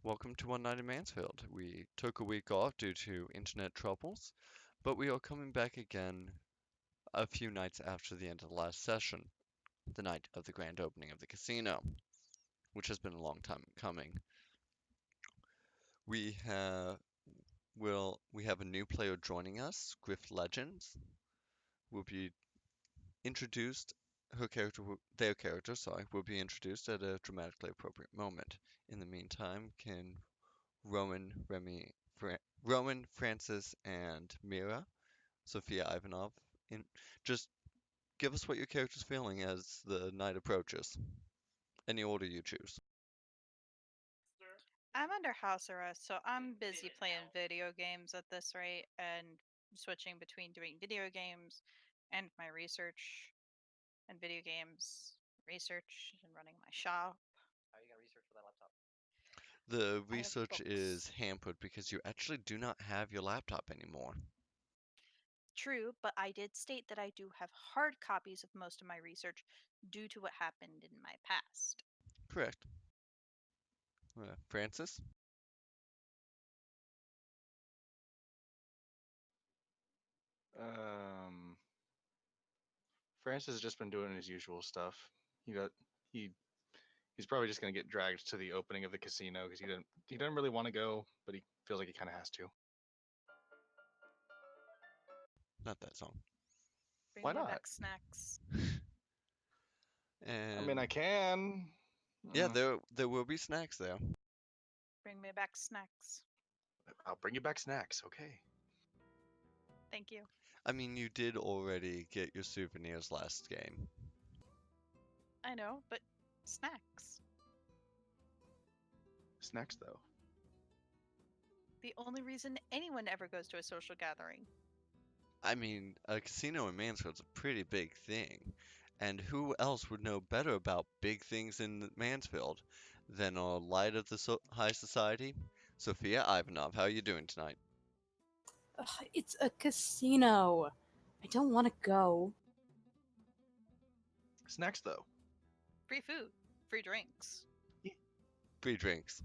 Welcome to One Night in Mansfield. We took a week off due to internet troubles, but we are coming back again a few nights after the end of the last session, the night of the grand opening of the casino, which has been a long time coming. We have we have a new player joining us, Griff Legends, will be introduced their character, sorry, will be introduced at a dramatically appropriate moment. In the meantime, can Rowan, Remy, Rowan, Francis, and Mira, Sophia Ivanov, in just give us what your character's feeling as the night approaches. Any order you choose. I'm under house arrest, so I'm busy playing video games at this rate and switching between doing video games and my research and video games, research and running my shop. How are you gonna research with that laptop? The I have research is books. hampered because you actually do not have your laptop anymore. True, but I did state that I do have hard copies of most of my research due to what happened in my past. Correct. Francis? Um, Francis has just been doing his usual stuff. He got he he's probably just gonna get dragged to the opening of the casino because he doesn't really want to go, but he feels like he kind of has to. Not that song. Bring Why me not? back snacks. I mean, I And can. yeah, Mm, there will be snacks there. Bring me back snacks. I'll bring you back snacks. Okay. Thank you. I mean, you did already get your souvenirs last game. I know, but snacks. Snacks though. The only reason anyone ever goes to a social gathering. I mean, a casino in Mansfield's a pretty big thing. And who else would know better about big things in Mansfield than a light of the high society? Sophia Ivanov, how are you doing tonight? Ugh, it's a casino. I don't want to go. Snacks though. Free food, free drinks. Free drinks.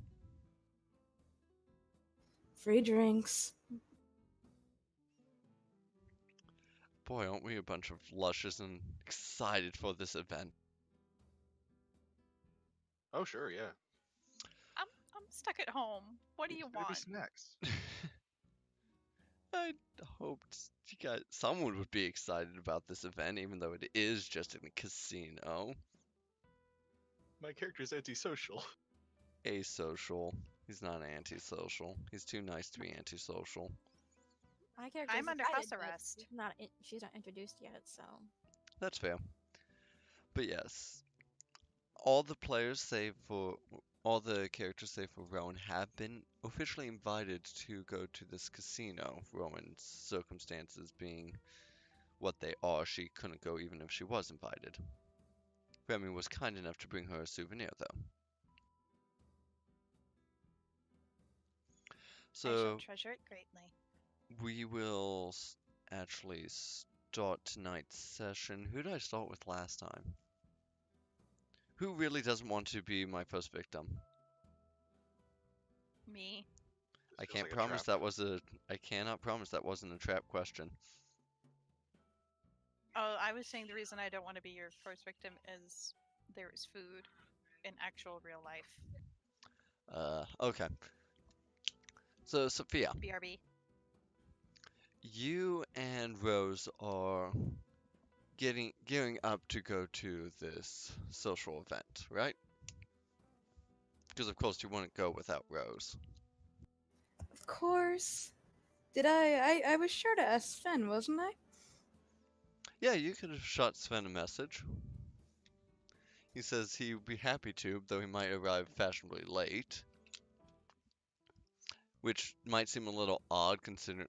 Free drinks. Boy, aren't we a bunch of luscious and excited for this event? Oh sure, yeah. I'm stuck at home. What do you It's gonna be want? snacks. I hoped you guys, someone would be excited about this event, even though it is just in a casino. My character's antisocial. Asocial. He's not antisocial. He's too nice to be antisocial. My character I'm is under excited, house but arrest. she's not introduced yet, so That's fair. But yes, all the players save for all the characters save for Rowan have been officially invited to go to this casino. Rowan's circumstances being what they are, she couldn't go even if she was invited. Remy was kind enough to bring her a souvenir though. I shall So treasure it greatly. we will actually start tonight's session. Who did I start with last time? Who really doesn't want to be my first victim? Me. This I feels can't like a promise trap. I cannot promise that wasn't a trap question. Oh, I was saying the reason I don't want to be your first victim is there is food in actual real life. Okay. So Sophia, BRB. you and Rose are gearing up to go to this social event, right? Because of course you wouldn't go without Rose. Of course. Did I was sure to ask Sven, wasn't I? Yeah, you could have shot Sven a message. He says he would be happy to, though he might arrive fashionably late, which might seem a little odd considering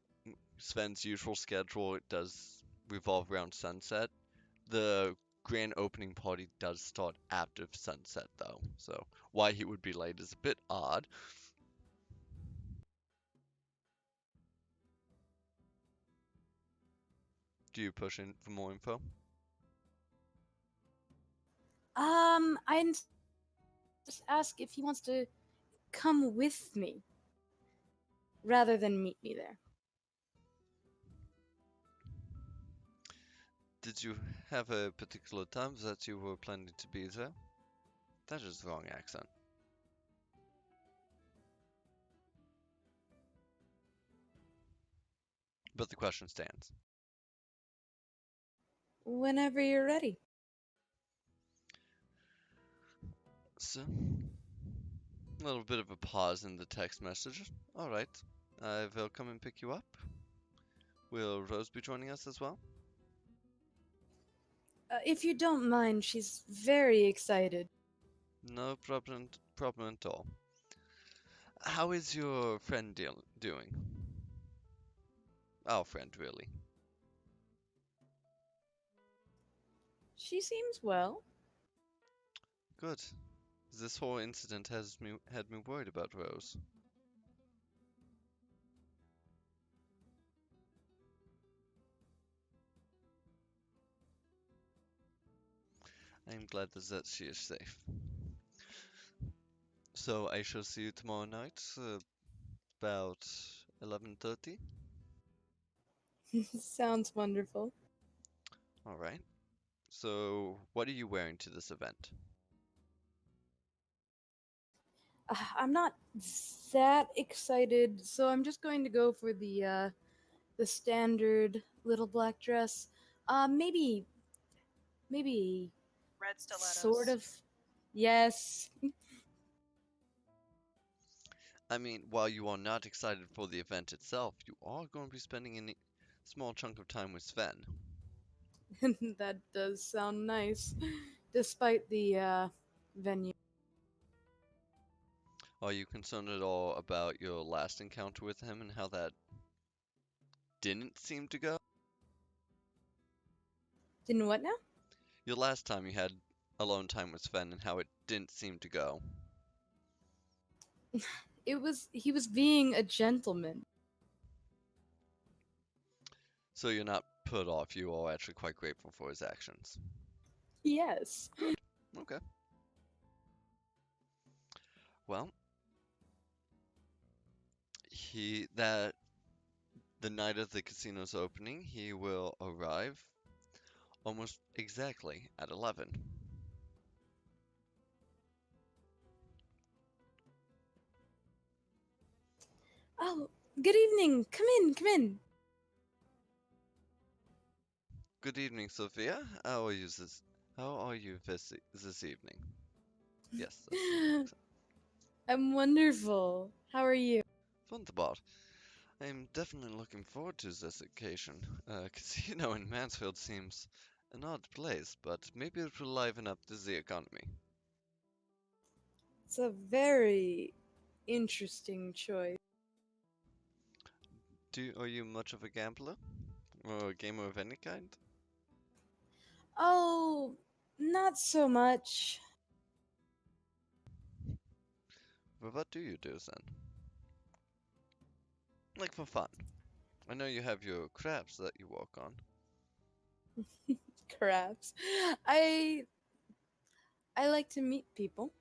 Sven's usual schedule. It does revolve around sunset. The grand opening party does start after sunset, though, so why he would be late is a bit odd. Do you push in for more info? I just ask if he wants to come with me rather than meet me there. Did you have a particular time that you were planning to be there? That is the wrong accent. But the question stands. Whenever you're ready. So, a little bit of a pause in the text message. Alright, I will come and pick you up. Will Rose be joining us as well? If you don't mind, she's very excited. No problem at all. How is your friend doing? Our friend, really. She seems well. Good. This whole incident had me worried about Rose. I am glad that she is safe. So I shall see you tomorrow night, about 11:30. Sounds wonderful. All right. So what are you wearing to this event? I'm not that excited, so I'm just going to go for the standard little black dress. Maybe Red stilettos. sort of. Yes. I mean, while you are not excited for the event itself, you are going to be spending a small chunk of time with Sven. That does sound nice, despite the venue. Are you concerned at all about your last encounter with him and how that didn't seem to go? Didn't what now? Your last time you had alone time with Sven and how it didn't seem to go. He was being a gentleman. So you're not put off, you are actually quite grateful for his actions. Yes. Okay. Well, the night of the casino's opening, he will arrive almost exactly at 11. Oh, good evening. Come in, come in. Good evening, Sophia. How are you this evening? Yes, that's I'm wonderful. How are you? wunderbar. I'm definitely looking forward to this occasion. Casino in Mansfield seems an odd place, but maybe it will liven up the economy. It's a very interesting choice. Are you much of a gambler? Or a gamer of any kind? Oh, not so much. Well, what do you do then? Like for fun. I know you have your crabs that you walk on. Crabs. I I like to meet people.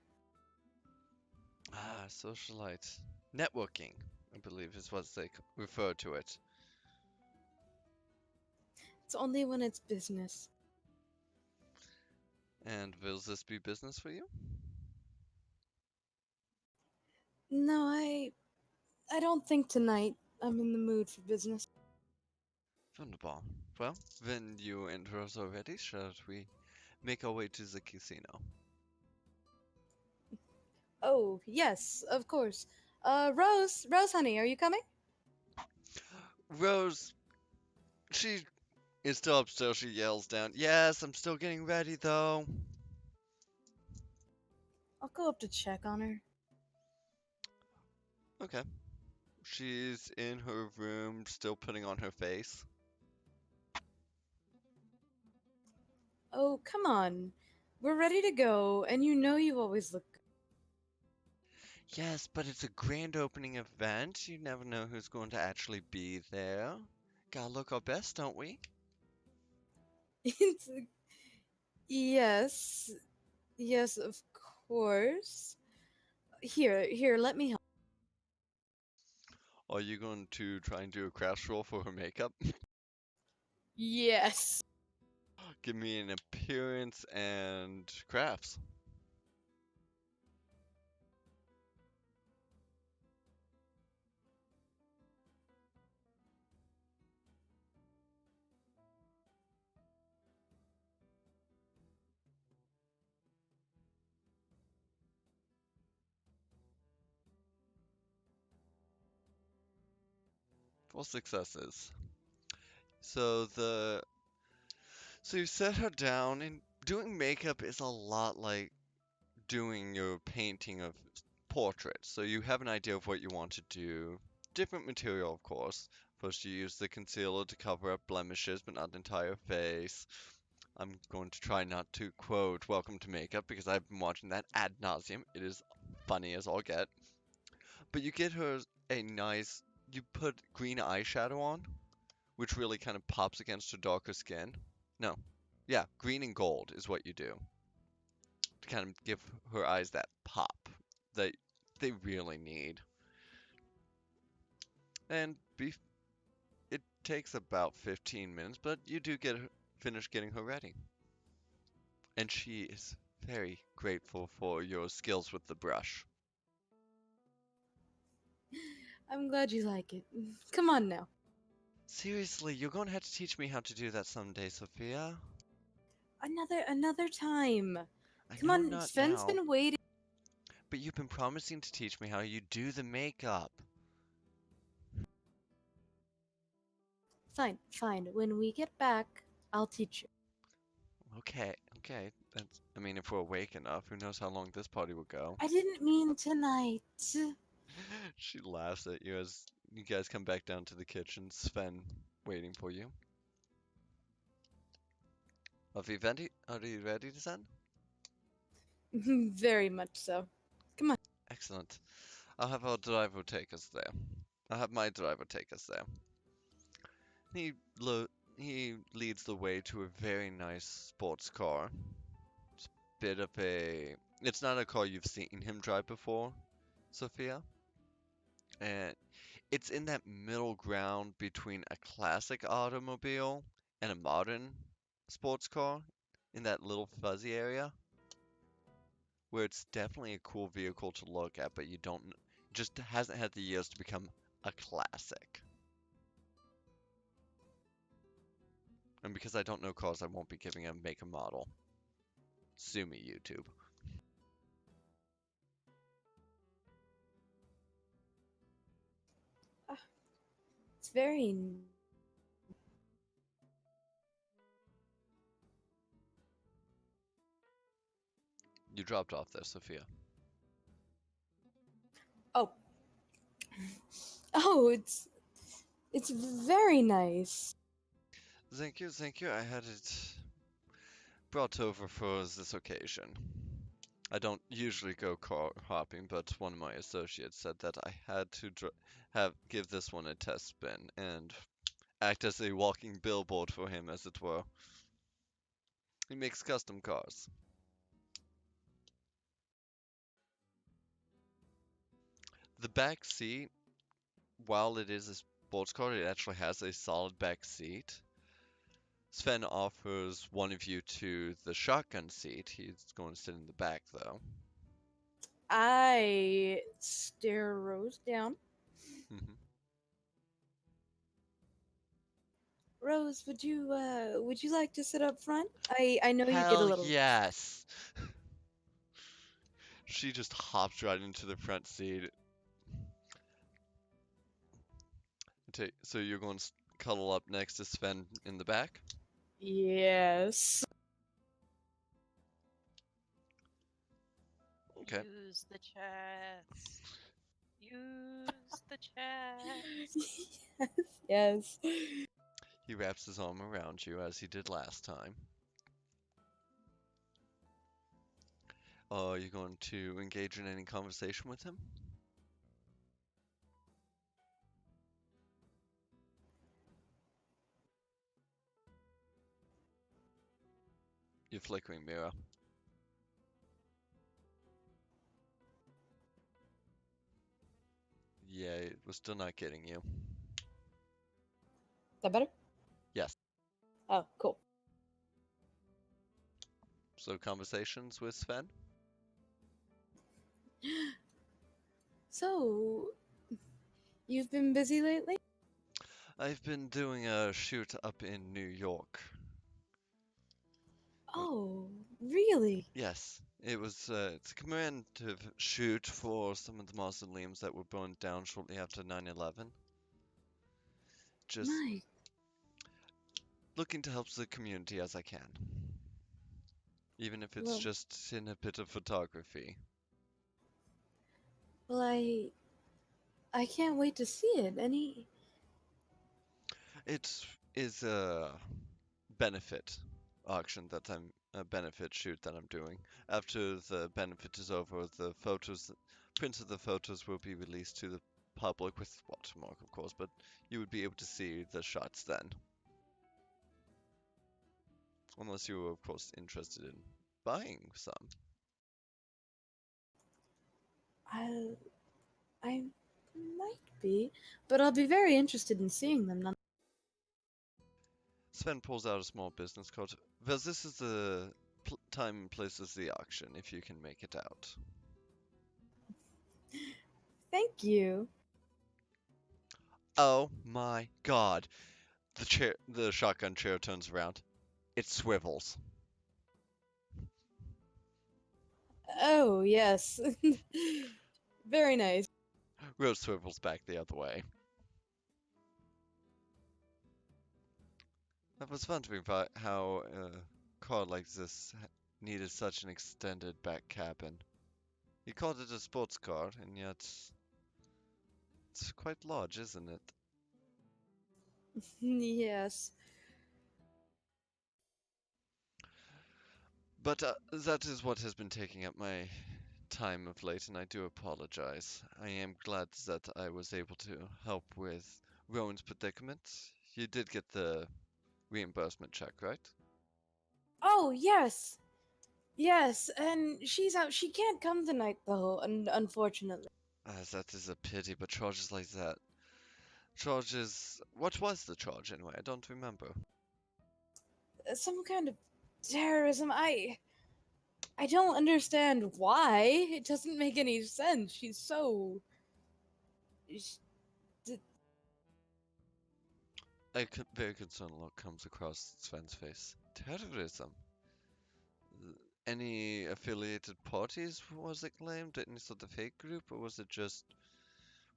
Ah, socialite. Networking, I believe is what they refer to it. It's only when it's business. And will this be business for you? No, I don't think tonight I'm in the mood for business. Wunderbar. Well, when you enter us already, shall we make our way to the casino? Oh, yes, of course. Rose, honey, are you coming? Rose, she is still upstairs. She yells down, "Yes, I'm still getting ready though." I'll go up to check on her. Okay. She's in her room, still putting on her face. Oh, come on. We're ready to go, and you know you always look Yes, but it's a grand opening event. You never know who's going to actually be there. Gotta look our best, don't we? It's yes, yes, of course. Here, let me help. Are you going to try and do a craft roll for her makeup? Yes. Give me an appearance and crafts. Full successes. So you set her down, and doing makeup is a lot like doing your painting of portraits. So you have an idea of what you want to do. Different material, of course. First, you use the concealer to cover up blemishes, but not the entire face. I'm going to try not to quote Welcome to Makeup because I've been watching that ad nauseum. It is funny as all get. But you get her you put green eyeshadow on, which really kind of pops against her darker skin. No, yeah, green and gold is what you do to kind of give her eyes that pop that they really need. And it takes about 15 minutes, but you do finish getting her ready. And she is very grateful for your skills with the brush. I'm glad you like it. Come on now. Seriously, you're going to have to teach me how to do that someday, Sophia. Another time. I Come know on, not Sven's now, been waiting. but you've been promising to teach me how you do the makeup. Fine. When we get back, I'll teach you. Okay. I mean, if we're awake enough, who knows how long this party will go. I didn't mean tonight. She laughs at you as you guys come back down to the kitchen, Sven waiting for you. Are you ready to send? Very much so. Come on. Excellent. I'll have our driver take us there. I'll have my driver take us there. He he leads the way to a very nice sports car. It's a bit of a. It's not a car you've seen him drive before, Sophia. And it's in that middle ground between a classic automobile and a modern sports car, in that little fuzzy area, where it's definitely a cool vehicle to look at, but you don't. Just hasn't had the years to become a classic. And because I don't know cars, I won't be giving a make and model. Sue me, YouTube. It's very. You dropped off there, Sophia. Oh. Oh, it's very nice. Thank you. I had it brought over for this occasion. I don't usually go car hopping, but one of my associates said that I had to give this one a test spin and act as a walking billboard for him, as it were. He makes custom cars. The back seat, while it is a sports car, it actually has a solid back seat. Sven offers one of you to the shotgun seat. He's going to sit in the back, though. I stare Rose down. Mhm. Rose, would you like to sit up front? I know you get a Hell little. yes! She just hops right into the front seat. So you're going to cuddle up next to Sven in the back? Yes. Okay. Use the chest. Use the chest. Yes. He wraps his arm around you as he did last time. Are you going to engage in any conversation with him? You flickering mirror. Yeah, we're still not getting you. That better? Yes. Oh, cool. So conversations with Sven? So, you've been busy lately? I've been doing a shoot up in New York. Oh, really? Yes, it's a commemorative shoot for some of the mausoleums that were burned down shortly after 9/11. Just My, looking to help the community as I can, even if it's well, just in a bit of photography. well, I can't wait to see it. It is a benefit auction that a benefit shoot that I'm doing. After the benefit is over, prints of the photos will be released to the public with watermark, of course, but you would be able to see the shots then. Unless you were, of course, interested in buying some. I, I might be, but I'll be very interested in seeing them. Sven pulls out a small business card. Well, this is the time and place of the auction, if you can make it out. Thank you. Oh my god. The shotgun chair turns around. It swivels. Oh, yes. Very nice. Rose swivels back the other way. That was fun to think about how a car like this needed such an extended back cabin. You called it a sports car, and yet it's quite large, isn't it? Yes. But that is what has been taking up my time of late, and I do apologize. I am glad that I was able to help with Rowan's predicament. You did get the reimbursement check, right? Oh, yes. Yes, and she's out. She can't come tonight, though, unfortunately. That is a pity, but charges like that. Charges. What was the charge anyway? I don't remember. Some kind of terrorism. I don't understand why. It doesn't make any sense. She's so. sh- A very concerned look comes across Sven's face. Terrorism? Any affiliated parties, was it claimed? Any sort of hate group, or was it just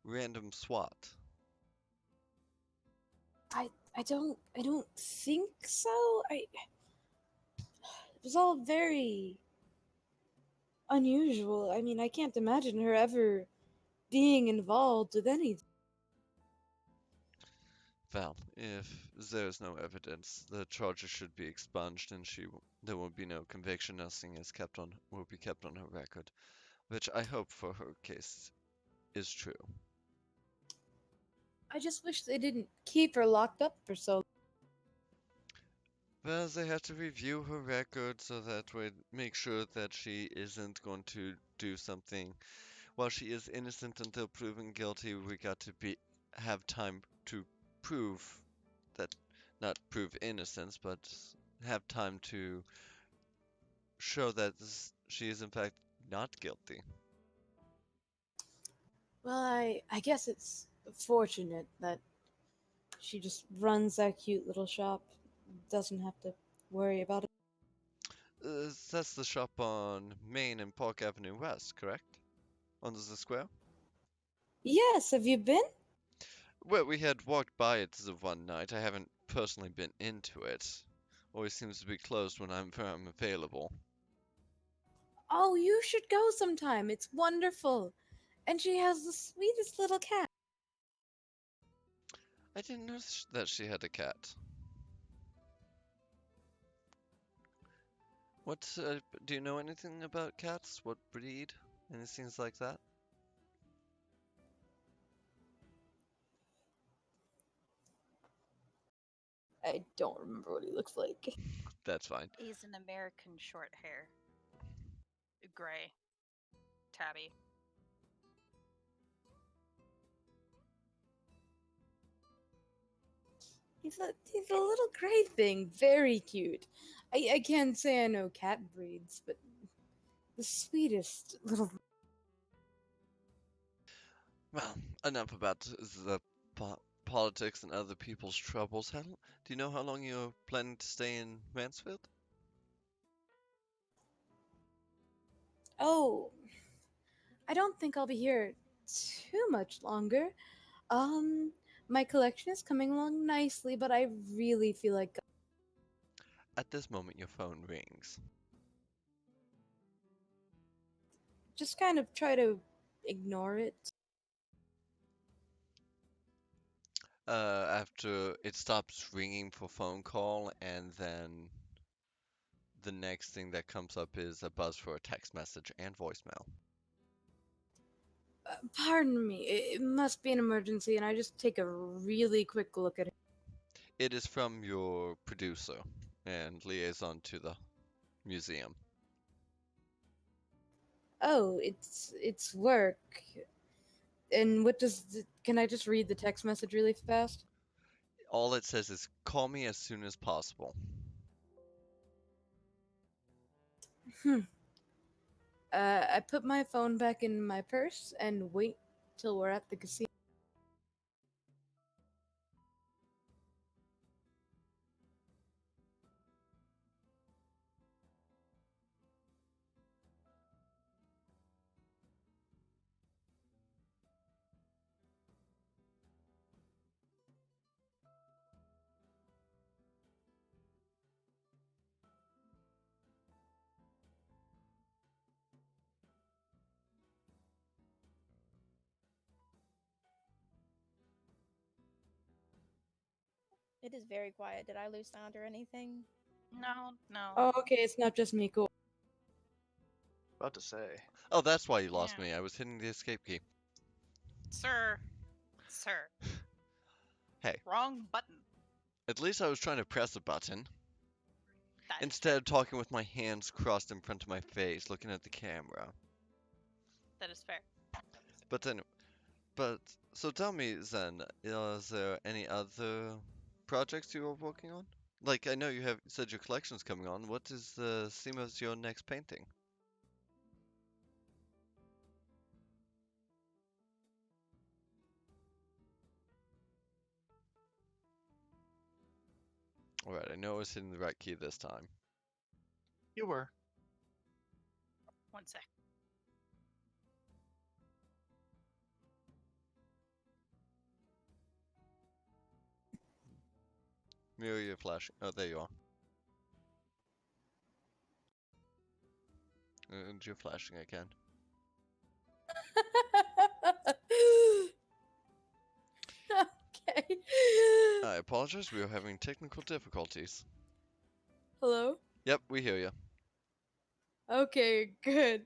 random SWAT? I don't think so. It was all very unusual. I mean, I can't imagine her ever being involved with anything. Well, if there's no evidence, the charges should be expunged, and there will be no conviction. Nothing will be kept on her record, which I hope for her case is true. I just wish they didn't keep her locked up for so. Well, they have to review her record so that way make sure that she isn't going to do something. While she is innocent until proven guilty, we got to have time to prove that, not prove innocence, but have time to show that she is in fact not guilty. Well, I guess it's fortunate that she just runs that cute little shop. Doesn't have to worry about it. That's the shop on Main and Park Avenue West, correct? Under the square? Yes, have you been? Well, we had walked by it the one night. I haven't personally been into it. Always seems to be closed when I'm available. Oh, you should go sometime. It's wonderful. And she has the sweetest little cat. I didn't know that she had a cat. What, do you know anything about cats? What breed? Anything like that? I don't remember what he looks like. That's fine. He's an American short hair. Gray. Tabby. He's a little gray thing, very cute. I can't say I know cat breeds, but the sweetest little. Well, enough about the politics and other people's troubles. Do you know how long you're planning to stay in Mansfield? Oh, I don't think I'll be here too much longer. Um, my collection is coming along nicely, but I really feel like At this moment, your phone rings. just kind of try to ignore it. After it stops ringing for phone call, and then the next thing that comes up is a buzz for a text message and voicemail. Pardon me, it must be an emergency, and I just take a really quick look at it. It is from your producer and liaison to the museum. Oh, it's work. And what does can I just read the text message really fast? All it says is call me as soon as possible. Hmm. I put my phone back in my purse and wait till we're at the casino. It is very quiet. Did I lose sound or anything? No, no. Oh, okay, it's not just me. Cool. About to say. Oh, that's why you lost Yeah. me. I was hitting the escape key. Sir. Sir. Hey, Wrong button. at least I was trying to press a button That is instead of talking with my hands crossed in front of my face, looking at the camera. That is fair. But then, but so tell me, Zen, is there any other projects you are working on? Like I know you have said your collection's coming on. What is the theme of your next painting? All right, I know I was hitting the right key this time. You were. One sec. Mirror, you're flashing. Oh, there you are. And you're flashing again. Okay. I apologize, we are having technical difficulties. Hello? Yep, we hear you. Okay, good.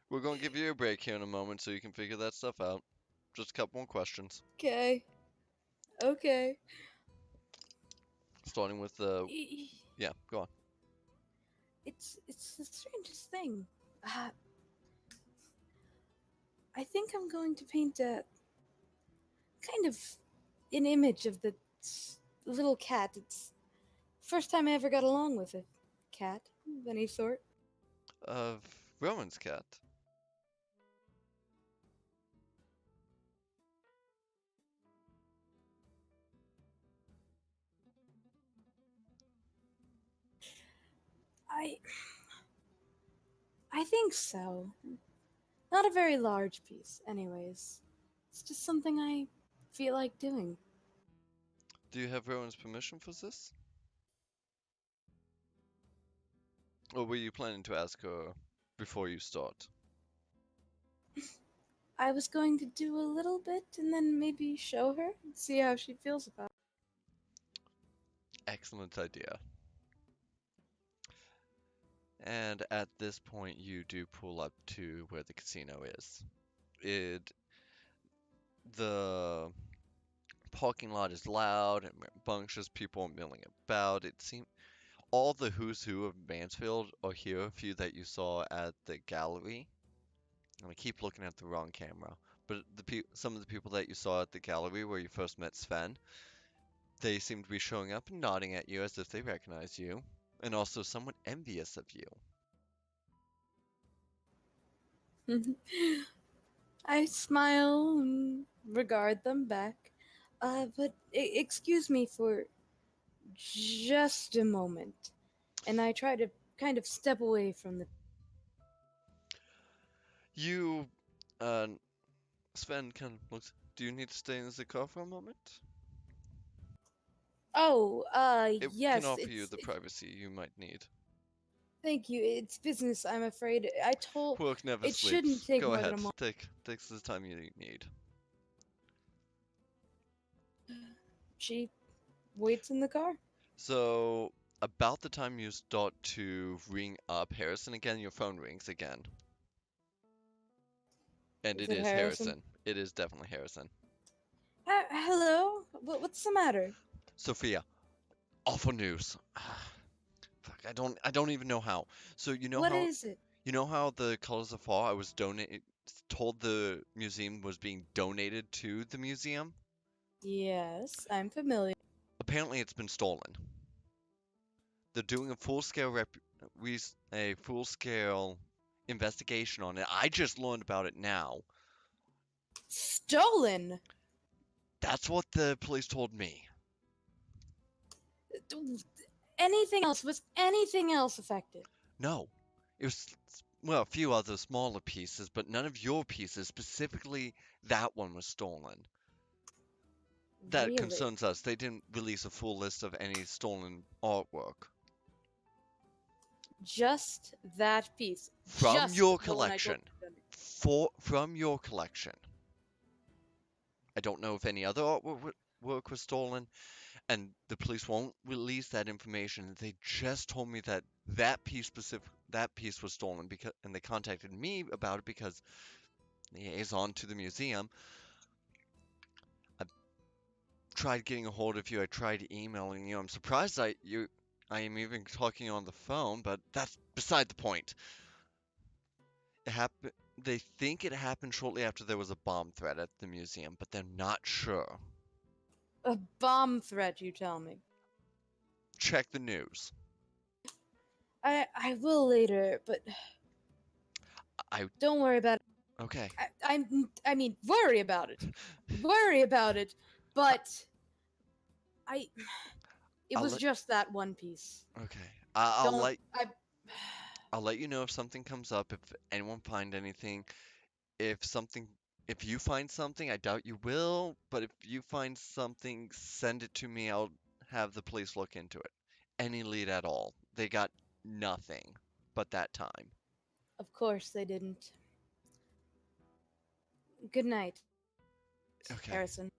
We're going to give you a break here in a moment so you can figure that stuff out. Just a couple more questions. Okay. Okay. Starting with the. E- Yeah, go on. It's the strangest thing. I think I'm going to paint a kind of an image of the little cat. It's first time I ever got along with a cat of any sort. Of Rowan's cat. I I think so. Not a very large piece, anyways. It's just something I feel like doing. Do you have Rowan's permission for this? Or were you planning to ask her before you start? I was going to do a little bit and then maybe show her and see how she feels about it. Excellent idea. And at this point, you do pull up to where the casino is. It the parking lot is loud and rambunctious. People are milling about. It seems all the who's who of Mansfield are here. A few that you saw at the gallery. And I keep looking at the wrong camera. But some of the people that you saw at the gallery where you first met Sven, They seem to be showing up and nodding at you as if they recognize you, and also somewhat envious of you. I smile and regard them back. But excuse me for just a moment. And I try to kind of step away from the. You, Sven kind of looks. Do you need to stay in the car for a moment? Oh, It can yes, offer you the privacy you might need. thank you. It's business, I'm afraid. I told. Work never It shouldn't sleeps. take Go more than ahead. a moment. Take the time you need. She waits in the car. So, about the time you start to ring up Harrison again, your phone rings again. And Is it it is Harrison? Harrison. It is definitely Harrison. Hello? What's the matter? Sophia, awful news. Fuck, I don't even know how. So What is it? you know how the Colors of Fall I was told the museum was being donated to the museum? Yes, I'm familiar. Apparently it's been stolen. They're doing a full scale investigation on it. I just learned about it now. Stolen? That's what the police told me. Anything else? Was anything else affected? No. It was, well, a few other smaller pieces, but none of your pieces, specifically that one was stolen. That Really? concerns us. They didn't release a full list of any stolen artwork. Just that piece. From Just your the one I told collection. you. From your collection. I don't know if any other artwork was stolen, and the police won't release that information. They just told me that that piece was stolen because, and they contacted me about it because liaison to the museum. I tried getting a hold of you. I tried emailing you. I'm surprised I am even talking on the phone, but that's beside the point. It happened. They think it happened shortly after there was a bomb threat at the museum, but they're not sure. A bomb threat, you tell me. Check the news. I will later, but I don't worry about it. okay. I mean, worry about it. Worry about it. But I. It I'll was let just that one piece. okay. Don't. I. I'll let you know if something comes up, if anyone find anything. If something if you find something, I doubt you will, but if you find something, send it to me. I'll have the police look into it. Any lead at all. They got nothing but that time. Of course they didn't. Good night, Okay. Harrison.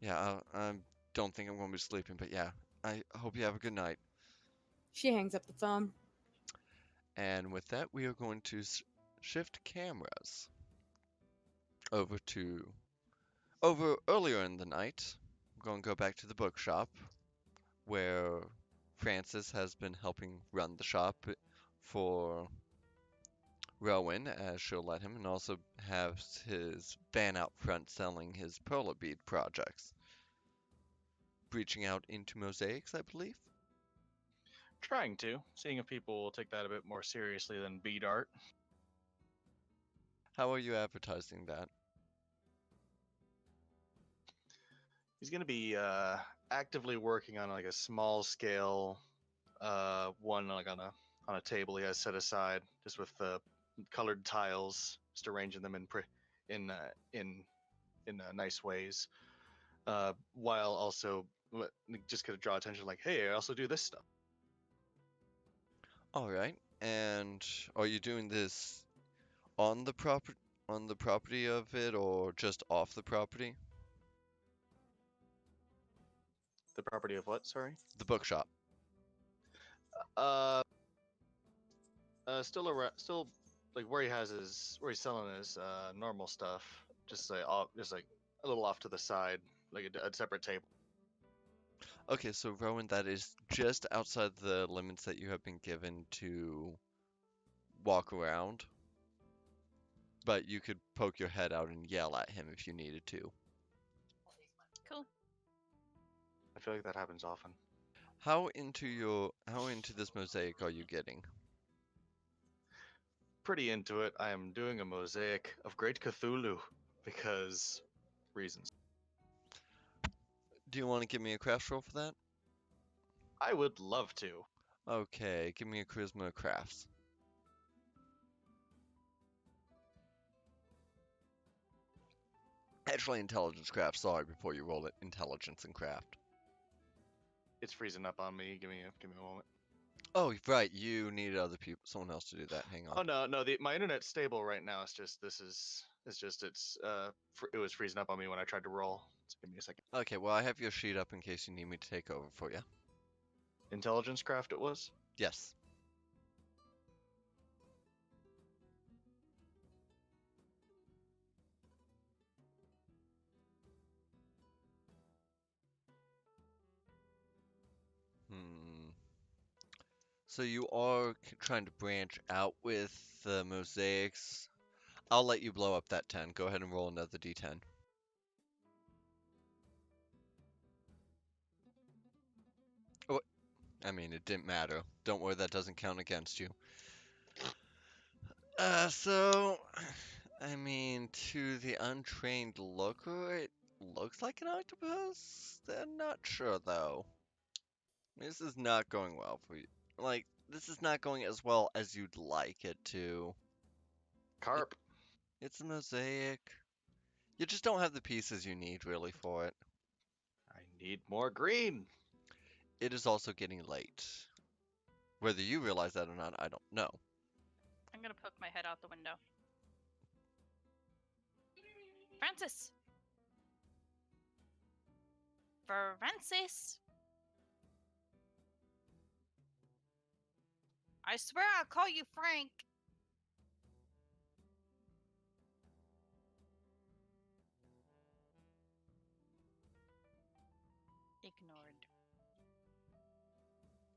Yeah, I don't think I'm going to be sleeping, but yeah. I hope you have a good night. She hangs up the phone. And with that, we are going to shift cameras over to over earlier in the night. I'm going to go back to the bookshop where Francis has been helping run the shop for Rowen, as she'll let him, and also has his van out front selling his perla bead projects. Breaching out into mosaics, I believe. Trying to, seeing if people will take that a bit more seriously than bead art. How are you advertising that? He's going to be actively working on like a small scale one like on a table he has set aside, just with colored tiles, just arranging them in nice ways, while also just gonna draw attention like, hey, I also do this stuff. All right. And are you doing this on the property of it or just off the property? The property of what? Sorry. The bookshop. Uh, still like where he's selling his normal stuff, just like a little off to the side, like a separate table. Okay, so Rowan, that is just outside the limits that you have been given to walk around. But you could poke your head out and yell at him if you needed to. Cool. I feel like that happens often. How into this mosaic are you getting? Pretty into it. I am doing a mosaic of Great Cthulhu because reasons. Do you want to give me a craft roll for that? I would love to. Okay, give me a charisma crafts. Actually, intelligence craft. Sorry, before you roll it, intelligence and craft. It's freezing up on me. Give me a moment. Oh, right. You need other people, someone else to do that. Hang Oh on. no, my internet's stable right now. It's just it was freezing up on me when I tried to roll. So give me a second. Okay, well, I have your sheet up in case you need me to take over for you. Intelligence craft it was. Yes. Hmm. So you are trying to branch out with the mosaics. I'll let you blow up that 10. Go ahead and roll another d10. Oh, I mean, it didn't matter. Don't worry, that doesn't count against you. I mean, to the untrained looker, it looks like an octopus. They're not sure, though. This is not going well for you. Like, this is not going as well as you'd like it to. Carp. It's a mosaic. You just don't have the pieces you need, really, for it. I need more green. It is also getting late. Whether you realize that or not, I don't know. I'm gonna poke my head out the window. Francis! Francis! I swear I'll call you Frank! Ignored.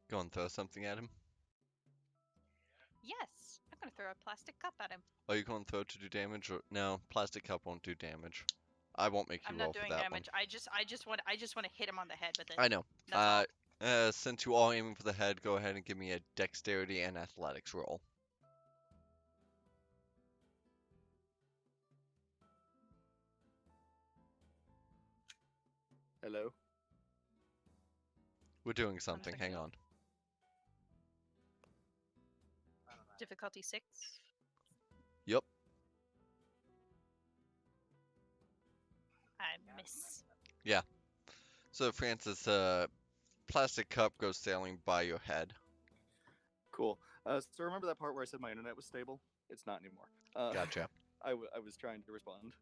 Go and throw something at him. Yes, I'm gonna throw a plastic cup at him. Are you going to throw it to do damage? Or no, plastic cup won't do damage. I won't make you I'm roll not for doing that damage. I just want to hit him on the head with it. one. I know. That's all. Since you are aiming for the head, go ahead and give me a dexterity and athletics roll. Hello. We're doing something. Hang fail. on. Difficulty 6. Yep. I miss. So Francis, plastic cup goes sailing by your head. Cool. So remember that part where I said my internet was stable? It's not anymore. Gotcha. I was trying to respond.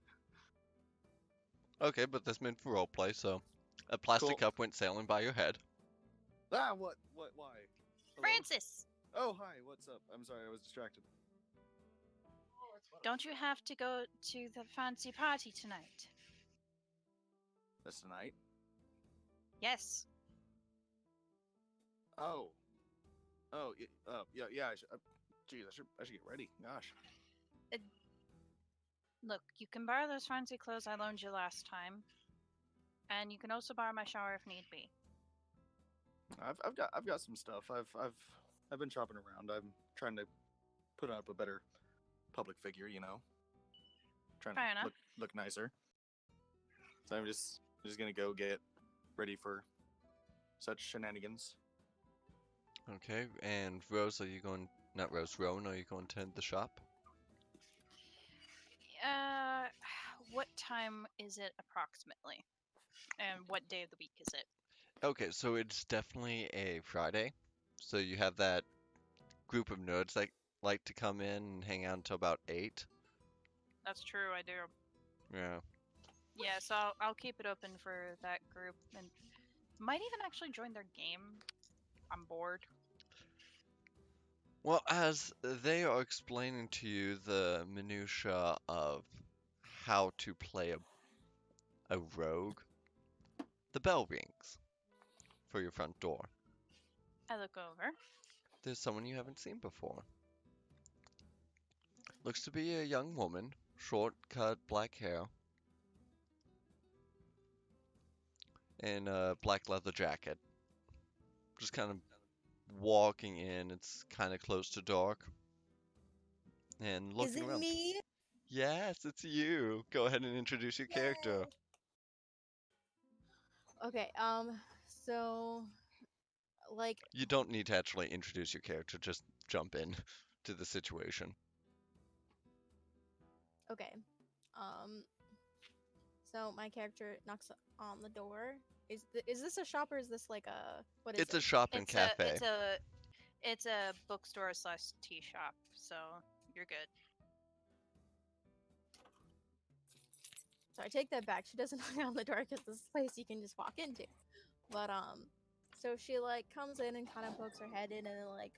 Okay, but that's meant for roleplay, so a plastic Cool. cup went sailing by your head. Ah, what? Why? Hello? Francis! Oh, hi. What's up? I'm sorry, I was distracted. Don't you have to go to the fancy party tonight? That's tonight. Yes. Oh. Oh, yeah. I should. Geez, I should get ready. Gosh. Look, you can borrow those fancy clothes I loaned you last time, and you can also borrow my shower if need be. I've got some stuff. I've been shopping around. I'm trying to put up a better public figure, you know. Trying Fair to enough. look nicer. So I'm just gonna go get ready for such shenanigans. Okay, and Rose, are you going? Not Rose, Rowan, are you going to the shop? What time is it approximately? And what day of the week is it? Okay, so it's definitely a Friday. So you have that group of nerds that like to come in and hang out until about 8. That's true, I do. Yeah. Yeah, so I'll keep it open for that group, and might even actually join their game. I'm bored. Well, as they are explaining to you the minutia of how to play a rogue, the bell rings for your front door. I look over. There's someone you haven't seen before. Looks to be a young woman, short cut black hair. in a black leather jacket. Just kind of walking in. It's kind of close to dark. And Is looking it around. me? Yes, it's you. Go ahead and introduce your character. Okay, so like You don't need to actually introduce your character, just jump in to the situation. okay. Um so my character knocks on the door. Is this a shop or is this like a what is It's a it? shop and It's a cafe. it's a bookstore slash tea shop, so you're good. So I take that back. She doesn't knock on the door because this is a place you can just walk into. But so she like comes in and kind of pokes her head in and then like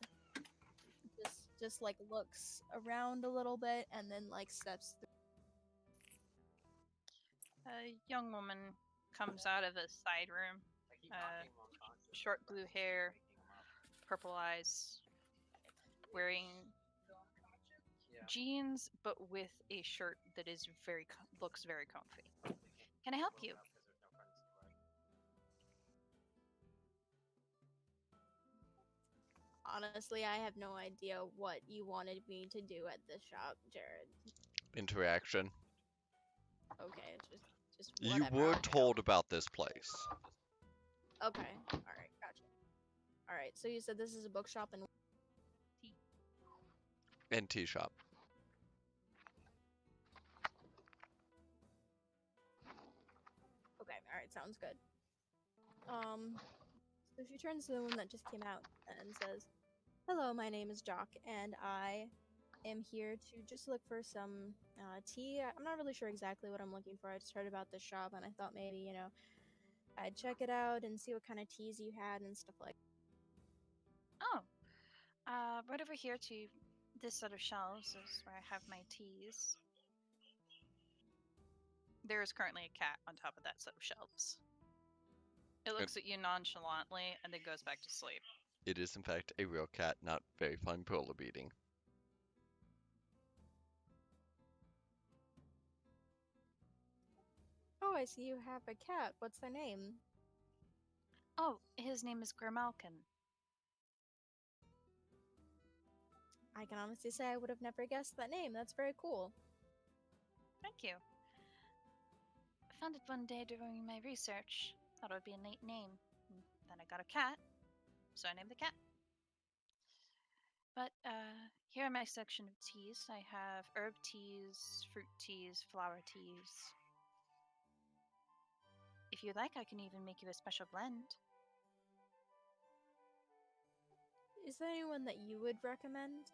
just like looks around a little bit and then like steps through. A young woman comes out of a side room. I keep Uh, knocking while I'm conscious. Short blue hair, Waking him up. purple eyes, wearing Yeah. jeans but with a shirt that is looks very comfy. Can I help you? Because there's no friends to play. Honestly, I have no idea what you wanted me to do at this shop, Jared. Interaction. Okay, just You whatever. were I'll do. told about this place. Okay, all right, gotcha. All right, so you said this is a bookshop and And tea shop. okay, all right, sounds good. So she turns to the one that just came out and says, "Hello, my name is Jock, and I am here to just look for some tea. I'm not really sure exactly what I'm looking for. I just heard about this shop, and I thought maybe I'd check it out and see what kind of teas you had and stuff like." Oh, right over here to this set of shelves is where I have my teas. There is currently a cat on top of that set of shelves. It looks at you nonchalantly and then goes back to sleep. It is, in fact, a real cat, not very fine polar beating. Oh, I see you have a cat. What's their name? Oh, his name is Grimalkin. I can honestly say I would have never guessed that name. That's very cool. Thank you. I found it one day during my research. Thought it would be a neat name. And then I got a cat, so I named the cat. But here in my section of teas, I have herb teas, fruit teas, flower teas. If you'd like, I can even make you a special blend. Is there anyone that you would recommend?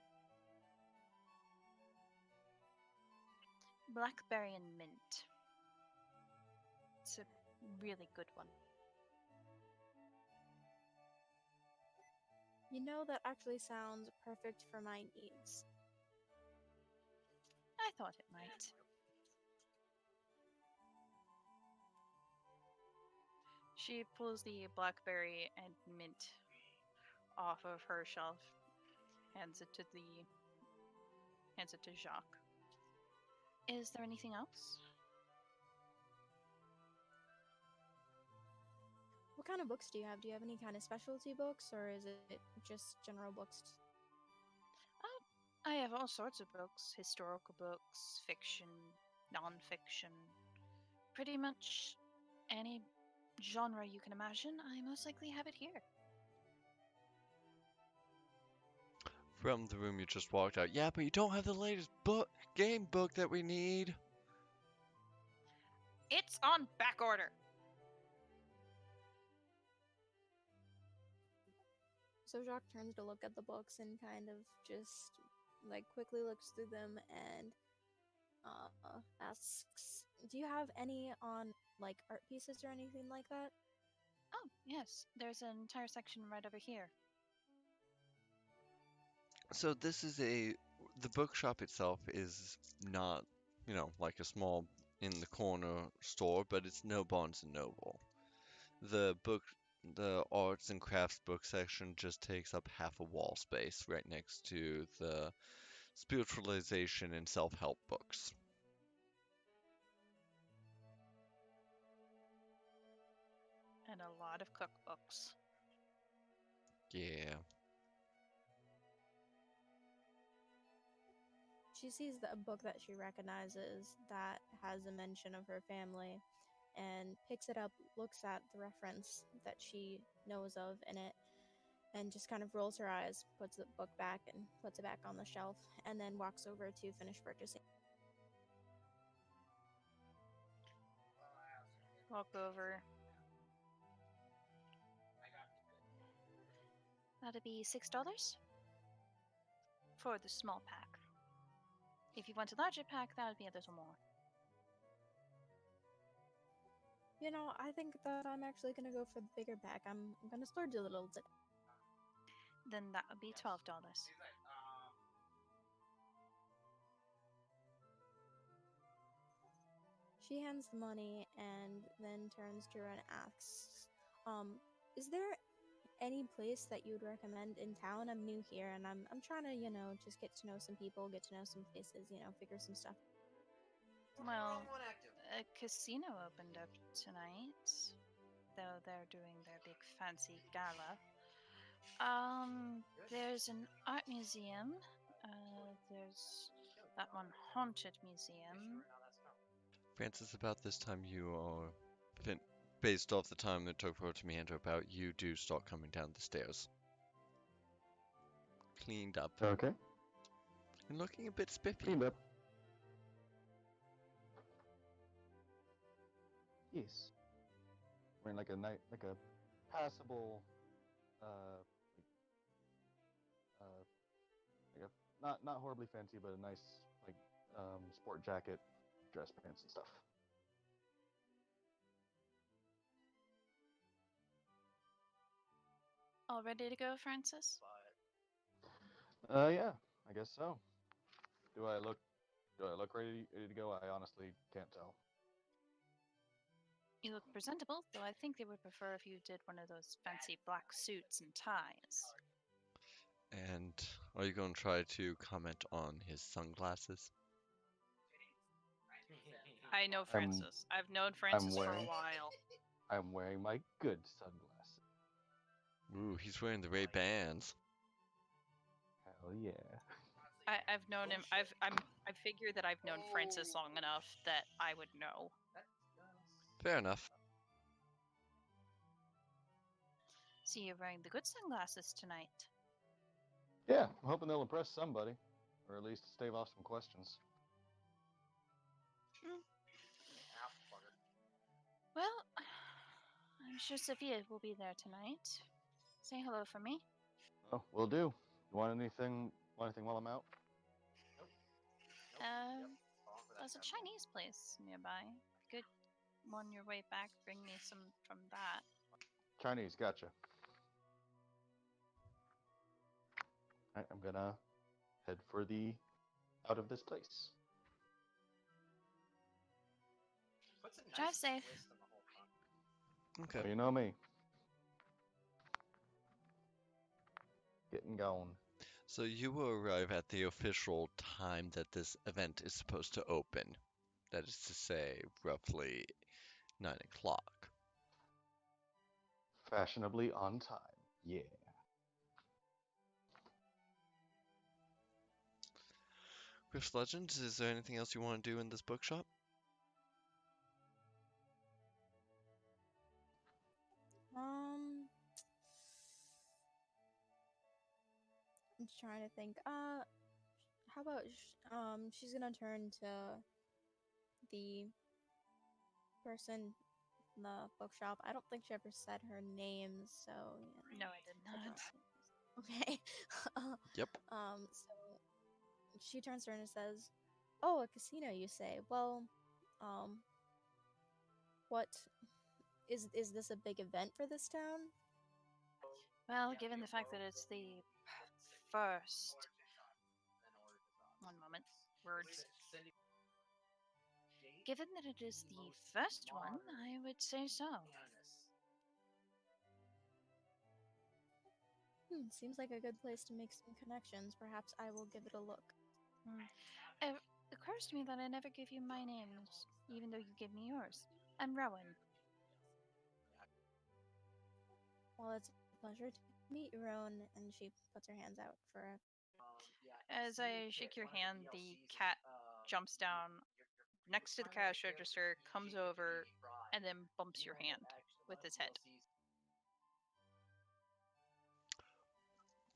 Blackberry and mint. It's a really good one. That actually sounds perfect for my needs. I thought it might. She pulls the blackberry and mint off of her shelf, hands it to Jacques. Is there anything else? What kind of books do you have? Do you have any kind of specialty books, or is it just general books? Oh, I have all sorts of books. Historical books, fiction, non-fiction. Pretty much any genre you can imagine, I most likely have it here. From the room you just walked out. Yeah, but you don't have the latest game book that we need. It's on back order. So Jacques turns to look at the books and kind of just like quickly looks through them and asks, "Do you have any on like art pieces or anything like that?" Oh, yes. There's an entire section right over here. So this is the bookshop itself is not, like a small in the corner store, but it's no Barnes and Noble. The arts and crafts book section just takes up half a wall space right next to the spiritualization and self-help books. and a lot of cookbooks. Yeah. She sees a book that she recognizes that has a mention of her family and picks it up, looks at the reference that she knows of in it, and just kind of rolls her eyes, puts the book back and puts it back on the shelf, and then walks over to finish purchasing. Walk over. That'd be $6 for the small pack. If you want a larger pack, that would be a little more. You know, I think that I'm actually gonna go for the bigger pack. I'm gonna splurge a little bit. Then that would be $12. She hands the money and then turns to her and asks, is there any place that you would recommend in town? I'm new here and I'm trying to, just get to know some people, get to know some places, figure some stuff. Well, a casino opened up tonight, though they're doing their big fancy gala. There's an art museum. There's that one haunted museum. Francis, about this time you are, based off the time it took for her to meander about, you do start coming down the stairs. Cleaned up. Okay. And looking a bit spiffy. Cleaned up. Yes. Wearing like a passable, like a not horribly fancy, but a nice sport jacket, dress pants and stuff. All ready to go, Francis? Yeah, I guess so. Do I look ready to go? I honestly can't tell. You look presentable, though I think they would prefer if you did one of those fancy black suits and ties. And are you going to try to comment on his sunglasses? I know Francis. I've known Francis for a while. I'm wearing my good sunglasses. Ooh, he's wearing the Ray-Bans. Hell yeah. I've known him. I figure that I've known Francis long enough that I would know. Fair enough. See, you're wearing the good sunglasses tonight. Yeah, I'm hoping they'll impress somebody, or at least stave off some questions. Well, I'm sure Sophia will be there tonight. Say hello for me. Oh, will do. You want anything? While I'm out? There's a Chinese place nearby. Good. On your way back, bring me some from that. Chinese, gotcha. I'm gonna head for the out of this place. Drive safe. Okay. Well, you know me. Getting going. So you will arrive at the official time that this event is supposed to open. That is to say, roughly 9 o'clock. Fashionably on time. Yeah. Griff's Legends, is there anything else you want to do in this bookshop? I'm just trying to think. How about she's gonna turn to the person in the bookshop. I don't think she ever said her name, so yeah. No, I did not. Okay. Yep. So she turns to her and says, "Oh, a casino, you say? Well, what is this a big event for this town?" Well, given the fact that it's the first. One moment. Words. Given that it is the first one, I would say so. Seems like a good place to make some connections. Perhaps I will give it a look. It occurs to me that I never give you my names, even though you give me yours. I'm Rowen. Well, it's a pleasure to meet you, Rowan. And she puts her hands out for a. As I shake your hand, the cat jumps down next to the cash register, comes over, and then bumps your hand with his head.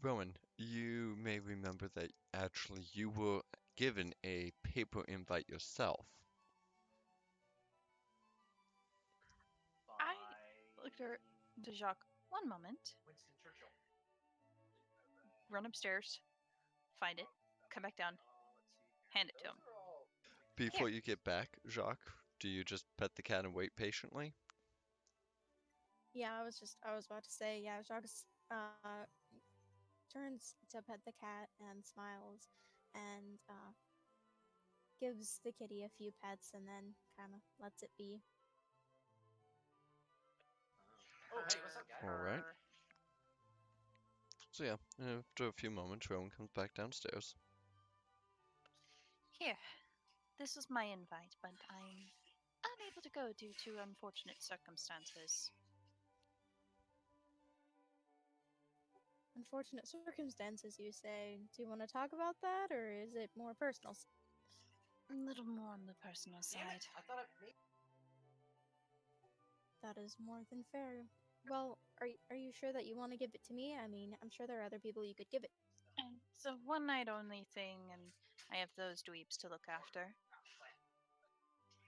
Rowan, you may remember that actually you were given a paper invite yourself. I looked to Jacques. One moment. Run upstairs, find it, come back down, hand it to him. Before you get back, Jacques, do you just pet the cat and wait patiently? Yeah, I was about to say, yeah, Jacques turns to pet the cat and smiles and gives the kitty a few pets and then kind of lets it be. All right. So yeah, after a few moments, Rowan comes back downstairs. Here, this is my invite, but I'm unable to go due to unfortunate circumstances. Unfortunate circumstances, you say. Do you want to talk about that, or is it more personal? A little more on the personal side. That is more than fair. Well, are you sure that you want to give it to me? I mean, I'm sure there are other people you could give it. And it's a one night only thing, and I have those dweebs to look after.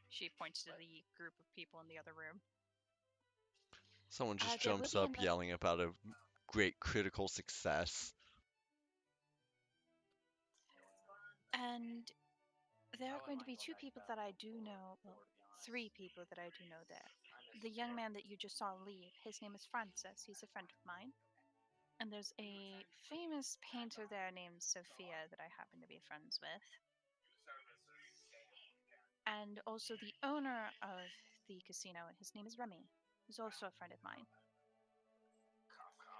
She points to the group of people in the other room. Someone just There will jumps be up another. yelling about a great critical success. And there are going to be two people that I do know, well, three people that I do know there. The young man that you just saw leave, his name is Francis. He's a friend of mine. And there's a famous painter there named Sophia that I happen to be friends with. And also the owner of the casino, his name is Remy, who's also a friend of mine.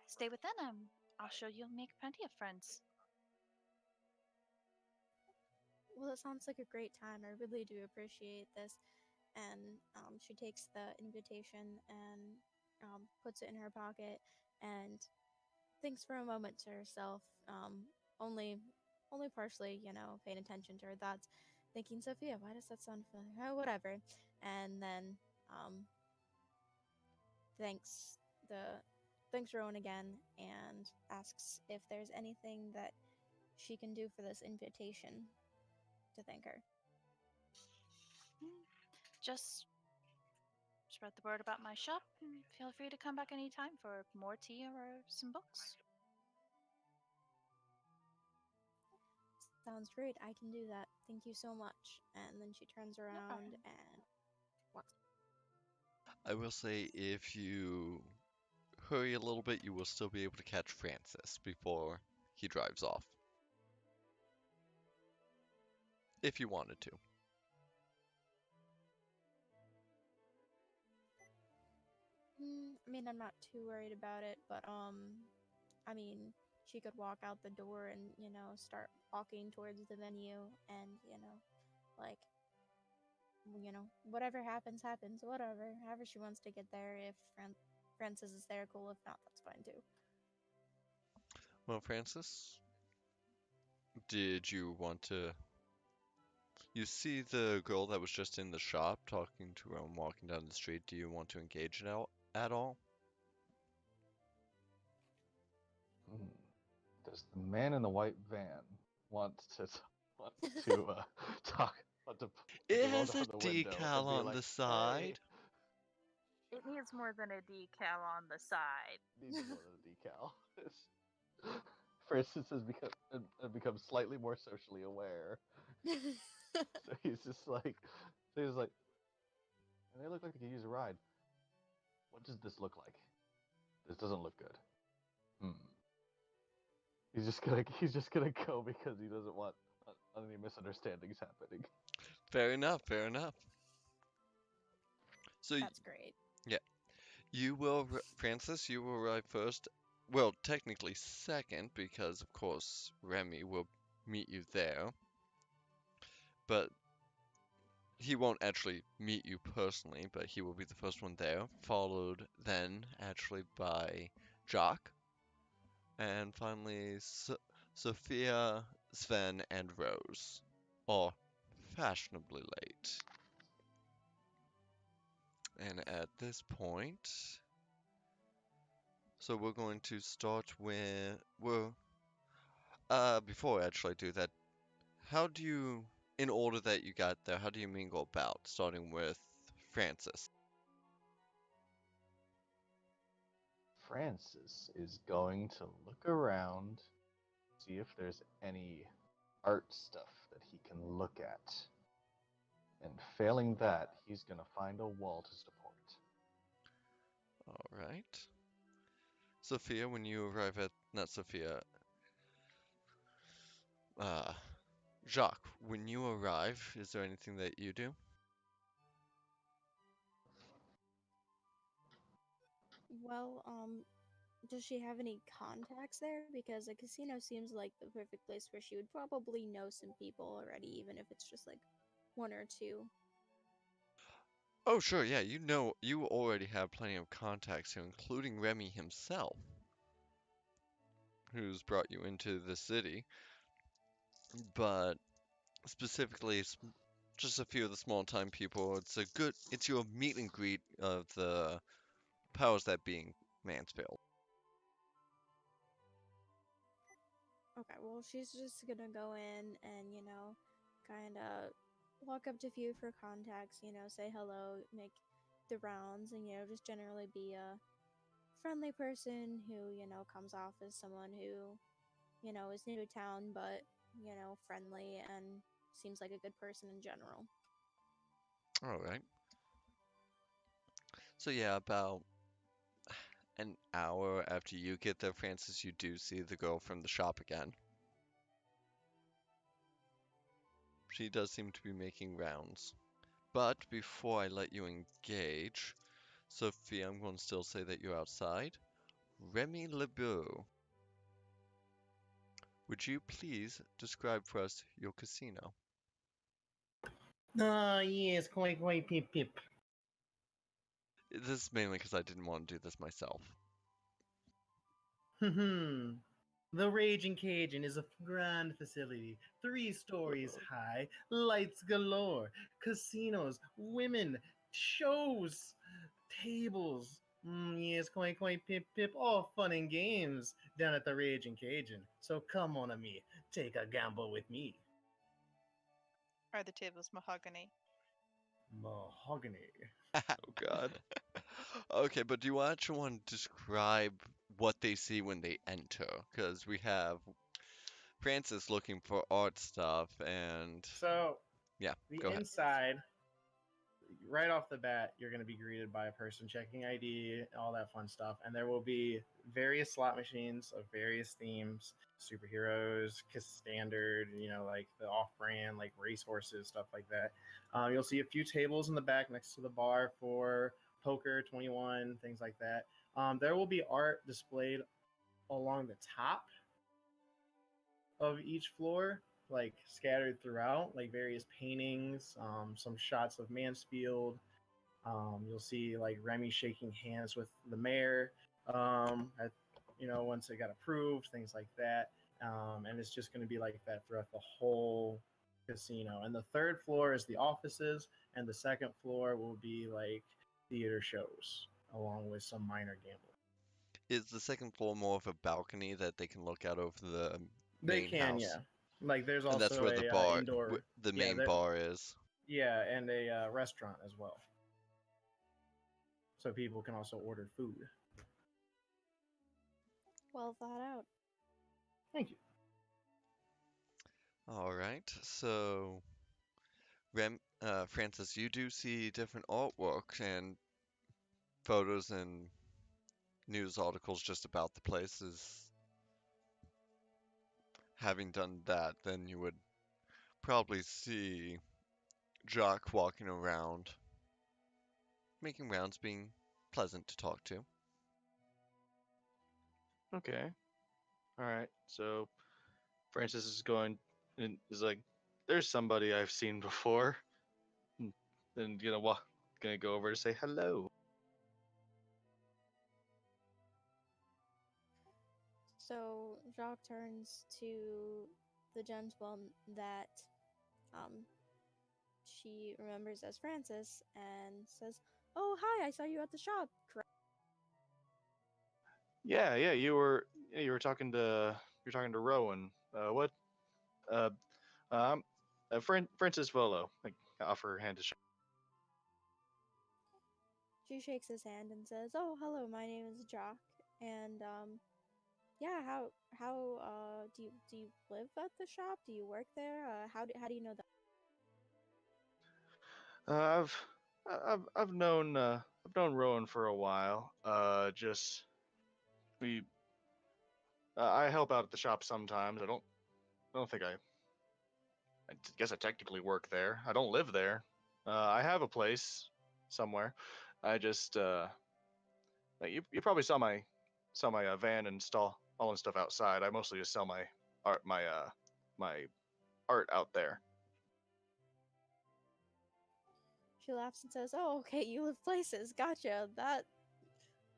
Stay within him. I'll show you'll make plenty of friends. Well, it sounds like a great time. I really do appreciate this. And she takes the invitation and puts it in her pocket and thinks for a moment to herself, only partially, paying attention to her thoughts, thinking, Sophia, why does that sound familiar? Oh, whatever. And then um, thanks the thanks Rowan again and asks if there's anything that she can do for this invitation to thank her. Just spread the word about my shop and feel free to come back anytime for more tea or some books. Sounds great. I can do that. Thank you so much. And then she turns around problem. and walks. I will say if you hurry a little bit, you will still be able to catch Francis before he drives off. If you wanted to. I mean, I'm not too worried about it, but I mean, she could walk out the door and start walking towards the venue, and like, whatever happens, happens. Whatever, however she wants to get there. If Francis is there, cool. If not, that's fine too. Well, Francis, did you want to... You see the girl that was just in the shop talking to her and walking down the street. Do you want to engage it out at all? Does the man in the white van want to talk? Want to It roll has down a the window decal and be on like, the side. It needs more than a decal on the side. Hey, needs more than a decal. Francis has become slightly more socially aware. So he's like, and they look like they could use a ride. What does this look like? This doesn't look good. He's just gonna go because he doesn't want any misunderstandings happening. Fair enough, fair enough. So, That's great. yeah. Francis, you will arrive first. Well, technically second, because of course Remy will meet you there. But he won't actually meet you personally, but he will be the first one there, followed then actually by Jock, and finally Sophia, Sven, and Rose, all fashionably late. And at this point, so we're going to start with, before I actually do that, how do you, in order that you got there, how do you mingle about, starting with Francis? Francis is going to look around, see if there's any art stuff that he can look at. And failing that, he's going to find a wall to support. All right. Sophia, when you arrive at, not Sophia, uh, Jacques, when you arrive, is there anything that you do? Well, does she have any contacts there? Because a casino seems like the perfect place where she would probably know some people already, even if it's just like one or two. Oh, sure, yeah, you know, you already have plenty of contacts here, including Remy himself, who's brought you into the city, but specifically, just a few of the small-time people, it's your meet and greet of the powers that being Mansfield. Okay, well, she's just gonna go in and, kind of walk up to a few of her contacts, say hello, make the rounds, and, just generally be a friendly person who, comes off as someone who, is new to town, but, friendly and seems like a good person in general. All right. So yeah, about an hour after you get there, Francis, you do see the girl from the shop again. She does seem to be making rounds. But before I let you engage, Sophia, I'm going to still say that you're outside. Remy LeBeau, would you please describe for us your casino? Ah, yes, quite, pip, pip. This is mainly because I didn't want to do this myself. The Raging Cajun is a grand facility, 3 stories high, lights galore, casinos, women, shows, tables. Yes, quite, pip, pip, all fun and games down at the Raging Cajun. So come on, me, take a gamble with me. Are the tables mahogany? Mahogany. Oh God. Okay, but do you actually want to describe what they see when they enter? Because we have Francis looking for art stuff, and So, yeah, the go ahead. inside, right off the bat, you're going to be greeted by a person checking ID, all that fun stuff. And there will be various slot machines of various themes, superheroes, standard, like the off brand, like racehorses, stuff like that. You'll see a few tables in the back next to the bar for poker, 21, things like that. There will be art displayed along the top of each floor, like scattered throughout, like various paintings, some shots of Mansfield. You'll see like Remy shaking hands with the mayor, at, once it got approved, things like that. And it's just going to be like that throughout the whole casino. And the third floor is the offices, and the second floor will be like theater shows, along with some minor gambling. Is the second floor more of a balcony that they can look out over the They main can, house? yeah. Like there's And that's also where the a bar, indoor, the yeah, main bar is. yeah, and a restaurant as well, so people can also order food. Well thought out. Thank you. All right, so Francis, you do see different artwork and photos and news articles just about the places. Having done that, then you would probably see Jock walking around, making rounds, being pleasant to talk to. Okay. All right. So Francis is going and is like, there's somebody I've seen before. then gonna go over to say hello. So Jacques turns to the gentleman that um, she remembers as Francis and says, "Oh, hi! I saw you at the shop. Correct?" Yeah, you were talking to Rowen. What? Uh, um, Francis Volo. I offer her hand to shake. She shakes his hand and says, "Oh, hello. My name is Jacques, and yeah. How do you live at the shop? Do you work there? How do you know that?" Uh, I've I've known Rowan for a while. Just we I help out at the shop sometimes. I don't think I guess I technically work there. I don't live there. I have a place somewhere. I just you probably saw my van and stall all and stuff outside. I mostly just sell my art out there. She laughs and says, "Oh, okay. You live places. Gotcha.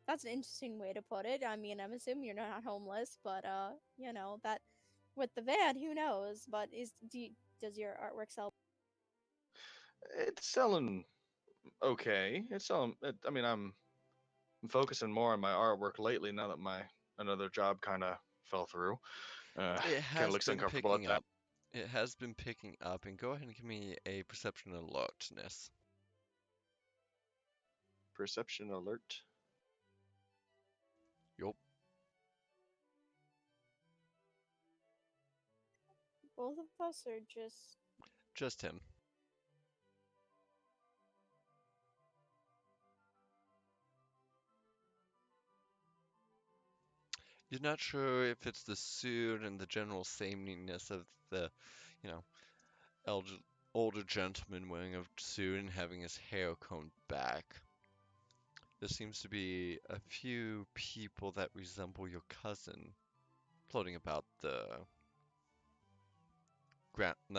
That's an interesting way to put it. I mean, I'm assuming you're not homeless, but that with the van, who knows? But does your artwork sell?" It's selling okay. It's selling. I mean, I'm focusing more on my artwork lately now that my another job kind of fell through. It Kind of has looks been uncomfortable at picking that. up. It has been picking up, and go ahead and give me a perception alertness. Perception alert. Yup. Both of us are just. Just him. You're not sure if it's the suit and the general sameness of the, you know, elder, older gentleman wearing a suit and having his hair combed back. There seems to be a few people that resemble your cousin floating about the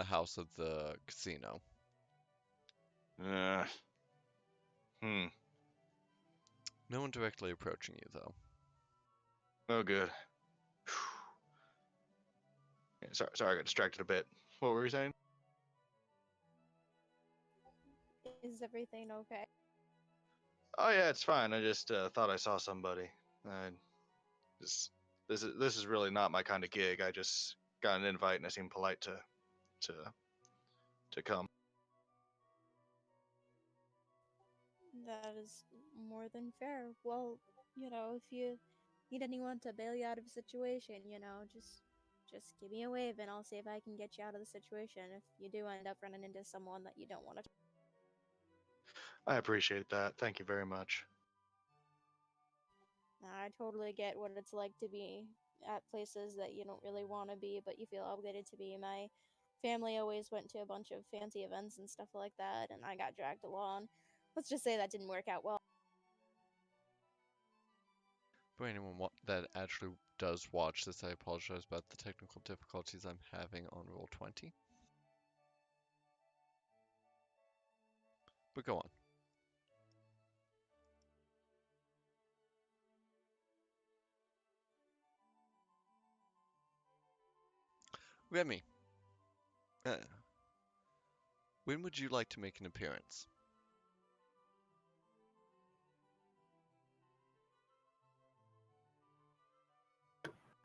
house of the casino. Uh, hmm. No one directly approaching you, though. Oh, good. Yeah, sorry, I got distracted a bit. What were you saying? Is everything okay? Oh yeah, it's fine. I just thought I saw somebody. I just this is really not my kind of gig. I just got an invite and I seemed polite to to come. That is more than fair. Well, if you need anyone to bail you out of a situation, just give me a wave and I'll see if I can get you out of the situation if you do end up running into someone that you don't want to. I appreciate that. Thank you very much. I totally get what it's like to be at places that you don't really want to be, but you feel obligated to be. My family always went to a bunch of fancy events and stuff like that, and I got dragged along. Let's just say that didn't work out well. For anyone that actually does watch this, I apologize about the technical difficulties I'm having on Roll20. But go on. Remy, uh, when would you like to make an appearance?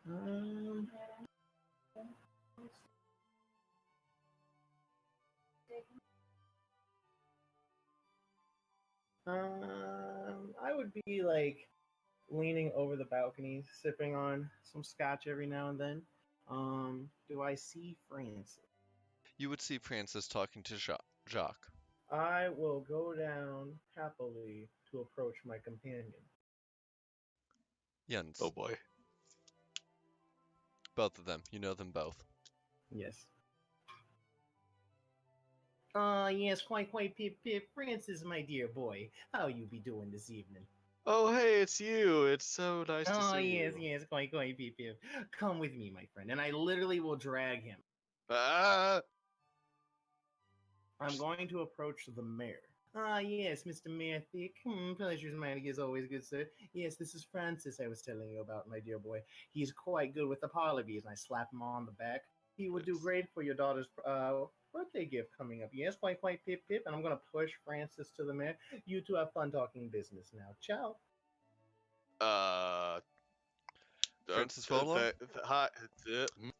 Um, I would be like leaning over the balcony, sipping on some scotch every now and then. Do I see Francis? You would see Francis talking to Jacques. I will go down happily to approach my companion. Jens. Oh boy. Both of them. You know them both. Yes. Yes, quite, Pip. Francis, my dear boy. How you be doing this evening? Oh hey, it's you. It's so nice to Oh, see yes, you. yes, quite, Pip. Come with me, my friend. And I literally will drag him. Ah! I'm going to approach the mayor. Ah, yes, Mr. Mythic. Pleasure's mine is always good, sir. Yes, this is Francis I was telling you about, my dear boy. He's quite good with the parlor bees, and I slap him on the back. He would do Yes. great for your daughter's birthday gift coming up. Yes, quite, pip, pip. And I'm going to push Francis to the mayor. You two have fun talking business now. Ciao. Uh, Francis Volo? hi,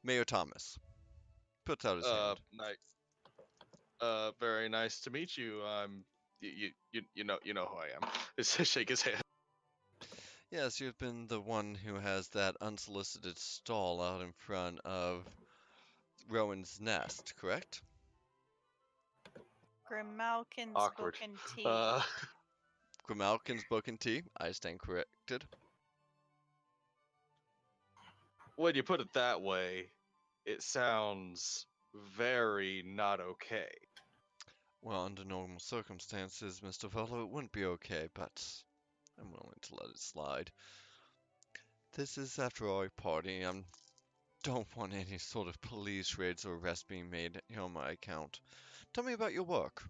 Mayor Thomas puts out his hand. nice. Very nice to meet you. You know who I am. Just shake his hand. Yes, you've been the one who has that unsolicited stall out in front of Rowan's nest, correct? Grimalkin's Awkward. book and tea. Grimalkin's book and tea. I stand corrected. When you put it that way, it sounds very not okay. Well, under normal circumstances, Mr. Volo, it wouldn't be okay, but I'm willing to let it slide. This is, after all, a party. I don't want any sort of police raids or arrests being made here on my account. Tell me about your work.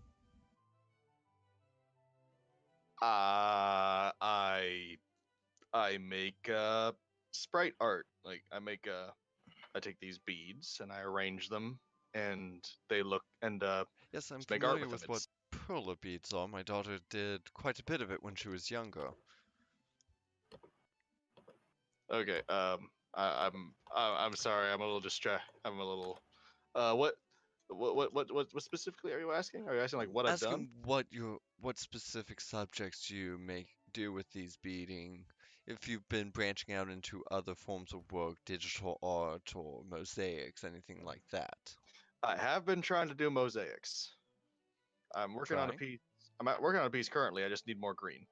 I make sprite art. Like I take these beads and I arrange them, and they look and Yes, I'm just make art familiar with with them. what perler beads are. My daughter did quite a bit of it when she was younger. Okay. I'm sorry. I'm a little distracted. I'm a little. What specifically are you asking? Are you asking like what I've done? Asking what specific subjects you do with these beading, if you've been branching out into other forms of work, digital art or mosaics, anything like that. I have been trying to do mosaics. I'm working on a Trying? piece. Working on a piece currently. I just need more green.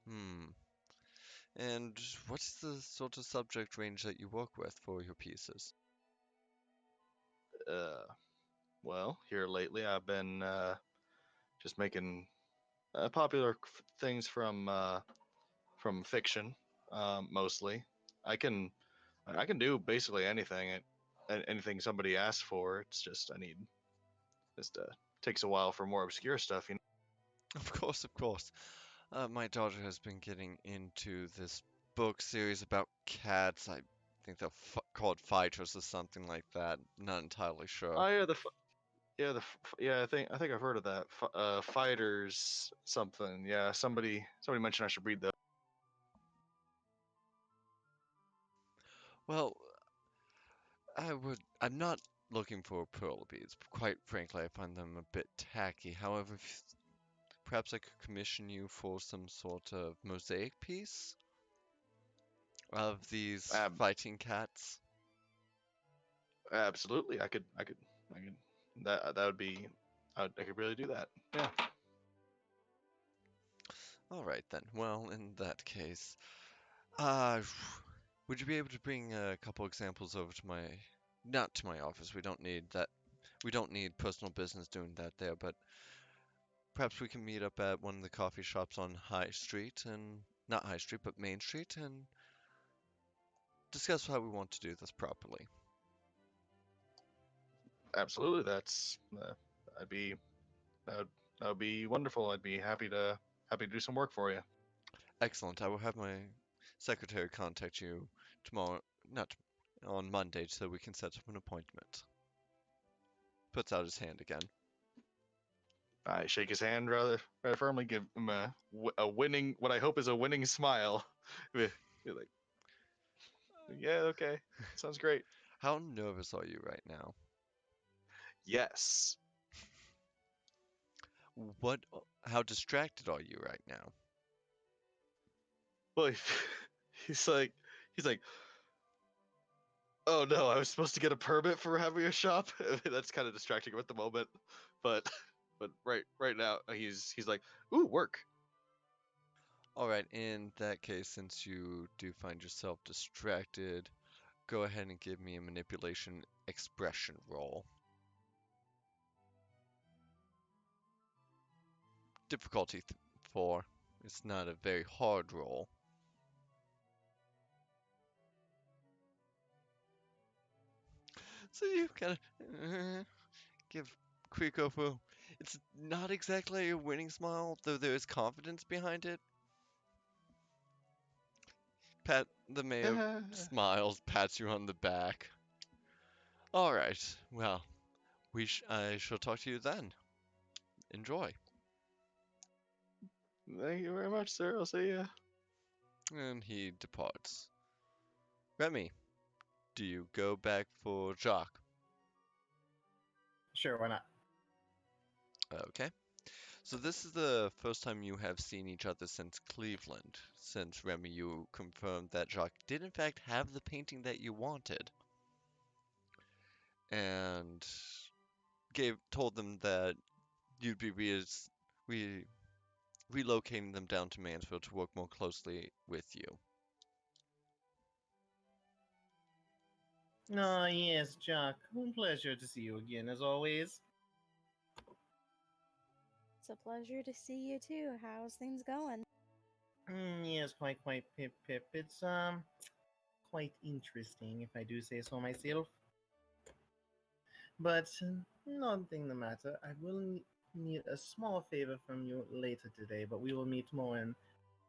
Hmm. And what's the sort of subject range that you work with for your pieces? Uh, well, here lately I've been just making popular things from fiction, mostly. I can I can do basically anything. Anything somebody asks for. It's just I need just takes a while for more obscure stuff. You know. Of course, of course. My daughter has been getting into this book series about cats. I think they're called Fighters or something like that. Not entirely sure. Oh yeah, yeah. I think I've heard of that. Fighters something. Yeah, somebody mentioned I should read that. Well, I'm not looking for pearl beads. Quite frankly, I find them a bit tacky. However, perhaps I could commission you for some sort of mosaic piece of these Ab- fighting cats. Absolutely, I could. That would be. I could really do that. Yeah. All right then. Well, in that case, uh, would you be able to bring a couple examples over to not to my office. We don't need that. We don't need personal business doing that there, but perhaps we can meet up at one of the coffee shops on High Street and not High Street, but Main Street and discuss how we want to do this properly. Absolutely. I'd be that would, that would be wonderful. I'd be happy to do some work for you. Excellent. I will have my secretary contact you tomorrow, not on Monday, so we can set up an appointment. Puts out his hand again. I shake his hand rather firmly, give him a winning, what I hope is a winning smile. You're like, yeah, okay, sounds great. How nervous are you right now? Yes. What? How distracted are you right now? Well, he's like, he's like, oh no, I was supposed to get a permit for having a shop. That's kind of distracting him at the moment, but right now he's like, ooh, work. All right, in that case, since you do find yourself distracted, go ahead and give me a manipulation expression roll. Difficulty 4. It's not a very hard roll. So you kind of give Krikofu. It's not exactly a winning smile, though there is confidence behind it. The mayor smiles, pats you on the back. All right, well, I shall talk to you then. Enjoy. Thank you very much, sir. I'll see ya. And he departs. Remy, do you go back for Jacques? Sure, why not? Okay. So this is the first time you have seen each other since Cleveland, since Remy, you confirmed that Jacques did in fact have the painting that you wanted, and told them that you'd be re relocating them down to Mansfield to work more closely with you. Oh, yes, Jock. Pleasure to see you again, as always. It's a pleasure to see you too. How's things going? Yes, quite, pip. It's, quite interesting, if I do say so myself. But nothing the matter. I will need a small favor from you later today, but we will meet more in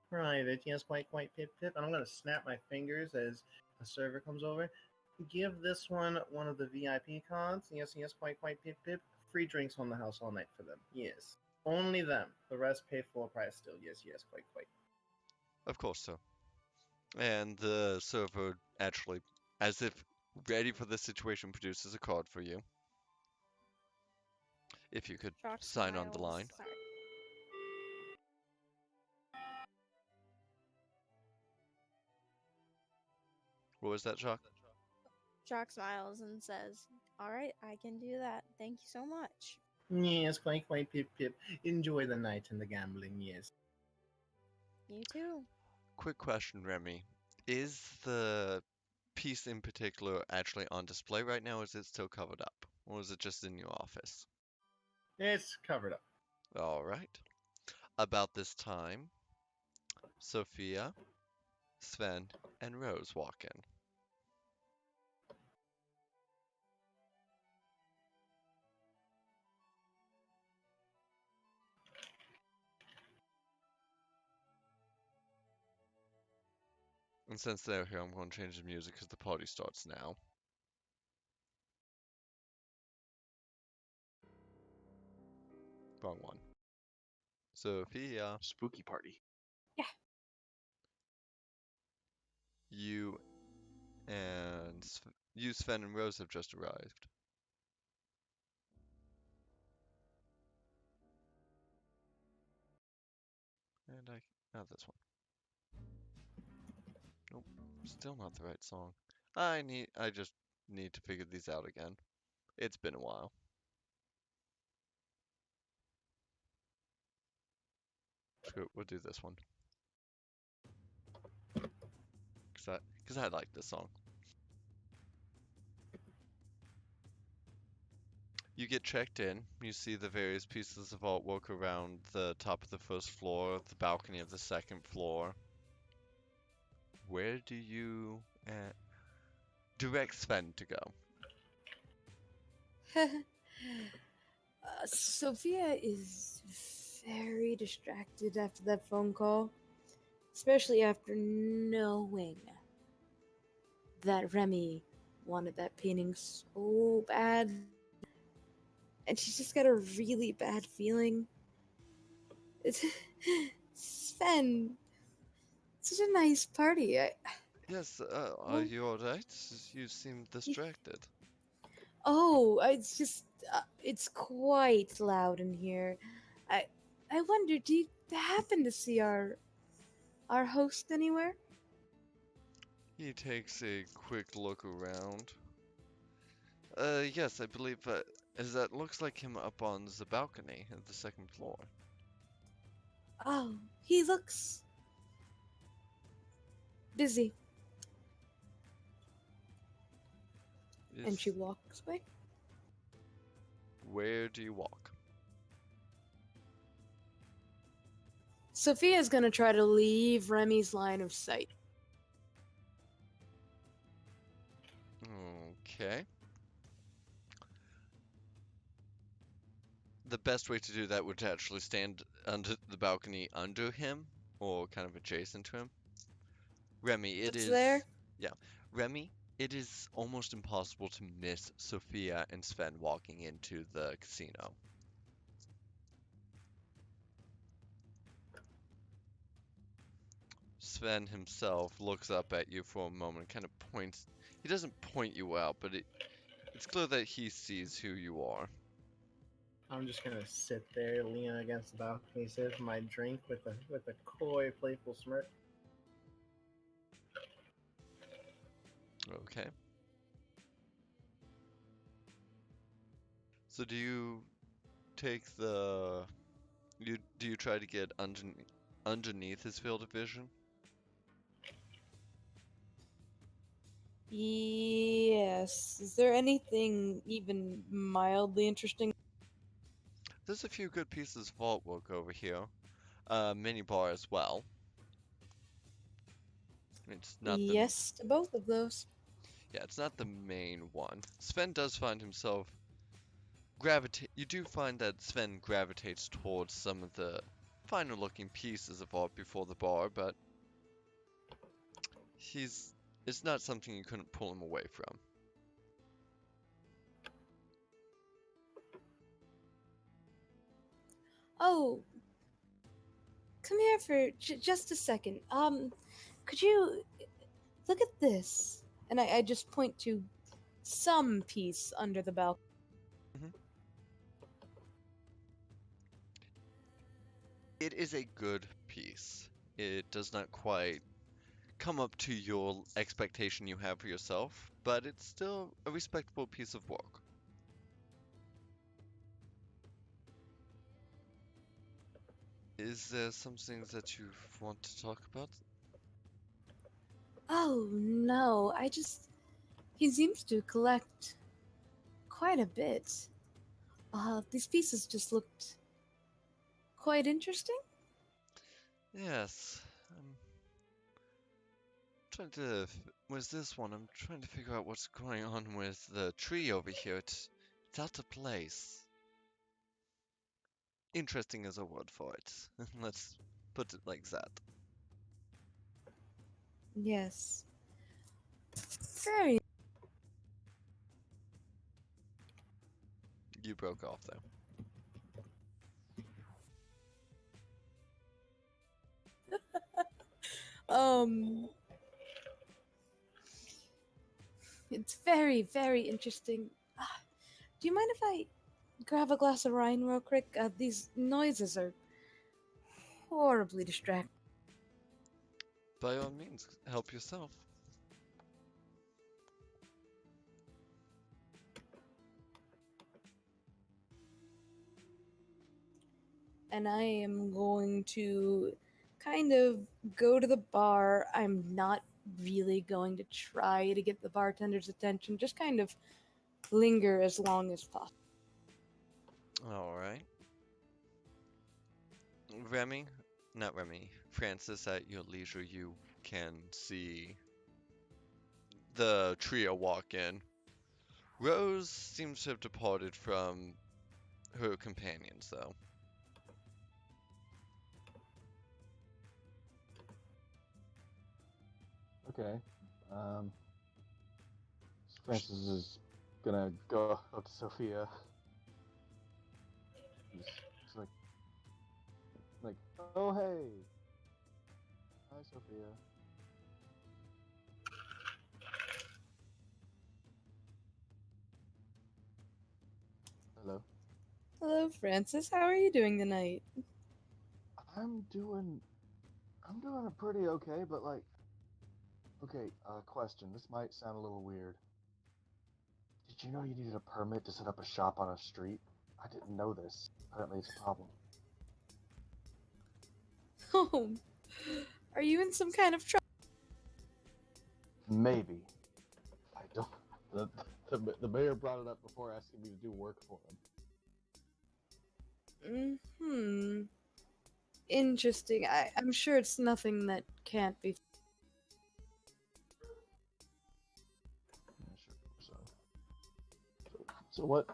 private. Yes, quite, pip. And I'm gonna snap my fingers as a server comes over. Give this one of the VIP cards. Yes, quite, pip. Free drinks on the house all night for them. Yes, only them. The rest pay full price still. Yes, quite. Of course, sir. And the server actually, as if ready for the situation, produces a card for you. If you could Shock sign on the smiles. line. Sorry. What was that, Jacques? Shock smiles and says, "All right, I can do that. Thank you so much." Yes, quite, pip. Enjoy the night and the gambling. Yes. You too. Quick question, Remy. Is the piece in particular actually on display right now, or is it still covered up? Or is it just in your office? It's covered up. All right. About this time, Sophia, Sven, and Rose walk in. And since they're here, I'm going to change the music because the party starts now. Wrong one. Sophia, Spooky party. Yeah. you you, Sven, and Rose have just arrived. And this one. Nope, still not the right song. I just need to figure these out again. It's been a while. We'll do this one. Cause I like this song. You get checked in. You see the various pieces of artwork around the top of the first floor, the balcony of the second floor. Where do you direct Sven to go? Sophia is very distracted after that phone call, especially after knowing that Remy wanted that painting so bad. And she's just got a really bad feeling. It's Sven, such a nice party. Yes, are Well, you alright? You seem distracted. It's just it's quite loud in here. I I wonder, do you happen to see our host anywhere? He takes a quick look around. Yes, I believe as that looks like him up on the balcony of the second floor. Oh, he looks busy. And she Is walks away. Where do you walk? Sophia's gonna try to leave Remy's line of sight. Okay. the best way to do that would actually stand under the balcony under him, or kind of adjacent to him. Remy, it What's is, there? yeah, Remy, it is almost impossible to miss Sophia and Sven walking into the casino. Sven himself looks up at you for a moment, kind of points. He doesn't point you out, but it's clear that he sees who you are. I'm just gonna sit there, leaning against the balcony, sip my drink with a coy, playful smirk. Okay. So do you take do you try to get underneath his field of vision? Yes. Is there anything even mildly interesting? There's a few good pieces of artwork over here. Mini bar as well. It's not the Yes to both of those. Yeah, it's not the main one. Sven does find himself gravitate. You do find that Sven gravitates towards some of the finer looking pieces of art before the bar, but it's not something you couldn't pull him away from. Oh, come here for just a second. Could you look at this? And I just point to some piece under the balcony. Mhm. It is a good piece. It does not quite come up to your expectation you have for yourself, but it's still a respectable piece of work. Is there some things that you want to talk about? Oh no, he seems to collect quite a bit. These pieces just looked quite interesting. Yes. Trying to was this one? I'm trying to figure out what's going on with the tree over here. It's out of place. Interesting is a word for it. Let's put it like that. Yes. Very. You broke off though. Um, it's very, very interesting. Do you mind if I grab a glass of wine real quick? These noises are horribly distracting. By all means, help yourself. And I am going to kind of go to the bar. I'm not really going to try to get the bartender's attention, just kind of linger as long as possible. Alright. Remy, not Remy, Francis, at your leisure, you can see the trio walk in. Rose seems to have departed from her companions, though. Okay. Francis is gonna go up to Sophia. He's like, oh hey, hi Sophia. Hello. Hello, Francis. How are you doing tonight? I'm doing a pretty okay, but like, okay. Question. This might sound a little weird. Did you know you needed a permit to set up a shop on a street? I didn't know this. Apparently, it's a problem. Oh, are you in some kind of trouble? Maybe. I don't. The mayor brought it up before asking me to do work for him. Interesting. I'm sure it's nothing that can't be. Yeah, sure. So what?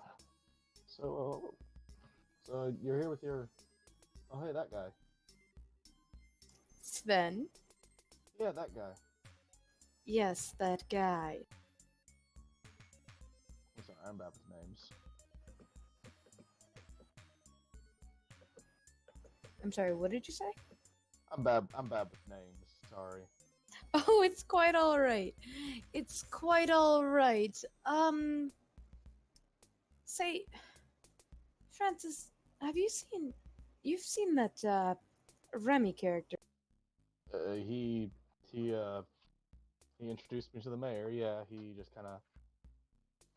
So You're here with your. Oh, hey, that guy. Sven? Yeah, that guy. Yes, that guy. I'm sorry, I'm bad with names. I'm sorry, what did you say? I'm bad with names. Sorry. Oh, it's quite alright. It's quite alright. Say, Francis, have you seen. You've seen that, Remy character? He introduced me to the mayor. Yeah, he just kind of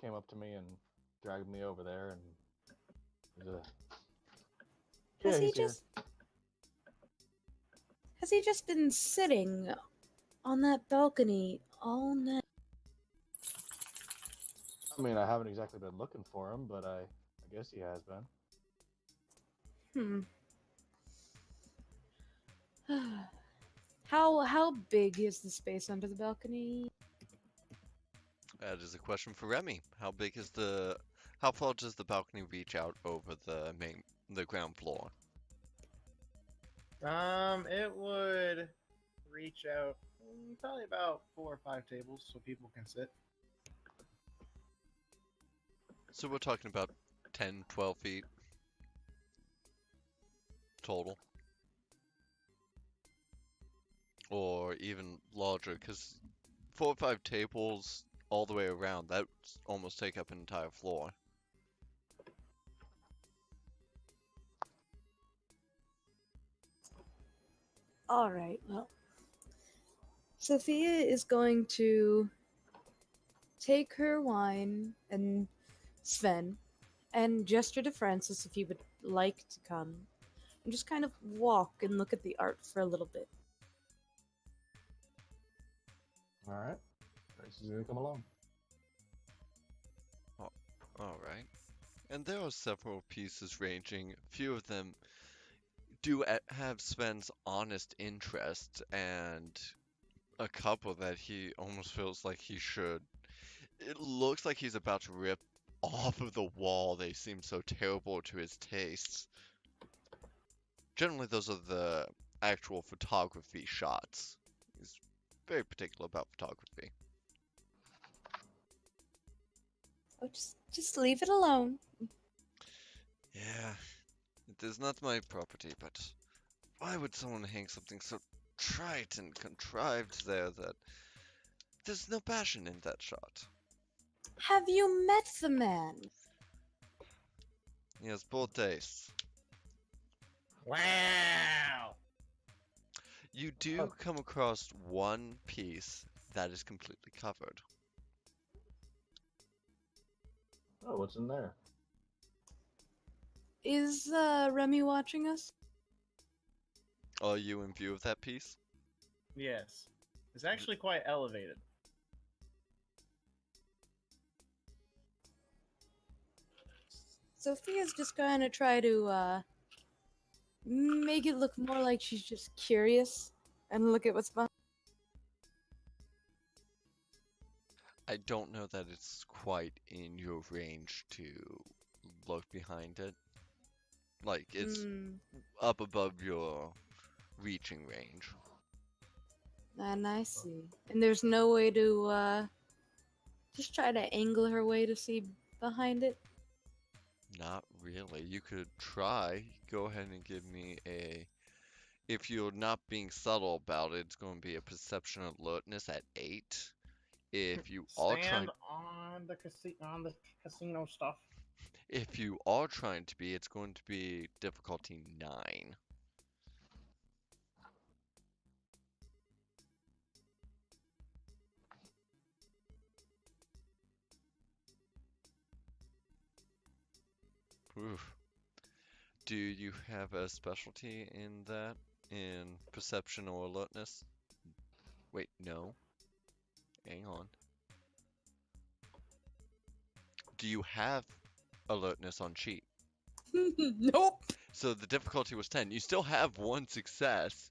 came up to me and dragged me over there, and Has yeah, he he's here. just. Has he just been sitting on that balcony all night? I mean, I haven't exactly been looking for him, but I guess he has been. How big is the space under the balcony? That is a question for Remy. How far does the balcony reach out over the ground floor? It would reach out probably about 4 or 5 tables so people can sit. So we're talking about 10, 12 feet total. Or even larger, because 4 or 5 tables all the way around, that almost take up an entire floor. Alright, well. Sophia is going to take her wine and Sven and gesture to Francis if he would like to come and just kind of walk and look at the art for a little bit. All right, Grace is gonna come along. Alright. And there are several pieces ranging. Few of them do have Sven's honest interest, and a couple that he almost feels like he should. It looks like he's about to rip off of the wall. They seem so terrible to his tastes. Generally, those are the actual photography shots. He's very particular about photography. Oh, just leave it alone. Yeah, it is not my property, but why would someone hang something so trite and contrived there that there's no passion in that shot? Have you met the man? He has both tastes. Wow! You do come across one piece that is completely covered. Oh, what's in there? Is Remy watching us? Are you in view of that piece? Yes. It's actually quite elevated. Sophia's just gonna try to make it look more like she's just curious and look at what's behind. I don't know that it's quite in your range to look behind it. Like, it's up above your reaching range. And I see. And there's no way to just try to angle her way to see behind it? Not really. You could try. Go ahead and give me a... If you're not being subtle about it, it's going to be a perception alertness at 8. If you are trying... Stand on the casino stuff. If you are trying to be, it's going to be difficulty 9. Oof. Do you have a specialty in that? In perception or alertness? Wait, no. Hang on. Do you have alertness on cheat? Nope. So the difficulty was 10. You still have one success,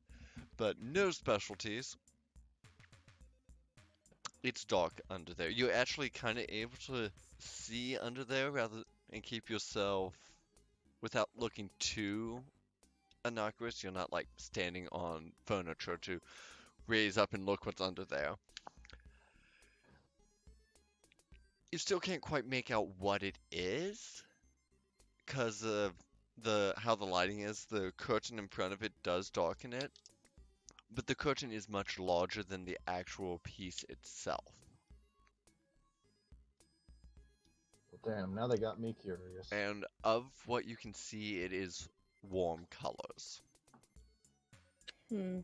but no specialties. It's dark under there. You're actually kind of able to see under there rather and keep yourself without looking too innocuous, you're not like standing on furniture to raise up and look what's under there. You still can't quite make out what it is because of how the lighting is. The curtain in front of it does darken it, but the curtain is much larger than the actual piece itself. Well, damn, now they got me curious. And of what you can see, it is warm colors. Hmm.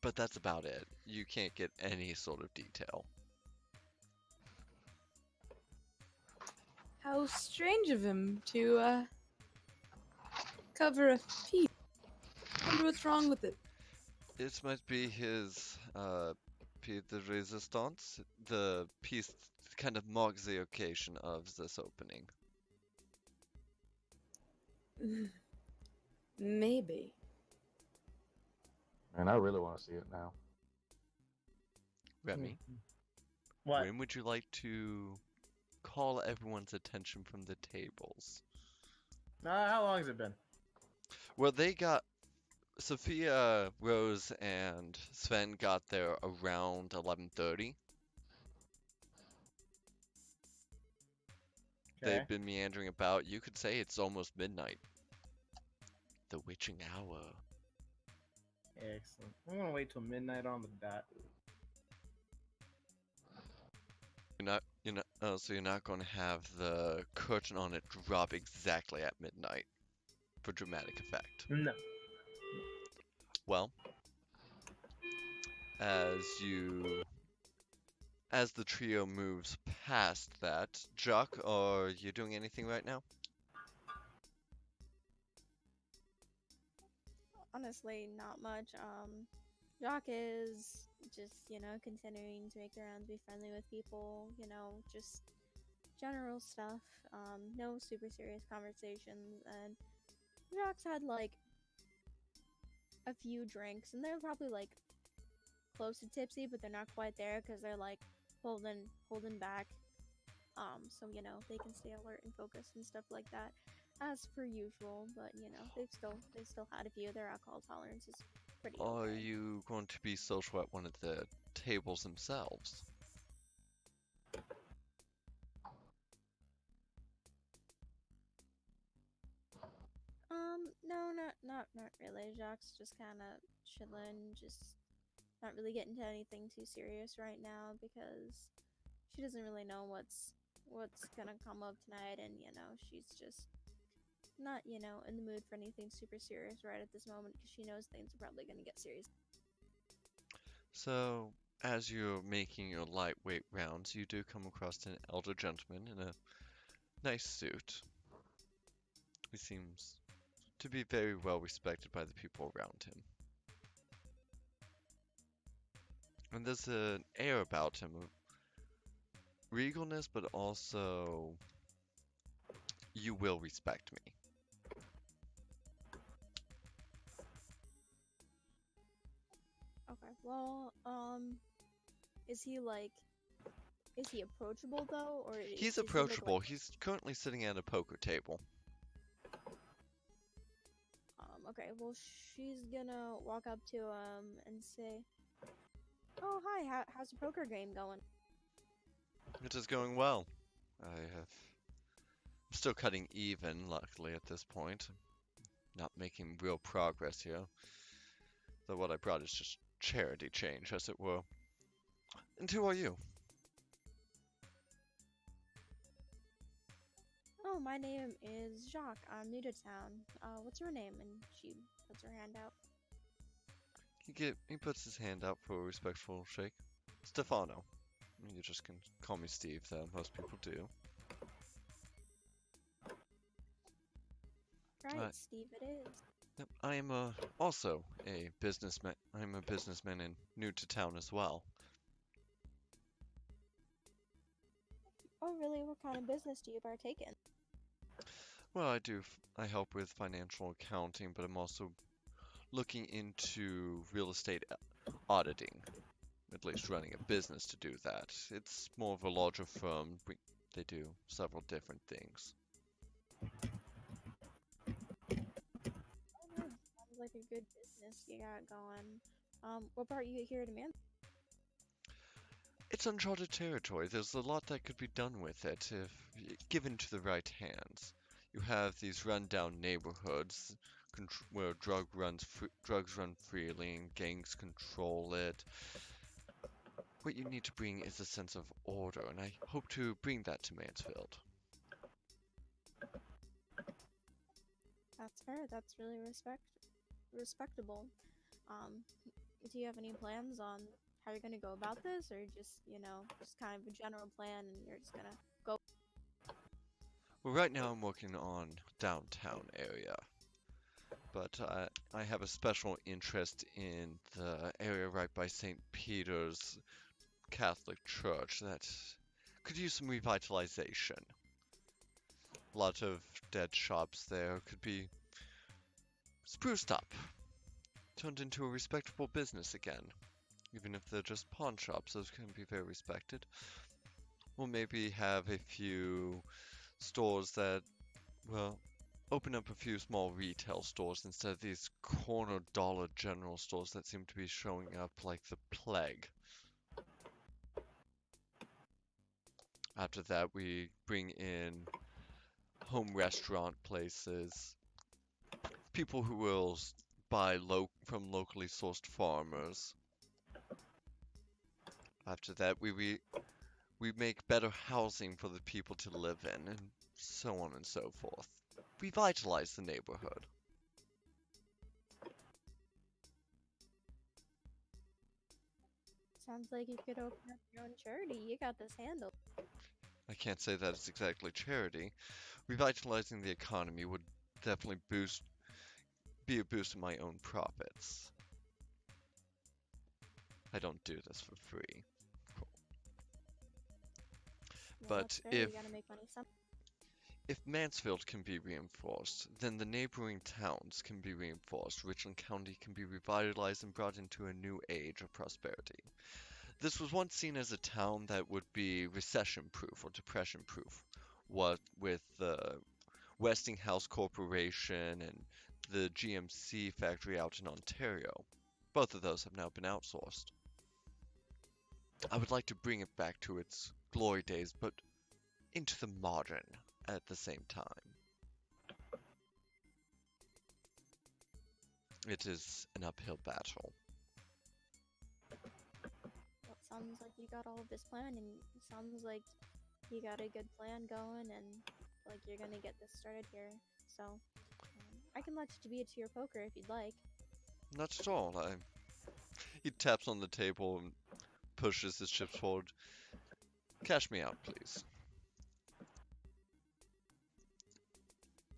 But that's about it. You can't get any sort of detail. How strange of him to cover a piece. Wonder what's wrong with it. It might be his piece de resistance. The piece kind of marks the occasion of this opening. Maybe. Man, I really want to see it now. Remy, What? when would you like to call everyone's attention from the tables? How long has it been? Well, Sophia, Rose, and Sven got there around 11:30. Okay. They've been meandering about. You could say it's almost midnight. The witching hour. Excellent. I'm gonna wait till midnight on the dot. So you're not going to have the curtain on it drop exactly at midnight for dramatic effect. No. Well, as the trio moves past that, Jock, are you doing anything right now? Honestly, not much. Jock is just, continuing to make the rounds, be friendly with people, just general stuff. No super serious conversations. And Jock's had like a few drinks, and they're probably like close to tipsy, but they're not quite there because they're like holding back. So they can stay alert and focused and stuff like that, as per usual. But they've still had a few. Their alcohol tolerance is pretty. Are Okay. you going to be social at one of the tables themselves? No, not really. Jacques just kind of chilling, just not really getting to anything too serious right now because she doesn't really know what's gonna come up tonight, and she's just not in the mood for anything super serious right at this moment because she knows things are probably gonna get serious. So, as you're making your lightweight rounds, you do come across an elder gentleman in a nice suit. He seems to be very well respected by the people around him. And there's an air about him of regalness, but also, you will respect me. Okay. Well, is he approachable though, or He's does he look like approachable. He's currently sitting at a poker table. Okay, well, she's gonna walk up to him and say, "Oh, hi, how's the poker game going?" It is going well. I'm still cutting even, luckily, at this point. Not making real progress here. Though what I brought is just charity change, as it were. And who are you? "Oh, my name is Jacques. I'm new to town. What's your name?" And she puts her hand out. He puts his hand out for a respectful shake. Stefano. You just can call me Steve, though. Most people do. Right, Steve, it is. Yep, I am also a businessman. I'm a businessman and new to town as well. Oh, really? What kind of business do you partake in? Well, I help with financial accounting, but I'm also looking into real estate auditing. At least running a business to do that. It's more of a larger firm. They do several different things. Oh, nice. Sounds like a good business you got going. What brought you here to Mansfield? It's uncharted territory. There's a lot that could be done with it if given to the right hands. You have these rundown neighborhoods where drugs run freely and gangs control it. What you need to bring is a sense of order, and I hope to bring that to Mansfield. That's fair. That's really respectable. Um, do you have any plans on how you're gonna go about this, or just just kind of a general plan, and you're just gonna go? Well, right now I'm working on downtown area, but I have a special interest in the area right by St. Peter's Catholic Church that could use some revitalization. A lot of dead shops there could be spruced up, turned into a respectable business again. Even if they're just pawn shops, those can be very respected. We'll maybe have a few stores that, well, open up a few small retail stores instead of these corner dollar general stores that seem to be showing up like the plague. After that, we bring in home restaurant places, people who will buy from locally sourced farmers. After that, we make better housing for the people to live in, and so on and so forth. Revitalize the neighborhood. Sounds like you could open up your own charity. You got this handled. I can't say that it's exactly charity. Revitalizing the economy would definitely be a boost in my own profits. I don't do this for free. Well, But that's fair. You gotta make money some. if Mansfield can be reinforced, then the neighboring towns can be reinforced. Richland County can be revitalized and brought into a new age of prosperity. This was once seen as a town that would be recession-proof or depression-proof. What with the Westinghouse Corporation and the GMC factory out in Ontario. Both of those have now been outsourced. I would like to bring it back to its glory days, but into the modern at the same time. It is an uphill battle. Well, it sounds like you got all of this plan, and it sounds like you got a good plan going, and like you're gonna get this started here. So I can let you be it to your poker if you'd like. Not at all. He taps on the table and pushes his chips forward. Cash me out, please.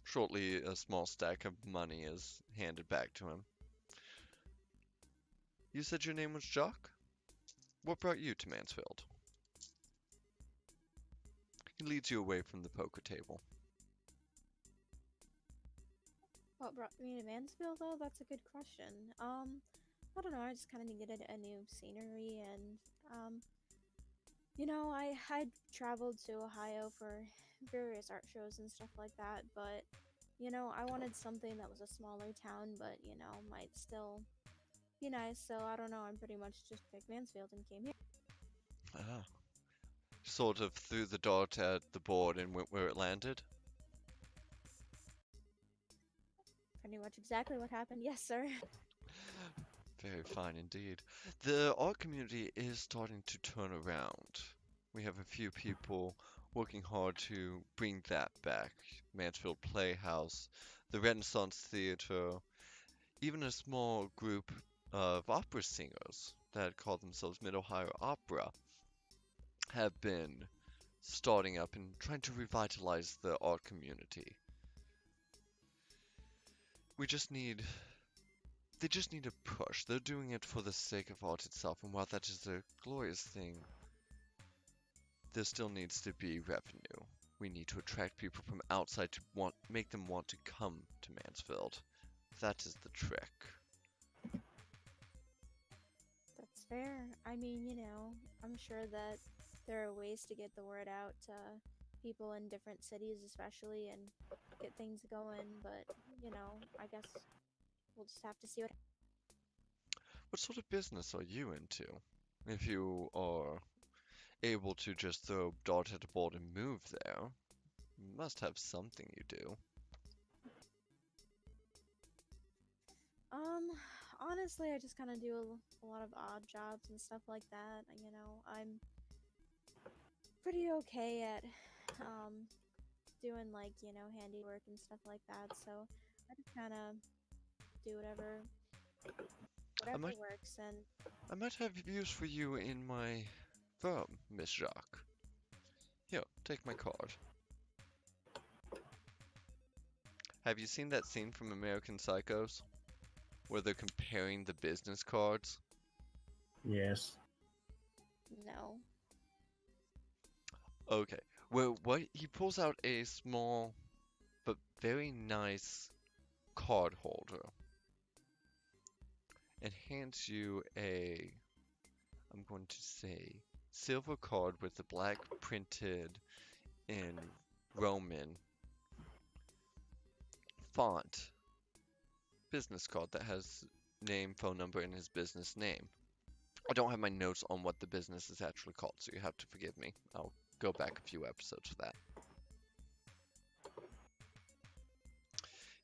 Shortly, a small stack of money is handed back to him. You said your name was Jock? What brought you to Mansfield? He leads you away from the poker table. What brought me to Mansfield, though? That's a good question. I don't know. I just kind of needed a new scenery, and I traveled to Ohio for various art shows and stuff like that, but I wanted something that was a smaller town, but might still be nice. So I don't know. I'm pretty much just picked Mansfield and came here. Ah. Sort of threw the dart at the board and went where it landed? Pretty much exactly what happened. Yes, sir. Very fine indeed. The art community is starting to turn around. We have a few people working hard to bring that back. Mansfield Playhouse, the Renaissance Theatre, even a small group of opera singers that call themselves Mid-Ohio Opera have been starting up and trying to revitalize the art community. They just need a push. They're doing it for the sake of art itself, and while that is a glorious thing, there still needs to be revenue. We need to attract people from outside to make them want to come to Mansfield. That is the trick. That's fair. I mean, I'm sure that there are ways to get the word out to people in different cities, especially, and get things going, but I guess we'll just have to see what. What sort of business are you into? If you are able to just throw dart at a board and move there, you must have something you do. Um, Honestly, I just kind of do a lot of odd jobs and stuff like that. I'm pretty okay at doing like handiwork and stuff like that. So I just kind of do whatever I whatever might works. And I might have use for you in my firm, Miss Jacques. Here, take my card. Have you seen that scene from American Psychos where they're comparing the business cards? Yes. no, Okay. Well, what he pulls out a small but very nice card holder and hands you a, I'm going to say, silver card with the black printed in Roman font business card that has name, phone number, and his business name. I don't have my notes on what the business is actually called, so you have to forgive me. I'll go back a few episodes for that.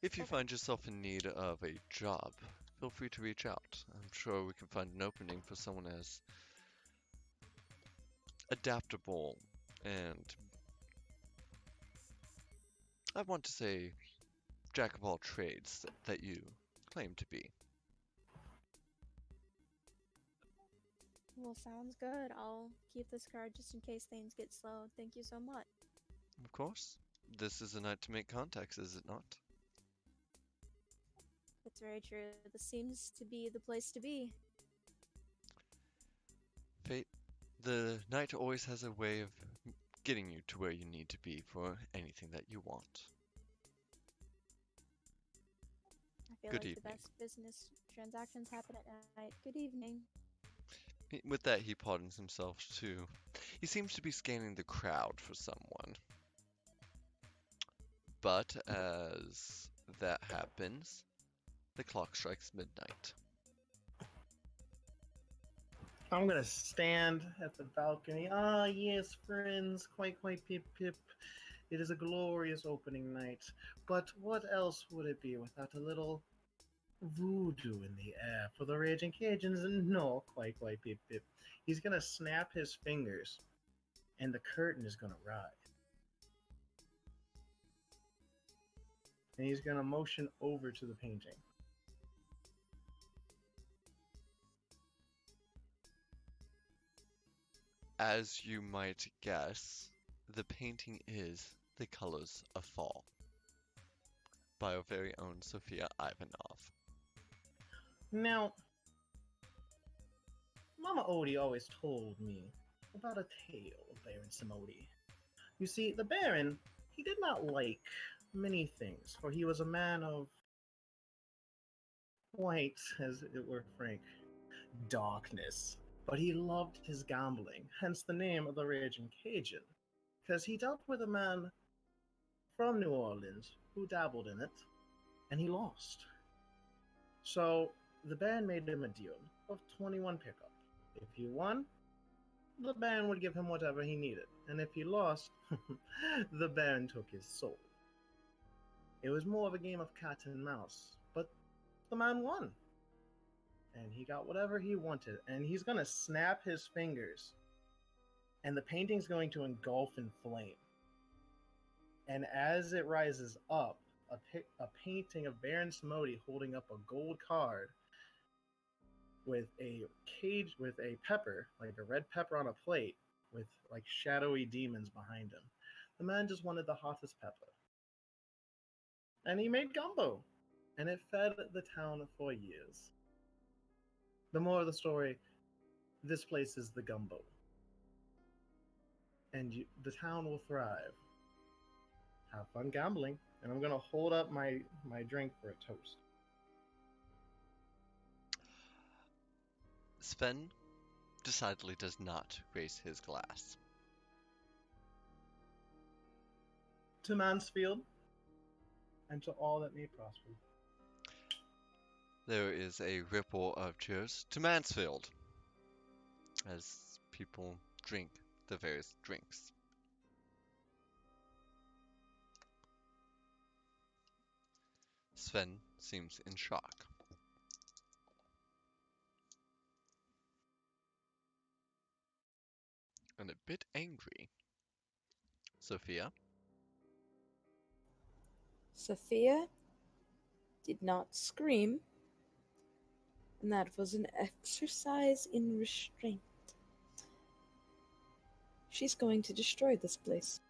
If you okay. find yourself in need of a job, feel free to reach out. I'm sure we can find an opening for someone as adaptable and, I want to say, jack of all trades that you claim to be. Well, sounds good. I'll keep this card just in case things get slow. Thank you so much. Of course, this is a night to make contacts, is it not? It's very true. This seems to be the place to be. Fate, the night always has a way of getting you to where you need to be for anything that you want. I feel Good like the evening. best business transactions happen at night. Good evening. With that, he pardons himself too. He seems to be scanning the crowd for someone. But as that happens, the clock strikes midnight. I'm gonna stand at the balcony. Ah, yes, friends. Quite, pip, pip. It is a glorious opening night. But what else would it be without a little voodoo in the air for the Raging Cajuns? No, quite, pip, pip. He's gonna snap his fingers, and the curtain is gonna rise. And he's gonna motion over to the painting. As you might guess, the painting is The Colors of Fall by our very own Sophia Ivanov. Now, Mama Odie always told me about a tale of Baron Samodi. You see, the Baron, he did not like many things, for he was a man of quite, as it were frank, darkness. But he loved his gambling, hence the name of the Raging Cajun, because he dealt with a man from New Orleans who dabbled in it, and he lost. So the band made him a deal of 21 pickup. If he won, the band would give him whatever he needed, and if he lost, the band took his soul. It was more of a game of cat and mouse, but the man won. And he got whatever he wanted, and he's gonna snap his fingers, and the painting's going to engulf in flame. And as it rises up, a painting of Baron Samodi holding up a gold card with a cage with a pepper, like a red pepper on a plate, with like shadowy demons behind him. The man just wanted the hottest pepper. And he made gumbo, and it fed the town for years. The moral of the story, this place is the gumbo. And the town will thrive. Have fun gambling. And I'm going to hold up my drink for a toast. Sven decidedly does not raise his glass. To Mansfield, and to all that may prosper. There is a ripple of cheers to Mansfield as people drink the various drinks. Sven seems in shock. And a bit angry. Sophia? Sophia did not scream, and that was an exercise in restraint. She's going to destroy this place.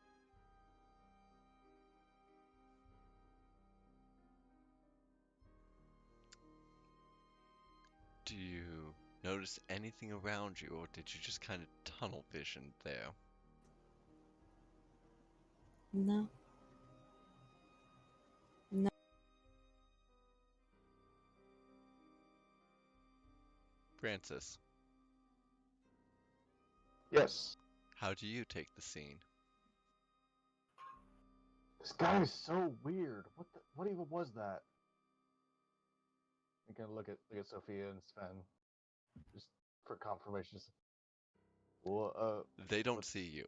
Do you notice anything around you, or did you just kind of tunnel vision there? No. No. Francis, Yes. how do you take the scene? This guy is so weird. What even was that? You can look at Sophia and Sven, just for confirmation. Well, They don't see you.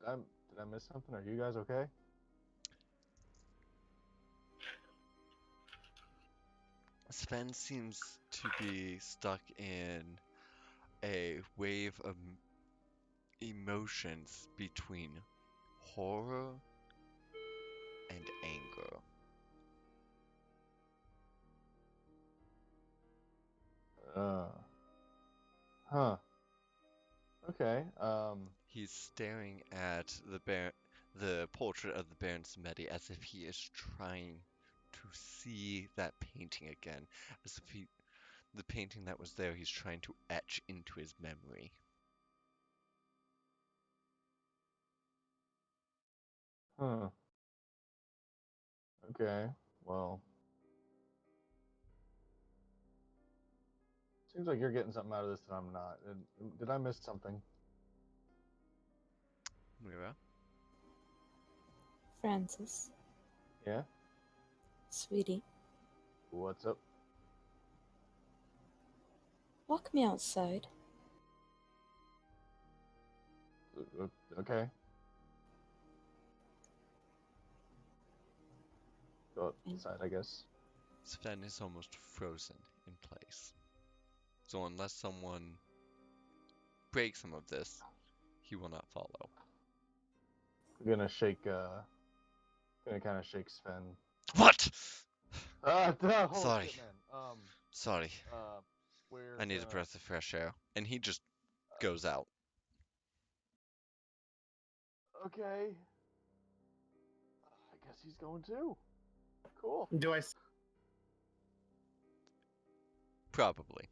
Did I miss something? Are you guys okay? Sven seems to be stuck in a wave of emotions between horror and anger. Huh. Okay. He's staring at the portrait of the Baron Samedi as if he is trying to see that painting again, as if the painting that was there, he's trying to etch into his memory. Huh. Okay. Well. Seems like you're getting something out of this that I'm not. Did I miss something? Mira? Francis, Yeah? sweetie, What's up? walk me outside. Okay. Go outside, I guess. Sven is almost frozen in place. So unless someone breaks some of this, he will not follow. I'm gonna kind of shake Sven. What? No, Sorry. Shit, man. Sorry. We're I need a gonna- breath of fresh air. And he just goes out. Okay. I guess he's going too. Cool. Do I? Probably.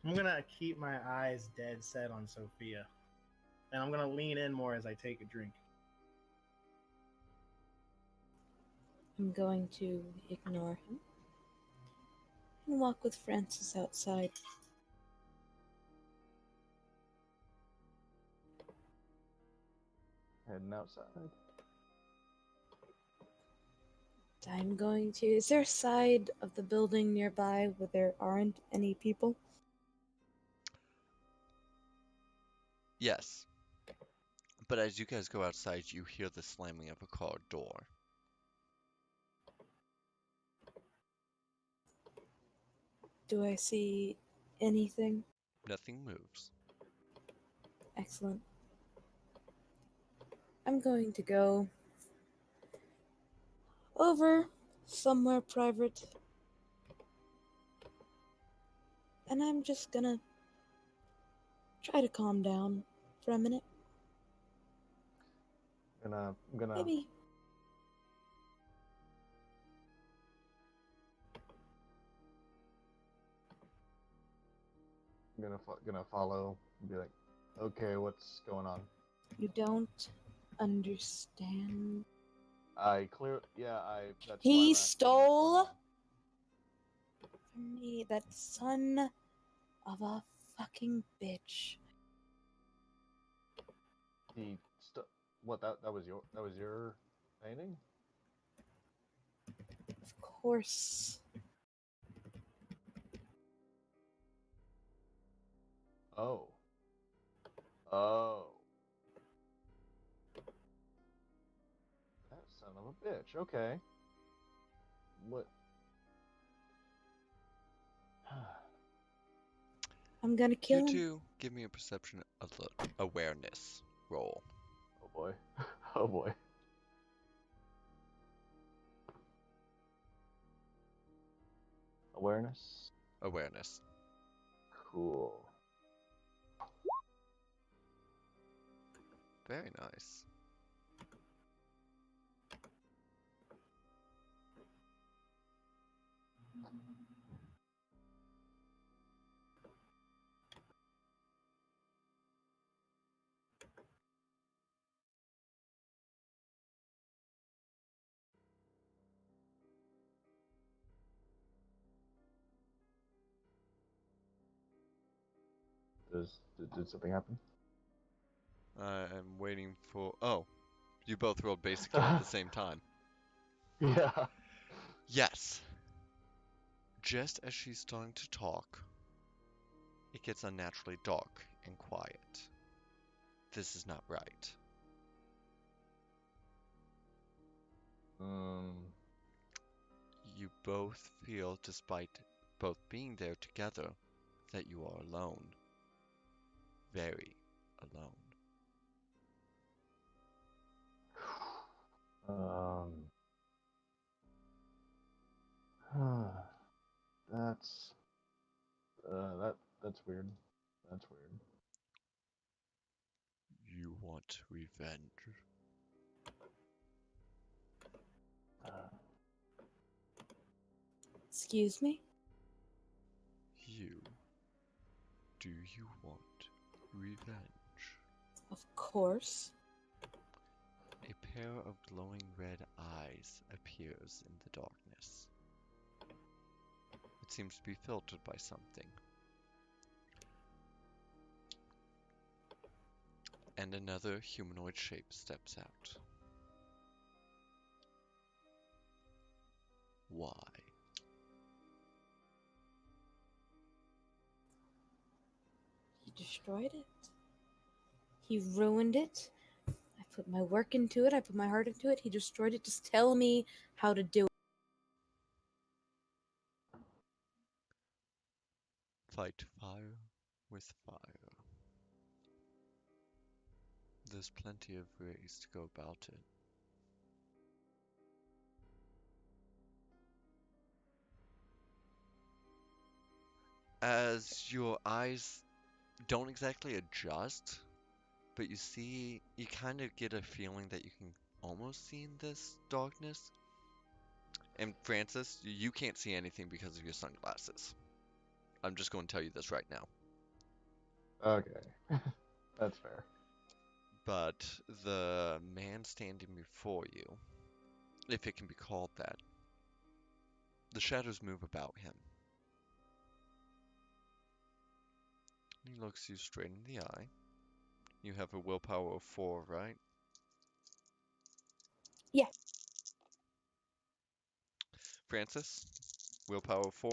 I'm gonna keep my eyes dead set on Sophia, and I'm gonna lean in more as I take a drink. I'm going to ignore him and walk with Francis outside. Heading outside. I'm going to. Is there a side of the building nearby where there aren't any people? Yes. But as you guys go outside, you hear the slamming of a car door. Do I see anything? Nothing moves. Excellent. I'm going to go over somewhere private, and I'm just gonna try to calm down for a minute. I'm gonna Maybe. gonna follow and be like, okay, what's going on? You don't understand. That's why I'm He asking stole what's from me, that son of a fucking bitch. He what that was your painting? Of course. Oh. Oh. That son of a bitch. Okay. What? I'm gonna You kill him. two give me a perception of the awareness roll. Oh boy. Oh boy. Awareness. Awareness. Cool. Very nice. Did something happen? I'm waiting for. Oh, you both rolled basically at the same time. Yeah. Yes. Just as she's starting to talk, it gets unnaturally dark and quiet. This is not right. Um. You both feel, despite both being there together, that you are alone. Very alone. Um. That's that's weird. That's weird. You want revenge? Uh, Excuse me? You. Do you want revenge? Of course. A pair of glowing red eyes appears in the darkness. It seems to be filtered by something. And another humanoid shape steps out. Why? He destroyed it. He ruined it. I put my work into it. I put my heart into it. He destroyed it. Just tell me how to do it. Fight fire with fire. There's plenty of ways to go about it. As your eyes don't exactly adjust, but you kind of get a feeling that you can almost see in this darkness. And Francis, you can't see anything because of your sunglasses. I'm just going to tell you this right now. okay. That's fair. But the man standing before you, if it can be called that, the shadows move about him. He looks you straight in the eye. You have a willpower of 4, right? Yeah. Francis, willpower of 4.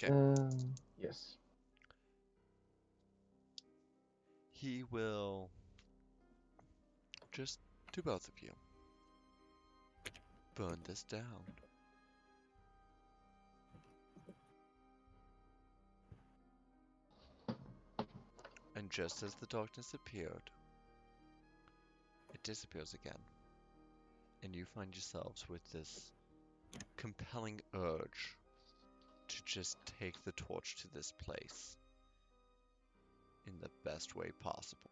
Okay. Yes. He will just to both of you. Burn this down. And just as the darkness appeared, it disappears again. And you find yourselves with this compelling urge to just take the torch to this place in the best way possible.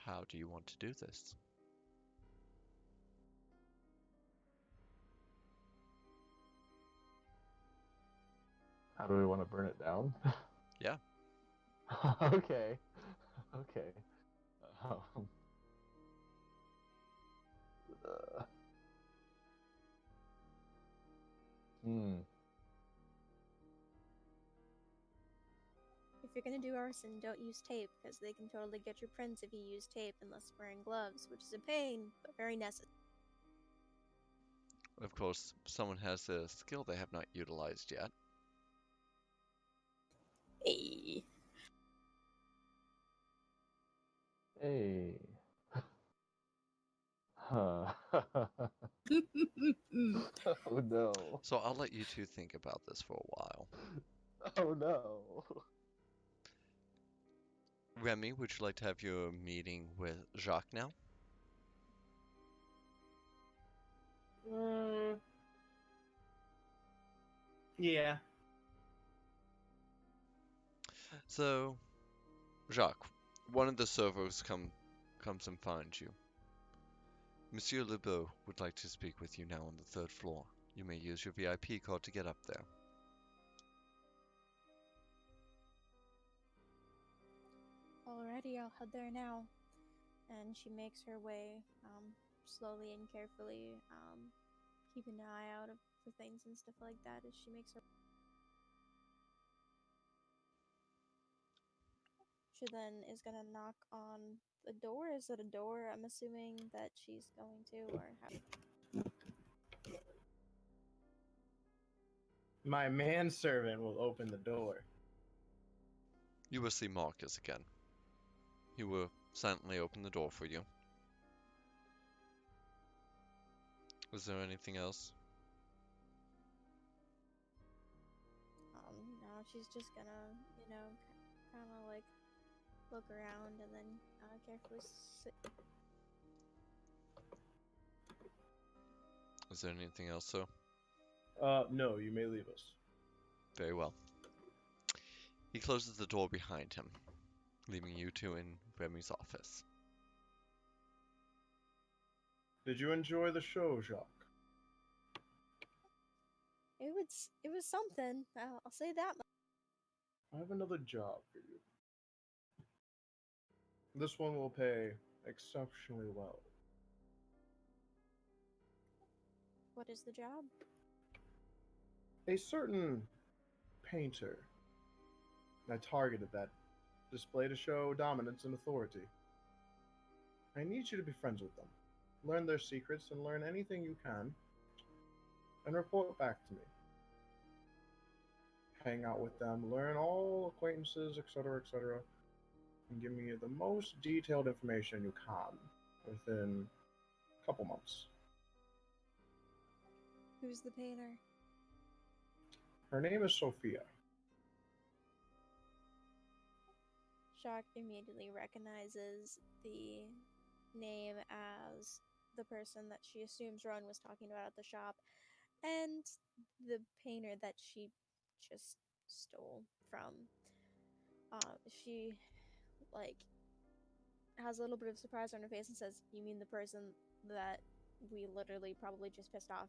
How do you want to do this? How do we want to burn it down? Yeah. Okay. Okay. Um, uh, hmm. If you're gonna do arson, don't use tape, because they can totally get your prints if you use tape unless wearing gloves, which is a pain, but very necessary. Of course, someone has a skill they have not utilized yet. Hey. Hey. Huh. Oh no. So I'll let you two think about this for a while. Oh no. Remy, would you like to have your meeting with Jacques now? Yeah. So, Jacques, one of the servers comes and finds you. Monsieur Lebeau would like to speak with you now on the third floor. You may use your VIP card to get up there. Alrighty, I'll head there now. And she makes her way, slowly and carefully, keeping an eye out for things and stuff like that as she makes her. She then is gonna knock on the door. Is it a door? I'm assuming that she's going to, or how? My manservant will open the door. You will see Marcus again. He will silently open the door for you. Is there anything else? No, she's just gonna, kind of like look around and then carefully sit. Is there anything else, sir? No, you may leave us. Very well. He closes the door behind him, leaving you two in Remy's office. Did you enjoy the show, Jacques? It was something. I'll say that much. I have another job for you. This one will pay exceptionally well. What is the job? A certain painter I targeted that display to show dominance and authority. I need you to be friends with them, learn their secrets, and learn anything you can, and report back to me. Hang out with them, learn all acquaintances, etc., and give me the most detailed information you can within a couple months. Who's the painter? Her name is Sophia. Jacques immediately recognizes the name as the person that she assumes Rowan was talking about at the shop, and the painter that she just stole from. She like has a little bit of surprise on her face and says, "You mean the person that we literally probably just pissed off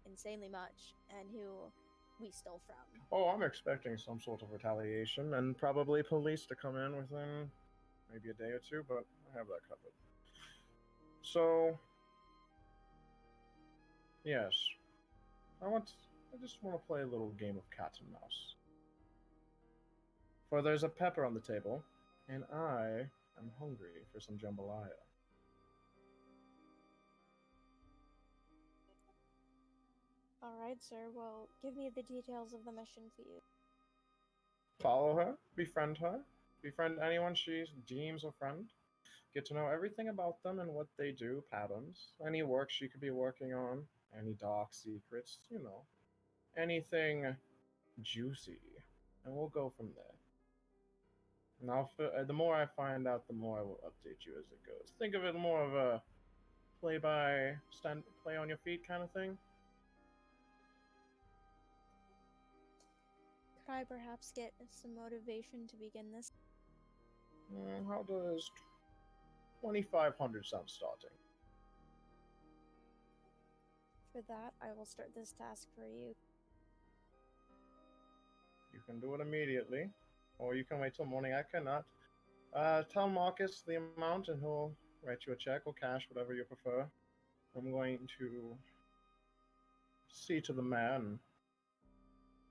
insanely much and who we stole from?" Oh, I'm expecting some sort of retaliation and probably police to come in within maybe a day or two, but I have that covered. So, yes, I just want to play a little game of cat and mouse. For there's a pepper on the table, and I am hungry for some jambalaya. Alright, sir. Well, give me the details of the mission for you. Follow her, befriend anyone she deems a friend. Get to know everything about them and what they do, patterns, any work she could be working on, any dark secrets, anything juicy, and we'll go from there. And the more I find out, the more I will update you as it goes. Think of it more of a play on your feet kind of thing. Could I perhaps get some motivation to begin this? How does 2,500 sound starting? For that, I will start this task for you. You can do it immediately, or you can wait till morning. I cannot. Tell Marcus the amount, and he'll write you a check or cash, whatever you prefer. I'm going to see to the man. I'm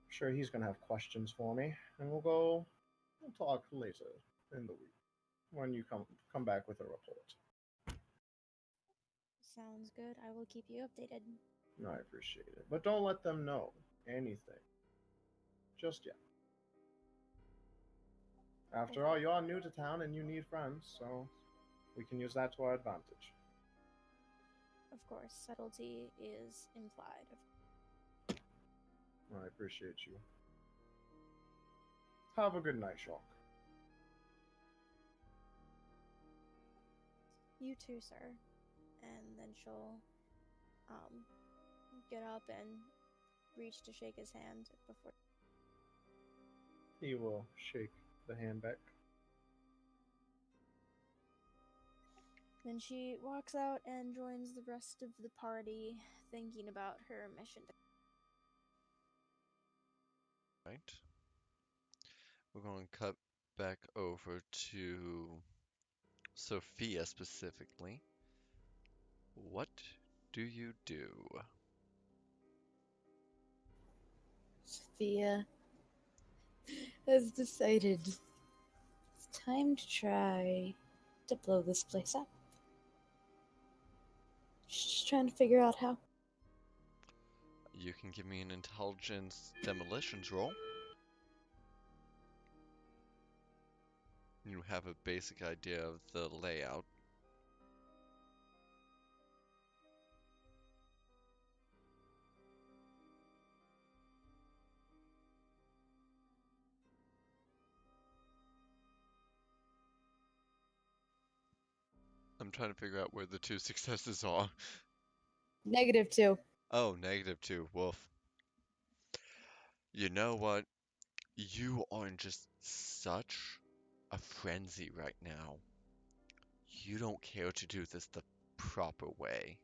sure he's going to have questions for me, and we'll talk later in the week when you come back with a report. Sounds good. I will keep you updated. I appreciate it, but don't let them know anything just yet. After all, you're new to town and you need friends, so we can use that to our advantage. Of course, subtlety is implied. I appreciate you. Have a good night, Shock. You too, sir. And then she'll get up and reach to shake his hand before. He will shake the hand back. Then she walks out and joins the rest of the party, thinking about her mission. Right. We're going to cut back over to Sophia specifically. What do you do? Sophia has decided it's time to try to blow this place up. She's just trying to figure out how. You can give me an intelligence demolitions roll. You have a basic idea of the layout. I'm trying to figure out where the two successes are. -2. Oh, -2. Woof. You know what? You are in just such a frenzy right now. You don't care to do this the proper way.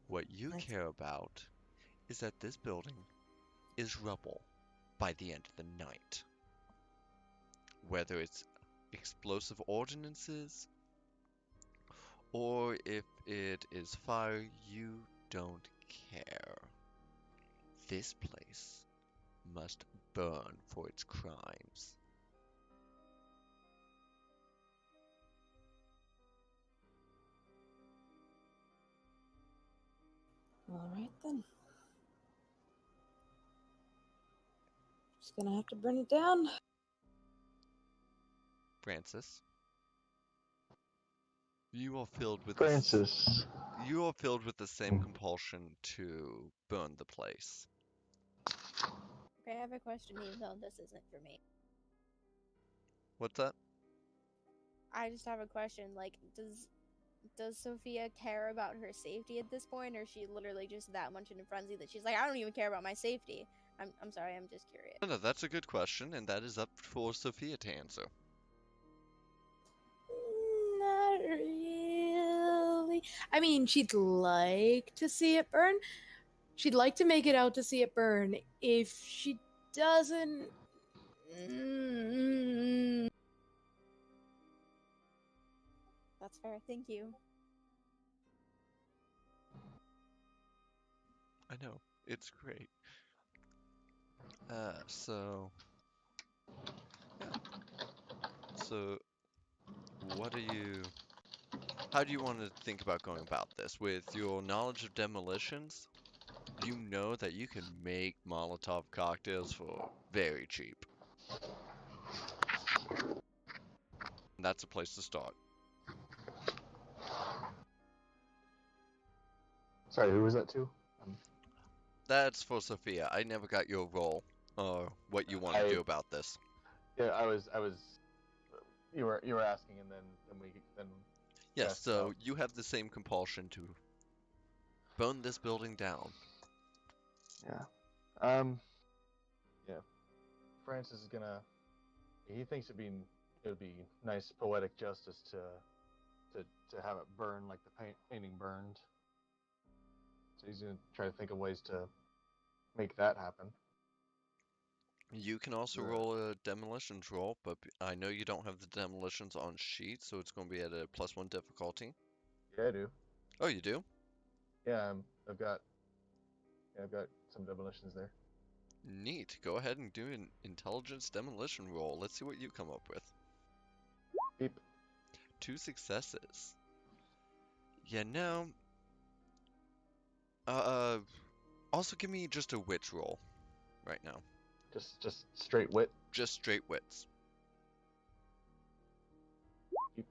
What you care about is that this building is rubble by the end of the night. Whether it's explosive ordinances or if it is fire, you don't care. This place must burn for its crimes. Alright then. Just gonna have to burn it down. Francis, you are filled with Francis. you are filled with the same compulsion to burn the place. Okay, I have a question, even though this isn't for me. What's that? I just have a question. Like, does Sophia care about her safety at this point, or is she literally just that much in a frenzy that she's like, I don't even care about my safety? I'm sorry, I'm just curious. No, that's a good question, and that is up for Sophia to answer. Not really. I mean, she'd like to see it burn. She'd like to make it out to see it burn. If she doesn't. That's fair. Thank you. I know, it's great. So yeah. So how do you want to think about going about this? With your knowledge of demolitions, you know that you can make Molotov cocktails for very cheap. And that's a place to start. Sorry, who was that to? That's for Sophia. I never got your role or what you want to do about this. Yeah, I was. You were asking, and then. Yes, asked so about- you have the same compulsion to burn this building down. Yeah. Yeah. Francis is gonna. He thinks it would be nice poetic justice to have it burn like the painting burned. So he's gonna try to think of ways to make that happen. You can also Yeah. roll a demolitions roll, but I know you don't have the demolitions on sheet, so it's going to be at a +1 difficulty. Yeah, I do. Oh, you do? Yeah, I've got some demolitions there. Neat. Go ahead and do an intelligence demolition roll. Let's see what you come up with. Beep. 2 successes. Yeah, no. Also give me just a wits roll right now. Just straight wit. Just straight wits. Beep.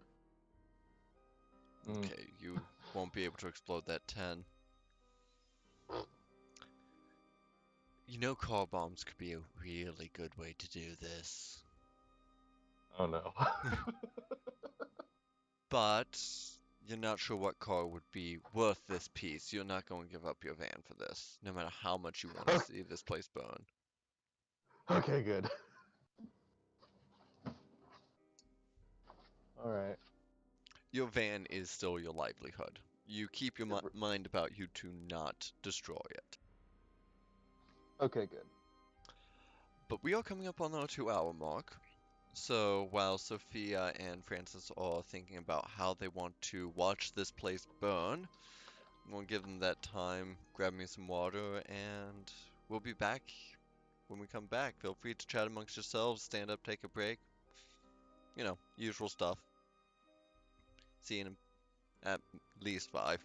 Mm. Okay, you won't be able to explode that 10. You know car bombs could be a really good way to do this. Oh no. But you're not sure what car would be worth this piece. You're not going to give up your van for this, no matter how much you want to see this place burn. Okay, good. All right. Your van is still your livelihood. You keep your mind about you to not destroy it. Okay, good. But we are coming up on our 2-hour mark. So while Sophia and Francis are thinking about how they want to watch this place burn, I'm going to give them that time, grab me some water, and we'll be back when we come back. Feel free to chat amongst yourselves, stand up, take a break. You know, usual stuff. See you in at least 5.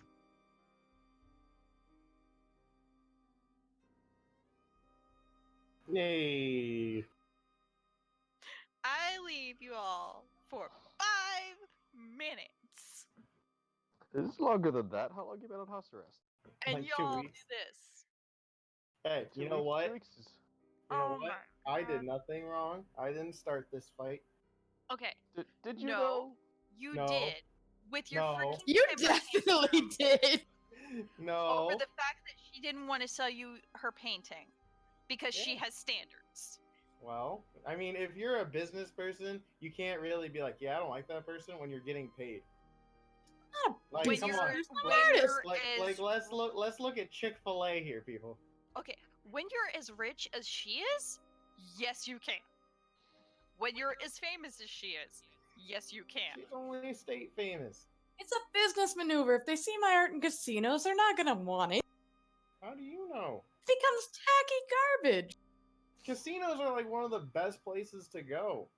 Yay! I leave you all for 5 minutes. It's longer than that. How long you been on house arrest? And Like 2 y'all do weeks. this. Hey, you know what? 2 weeks is... You know Oh what? my I God. did nothing wrong. I didn't start this fight. Okay, Did you No. though? you No. did. With your No. freaking You temper definitely tantrum did. No. over the fact that she didn't want to sell you her painting because she Yeah. has standards. Well, I mean, if you're a business person, you can't really be like, yeah, I don't like that person when you're getting paid. Like, When come you're, on. when Like, you're like, as let's look at Chick-fil-A here, people. okay, when you're as rich as she is, yes you can. When you're as famous as she is, yes you can. She's only state famous. It's a business maneuver. If they see my art in casinos, they're not gonna want it. How do you know? It becomes tacky garbage. Casinos are like one of the best places to go.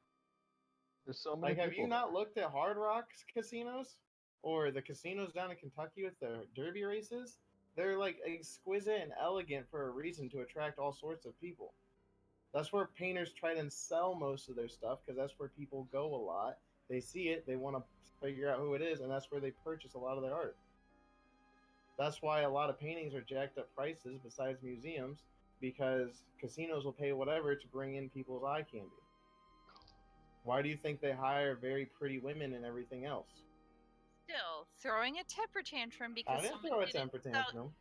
There's so many Like, have people you not there. looked at Hard Rock's casinos? Or the casinos down in Kentucky with the derby races? They're like exquisite and elegant for a reason to attract all sorts of people. That's where painters try to sell most of their stuff because that's where people go a lot. They see it, they want to figure out who it is, and that's where they purchase a lot of their art. That's why a lot of paintings are jacked up prices besides museums, because casinos will pay whatever to bring in people's eye candy. Why do you think they hire very pretty women and everything else? Still throwing a temper tantrum because I didn't someone throw a didn't temper sell- tantrum.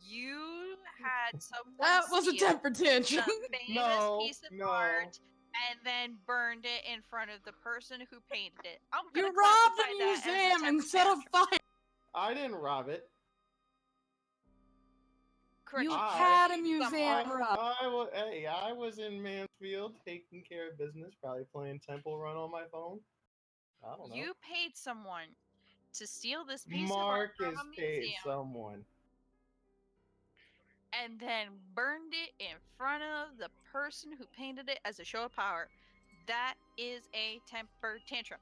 You had someone That was a steal temper tantrum. the famous No, piece of no. art and then burned it in front of the person who painted it. I'm You gonna robbed classify a that as a museum and temper set a tantrum. fire. I didn't rob it. Correct. You I- had a someone. museum robbed. I was in Mansfield taking care of business, probably playing Temple Run on my phone. I don't know. You paid someone to steal this piece Marcus of art from a paid museum someone. and then burned it in front of the person who painted it as a show of power. That is a temper tantrum.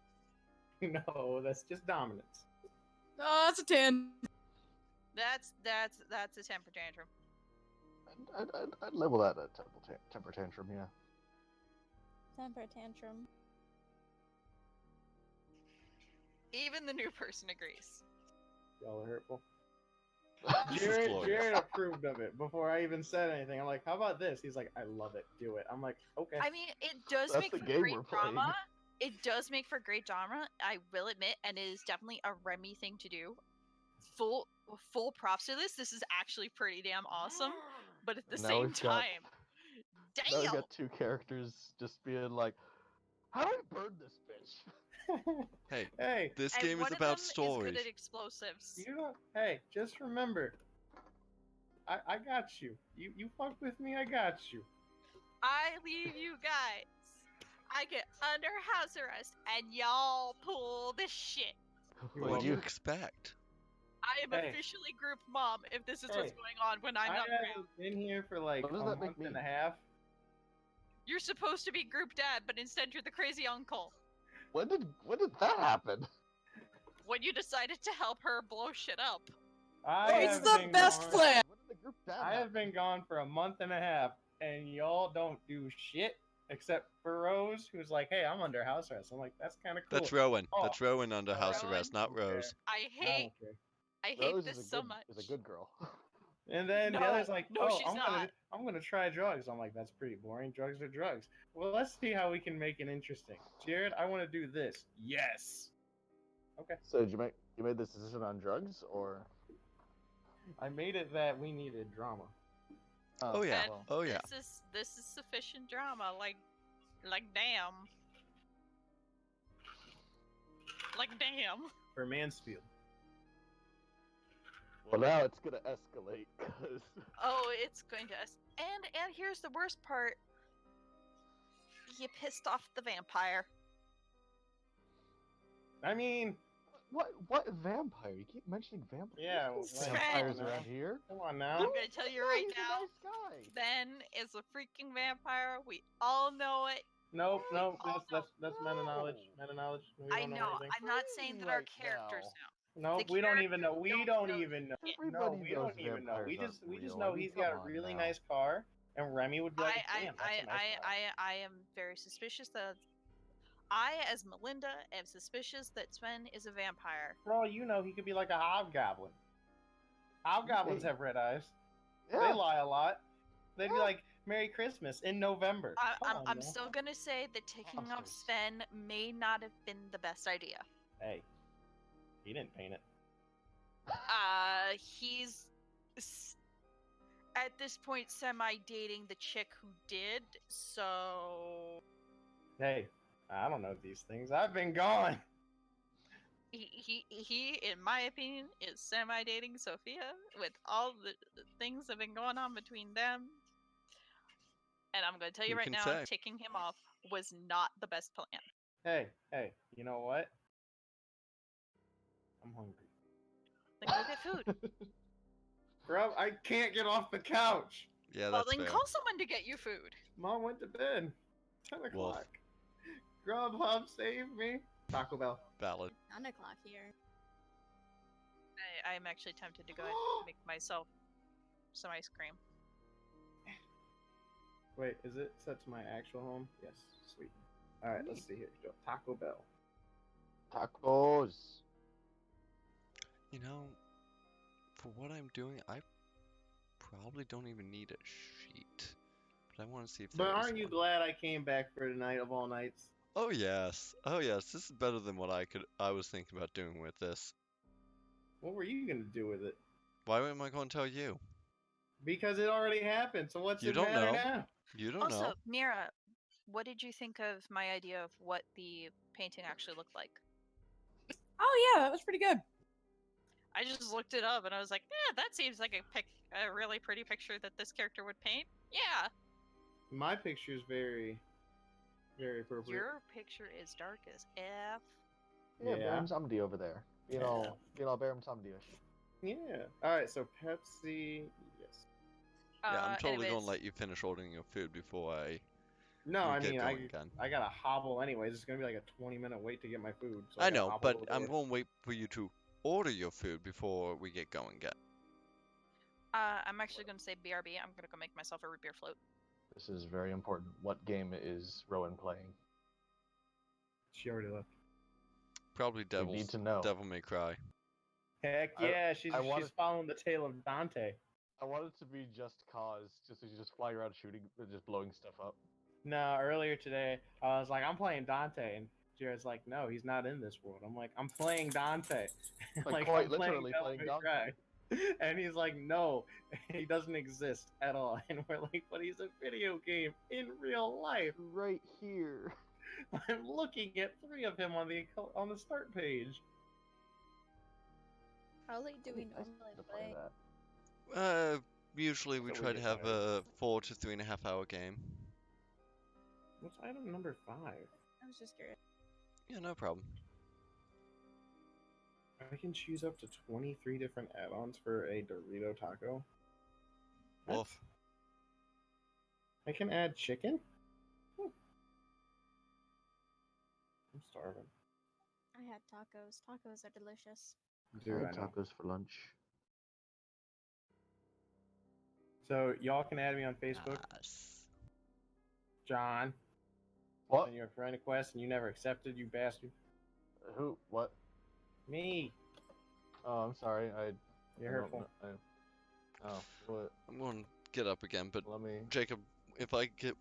No, that's just dominance. Oh, that's a 10. That's a temper tantrum. I'd label that a temper tantrum, yeah. Temper tantrum. Even the new person agrees. Y'all are hurtful. This is Jared, glorious. Jared approved of it before I even said anything. I'm like, how about this? He's like, I love it. Do it. I'm like, okay. I mean, it does That's make the for game great we're playing. drama. It does make for great drama, I will admit, and it is definitely a Remy thing to do. Full props to this. This is actually pretty damn awesome. But at the Now same we've got- time, Now we damn. got two characters just being like, how do I burn this bitch? Hey, Hey, this And game one is of about them stories. is good at explosives. you know, hey, just remember, I got you. You fuck with me, I got you. I leave you guys. I get under house arrest, and y'all pull this shit. What Well, do you you- expect? I am Hey. officially group mom if this is what's Hey. going on when I'm I not haven't around. been here for like What does a that make month me? and a half. You're supposed to be group dad, but instead you're the crazy uncle. When did that happen? When you decided to help her blow shit up. It's the best plan. When did the group dad I have happen? been gone for a month and a half, and y'all don't do shit except for Rose, who's like, "Hey, I'm under house arrest." I'm like, "That's kind of cool." That's Rowan. Oh. That's Rowan under house Rowan? arrest, not Okay. Rose. I I hate don't care. I hate Rose this is so much. a good girl. And then the No, other's like, no, "Oh, she's I'm gonna try drugs." I'm like, "That's pretty boring. Drugs are drugs." Well, let's see how we can make it interesting. Jared, I want to do this. Yes. Okay. So did you made this decision on drugs or? I made it that we needed drama. Oh yeah. And Oh yeah. This is sufficient drama. Like damn. Like damn. For Mansfield. Well, now it's gonna escalate because. Oh, it's going to and here's the worst part. You pissed off the vampire. I mean, What vampire? You keep mentioning vampires. Yeah, There's no well, vampires Fred. around here. come on I'm now. gonna tell you right He's now. a nice guy. Ben is a freaking vampire. We all know it. Nope, nope. Oh, That's meta knowledge. Meta knowledge. We I don't know. anything. I'm not saying that our Right characters now. know. Nope, the we don't even know. We characters don't don't know even know. shit. No, Everybody we knows don't even know. We vampires just aren't real. know I mean, he's got a come on really now. nice car, and Remy would be like, I "Damn, that's a nice car." I am very suspicious that I, as Melinda, am suspicious that Sven is a vampire. For all you know, he could be like a hobgoblin. Hobgoblins Hey. have red eyes. Yeah. They lie a lot. They'd be Yeah. like, "Merry Christmas" in November. I'm still gonna say that taking off Monsters. Sven may not have been the best idea. Hey, he didn't paint it. He's at this point semi-dating the chick who did, so Hey, I don't know these things. I've been gone. he in my opinion is semi-dating Sophia with all the things that have been going on between them. And I'm gonna tell you Who right can now, say? taking him off was not the best plan. Hey, you know what? I'm hungry. Then go get food. Bro, I can't get off the couch. Yeah, Well, that's then fair. call someone to get you food. Mom went to bed. 10 Wolf. o'clock. Grubhub, save me. Taco Bell. Valid. 9 o'clock here. I'm actually tempted to go and make myself some ice cream. Wait, is it set to my actual home? Yes, sweet. Alright, let's see here. Go. Taco Bell. Tacos. You know, for what I'm doing, I probably don't even need a sheet. But I want to see if there But is aren't you one. glad I came back for tonight of all nights? Oh yes. Oh yes. This is better than what I was thinking about doing with this. What were you gonna do with it? Why am I going to tell you? Because it already happened, so what's You it don't matter know. now? You don't Also, know. Mira, what did you think of my idea of what the painting actually looked like? Oh yeah, that was pretty good. I just looked it up and I was like, yeah, that seems like a really pretty picture that this character would paint. Yeah, My picture's very, very appropriate. your picture is dark as F. Yeah, Yeah. Baron Samdi over there. You know Baron Samdi-ish. Yeah. Alright, so Pepsi, yes. Yeah, I'm totally Anyways, gonna let you finish ordering your food before No, we I get mean, going again. I gotta hobble anyways. It's gonna be like a 20-minute wait to get my food. So I gotta know, hobble a but little I'm bit. gonna wait for you to order your food before we get going again. I'm actually going to say BRB. I'm going to go make myself a root beer float. This is very important. What game is Rowan playing? She already left. Probably We need to know. Devil May Cry. Heck I- yeah, she's I wanted- following the tale of Dante. I want it to be just cause, just flying around shooting, just blowing stuff up. No, earlier today, I was like, I'm playing Dante, and Jared's like, no, he's not in this world. I'm like, I'm playing Dante. Like, I'm quite literally Devil playing May Dante. Cry. And he's like, no, he doesn't exist at all. And we're like, but he's a video game in real life. Right here. I'm looking at 3 of him on the start page. How late do we I normally to play play? that. Usually we So we try to get have tired. a 4 to 3.5 hour game. What's item number 5? I was just curious. Yeah, no problem. I can choose up to 23 different add-ons for a Dorito taco. What? Wolf. I can add chicken? I'm starving. I had tacos. Tacos are delicious. Dude, I know. tacos for lunch. So y'all can add me on Facebook, Yes. John. What? Send you a friend request and you never accepted, you bastard. Who? What? Me. Oh, I'm sorry. You're I don't hurtful. know- oh, what? I'm going to get up again, but Let me. Jacob,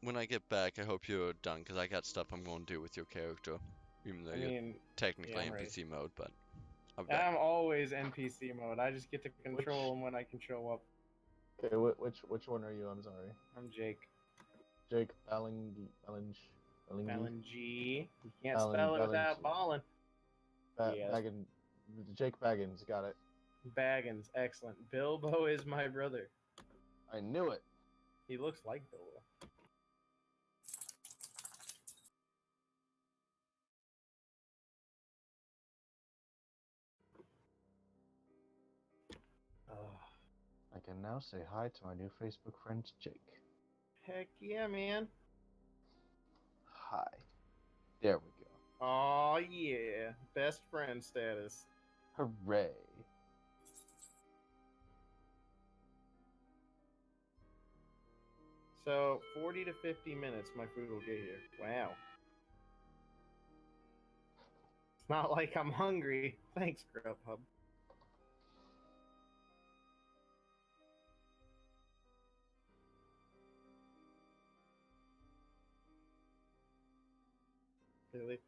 when I get back, I hope you're done because I got stuff I'm going to do with your character, even though I you're mean, technically yeah, I'm ready. NPC mode. But I'll be back. I'm always NPC mode. I just get to control them when I can show up. Okay, which one are you? I'm sorry. I'm Jake. Jake Ballingy. G. You can't Ballin- spell it without Ballingy. balling. Yeah, that's- Baggins. Jake Baggins. Got it. Baggins, excellent. Bilbo is my brother. I knew it. He looks like Bilbo. I can now say hi to my new Facebook friend, Jake. Heck yeah, man. Hi. There we go. Oh yeah, best friend status. Hooray. So 40 to 50 minutes, my food will get here. Wow. It's not like I'm hungry. Thanks, Grubhub. Really?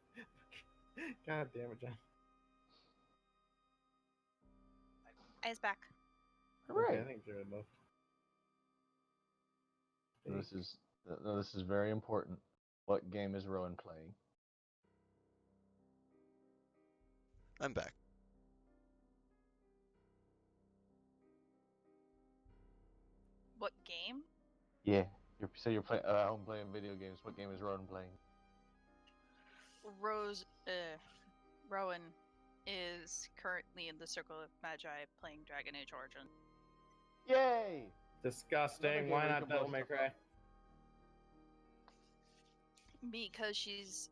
God damn it, John. I's back. Okay, Hooray. I think Jared left. This is very important. What game is Rowan playing? I'm back. What game? Yeah. You're playing home playing video games. What game is Rowan playing? Rowen is currently in the Circle of Magi playing Dragon Age Origin. Yay! Disgusting. Another Why game where you not can blow Devil May stuff Cry? up. Because she's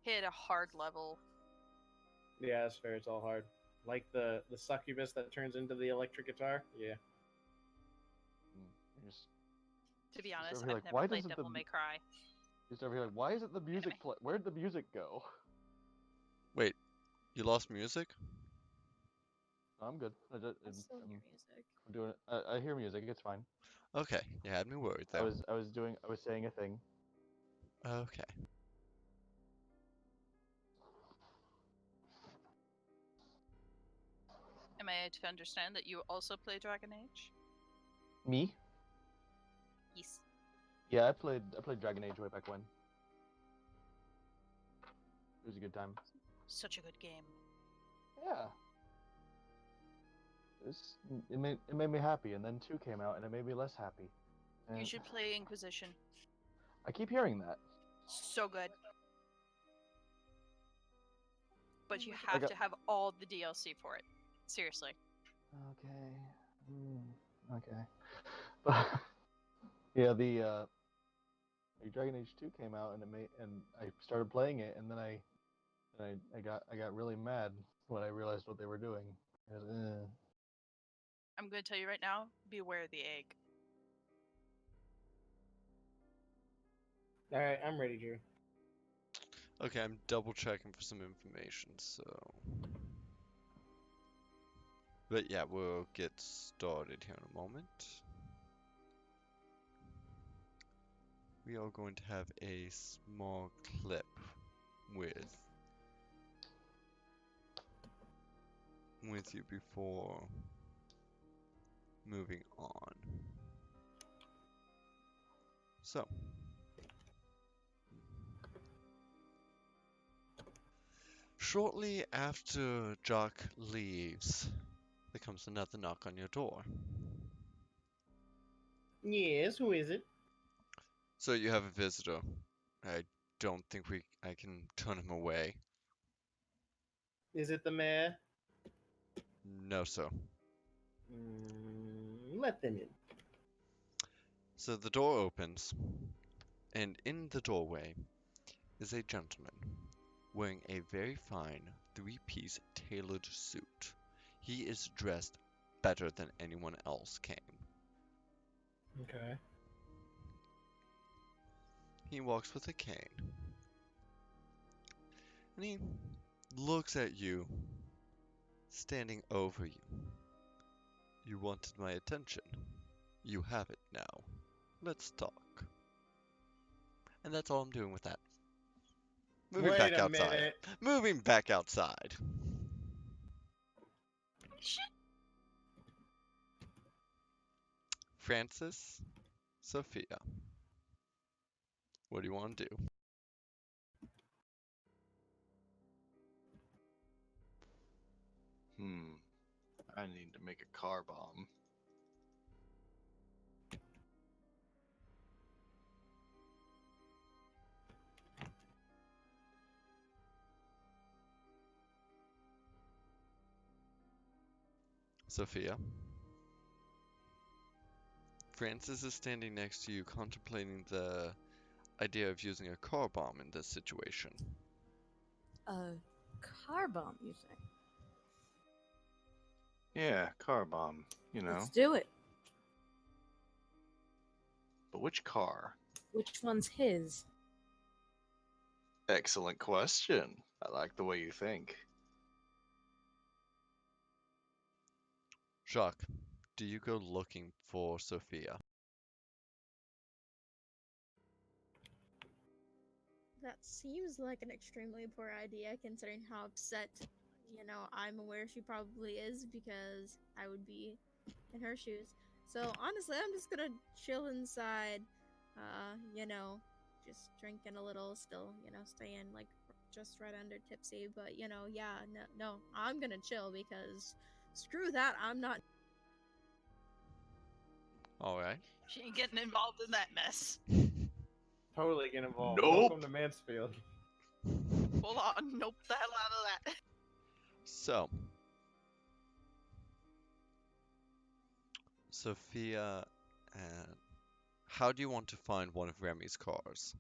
hit a hard level. Yeah, that's fair. It's all hard. Like the succubus that turns into the electric guitar. Yeah. You're just, To be Just honest, over here I've like, why never played doesn't Devil the- May Cry. just over here like, why isn't the music play? Where'd the music go? Wait, you lost music? I'm good. I still hear music. I'm doing. I hear music. It's fine. Okay, you had me worried there. I was saying a thing. Okay. Am I to understand that you also play Dragon Age? Me? Yes. Yeah, I played Dragon Age way back when. It was a good time. Such a good game. Yeah. It made me happy, and then 2 came out, and it made me less happy. You And should play Inquisition. I keep hearing that. So good. But you I have got- to have all the DLC for it. Seriously. Okay. Okay. But yeah, the Dragon Age 2 came out, and I started playing it, and then I got really mad when I realized what they were doing. I was, I'm going to tell you right now, beware the egg. All right, I'm ready, Drew. Okay, I'm double checking for some information, so. But yeah, we'll get started here in a moment. We are going to have a small clip with you before moving on. So. Shortly after Jock leaves, there comes another knock on your door. Yes, who is it? So you have a visitor. I don't think I can turn him away. Is it the mayor? No, sir. Let them in. So the door opens, and in the doorway is a gentleman wearing a very fine three-piece tailored suit. He is dressed better than anyone else came. Okay. He walks with a cane, and he looks at you, standing over you. You wanted my attention. You have it now. Let's talk. And that's all I'm doing with that. Moving Wait back a outside. minute. Moving back outside. Shit. Francis, Sophia. What do you want to do? I need to make a car bomb. Sophia. Francis is standing next to you, contemplating the idea of using a car bomb in this situation. A car bomb, you say? Yeah, car bomb, you know. Let's do it. But which car? Which one's his? Excellent question. I like the way you think. Jacques, do you go looking for Sophia? That seems like an extremely poor idea considering how upset, I'm aware she probably is because I would be in her shoes. So honestly, I'm just gonna chill inside, just drinking a little still, staying like just right under tipsy. But, no, I'm gonna chill because screw that, I'm not. Alright. She ain't getting involved in that mess. Totally get involved. Nope. Welcome to Mansfield. Hold on. Nope the hell out of that. So, Sophia, how do you want to find one of Remy's cars?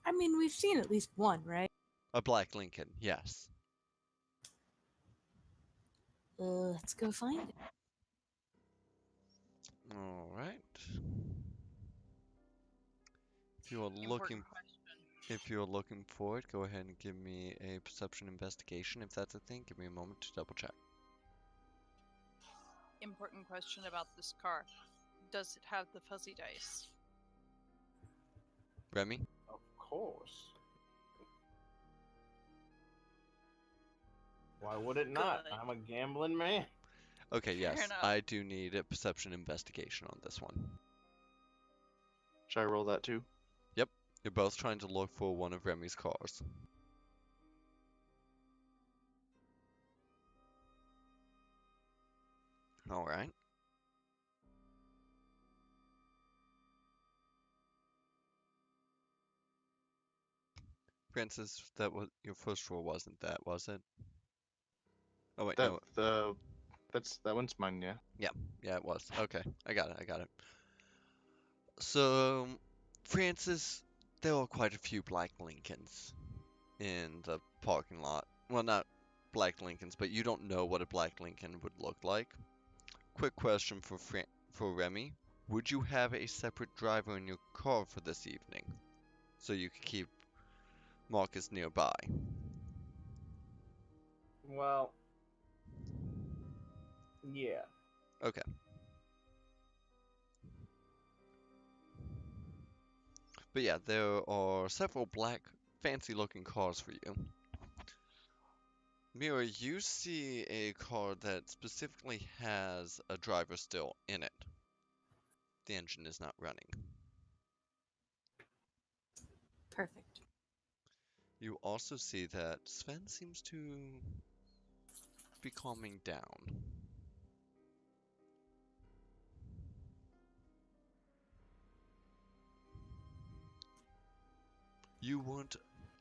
I mean, we've seen at least one, right? A black Lincoln, yes. Let's go find it. Alright. If you are looking Important question. If you're looking for it, go ahead and give me a perception investigation. If that's a thing, give me a moment to double check. Important question about this car. Does it have the fuzzy dice? Remy? Of course. Why would it not? Good. I'm a gambling man. Okay, yes, enough. I do need a perception investigation on this one. Should I roll that too? Yep, you're both trying to look for one of Remy's cars. Alright. Francis, that was your first roll, wasn't that, was it? Oh wait, no. That one's mine, yeah. Yeah, it was. Okay, I got it. So, Francis, there are quite a few black Lincolns in the parking lot. Well, not black Lincolns, but you don't know what a black Lincoln would look like. Quick question for Remy. Would you have a separate driver in your car for this evening? So you could keep Marcus nearby. Well, yeah. Okay. But yeah, there are several black, fancy-looking cars for you. Mira, you see a car that specifically has a driver still in it. The engine is not running. Perfect. You also see that Sven seems to be calming down. You weren't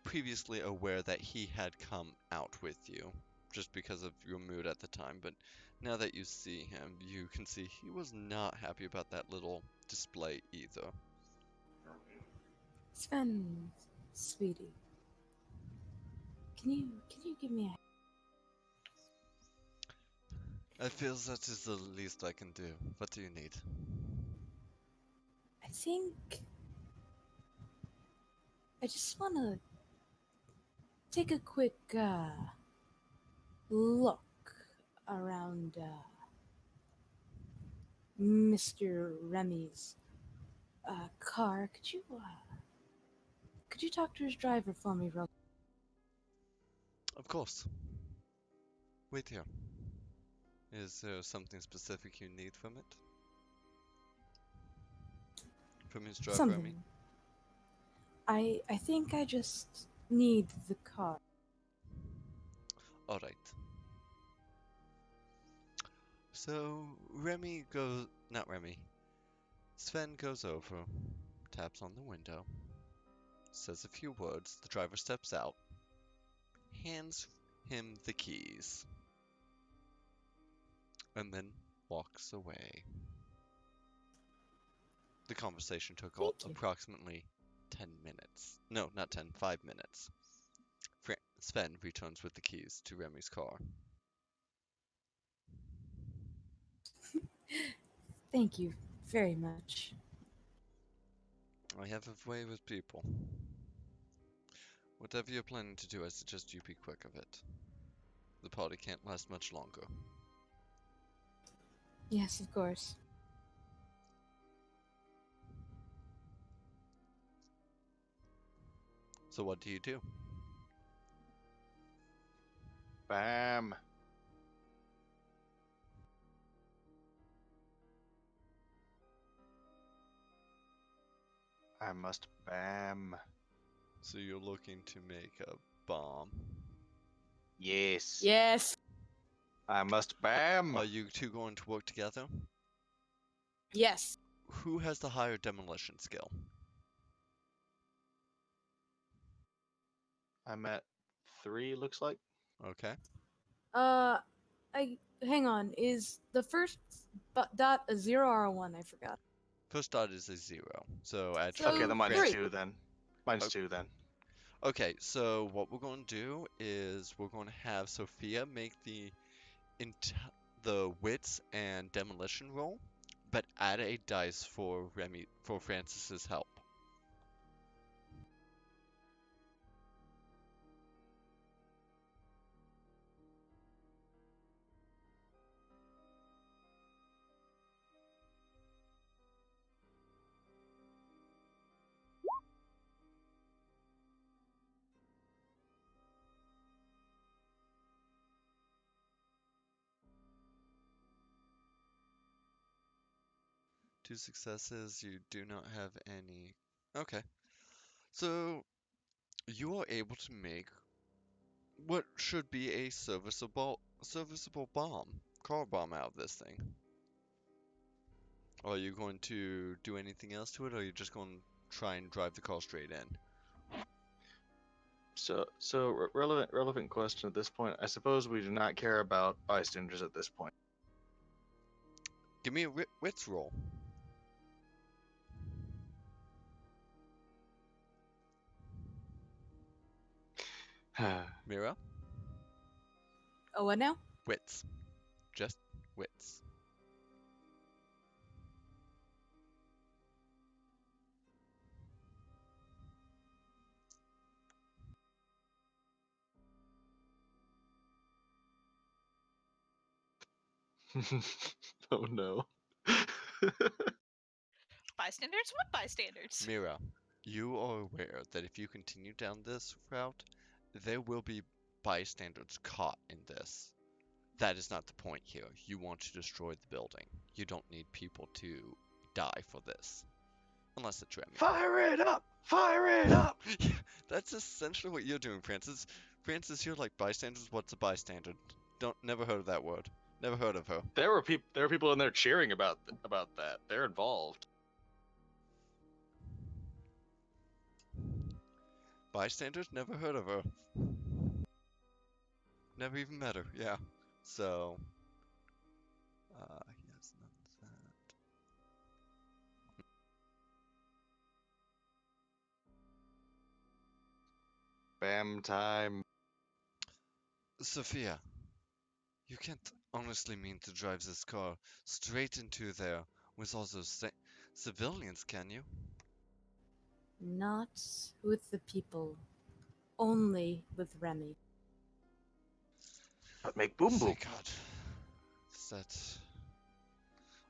previously aware that he had come out with you, just because of your mood at the time, but now that you see him, you can see he was not happy about that little display either. Sven, sweetie, can you give me a? I feel that is the least I can do. What do you need? I think I just want to take a quick look around Mr. Remy's car. Could you talk to his driver for me, real? Of course. Wait here. Is there something specific you need from it? From his driver, I mean? Something. I think I just need the car. Alright. So, not Remy. Sven goes over, taps on the window, says a few words, the driver steps out, hands him the keys, and then walks away. The conversation took Thank you. approximately 10 minutes. No, not 10, 5 minutes. Sven returns with the keys to Remy's car. Thank you very much. I have a way with people. Whatever you're planning to do, I suggest you be quick of it. The party can't last much longer. Yes, of course. So what do you do? Bam. I must bam. So you're looking to make a bomb. Yes. Yes. I must bam. Are you two going to work together? Yes. Who has the higher demolition skill? I'm at 3, looks like. Okay. I hang on. Is the first dot a 0 or a 1? I forgot. First dot is a 0. So add So- Okay, then mine's three. 2 then. Mine's Okay. 2 then. Okay, so what we're going to do is we're going to have Sophia make the wits and demolition roll, but add a dice for Francis's help. Two successes, you do not have any. Okay. So you are able to make what should be a serviceable car bomb out of this thing. Are you going to do anything else to it, or are you just going to try and drive the car straight in? So relevant question at this point. I suppose we do not care about bystanders at this point. Give me a wits roll. Mira? Oh, what now? Wits. Just wits. Oh no. Bystanders? What bystanders? Mira, you are aware that if you continue down this route, there will be bystanders caught in this. That is not the point here. You want to destroy the building. You don't need people to die for this. Unless it's Remy. Fire it up! Fire it up! Yeah, that's essentially what you're doing, Francis. Francis, you're like bystanders. What's a bystander? Never heard of that word. Never heard of her. There were people in there cheering about that. They're involved. Bystanders? Never heard of her. Never even met her, yeah. So, yes, none of that. Bam time. Sophia, you can't honestly mean to drive this car straight into there with all those civilians, can you? Not with the people. Only with Remy. But make boom boom. Thank God. That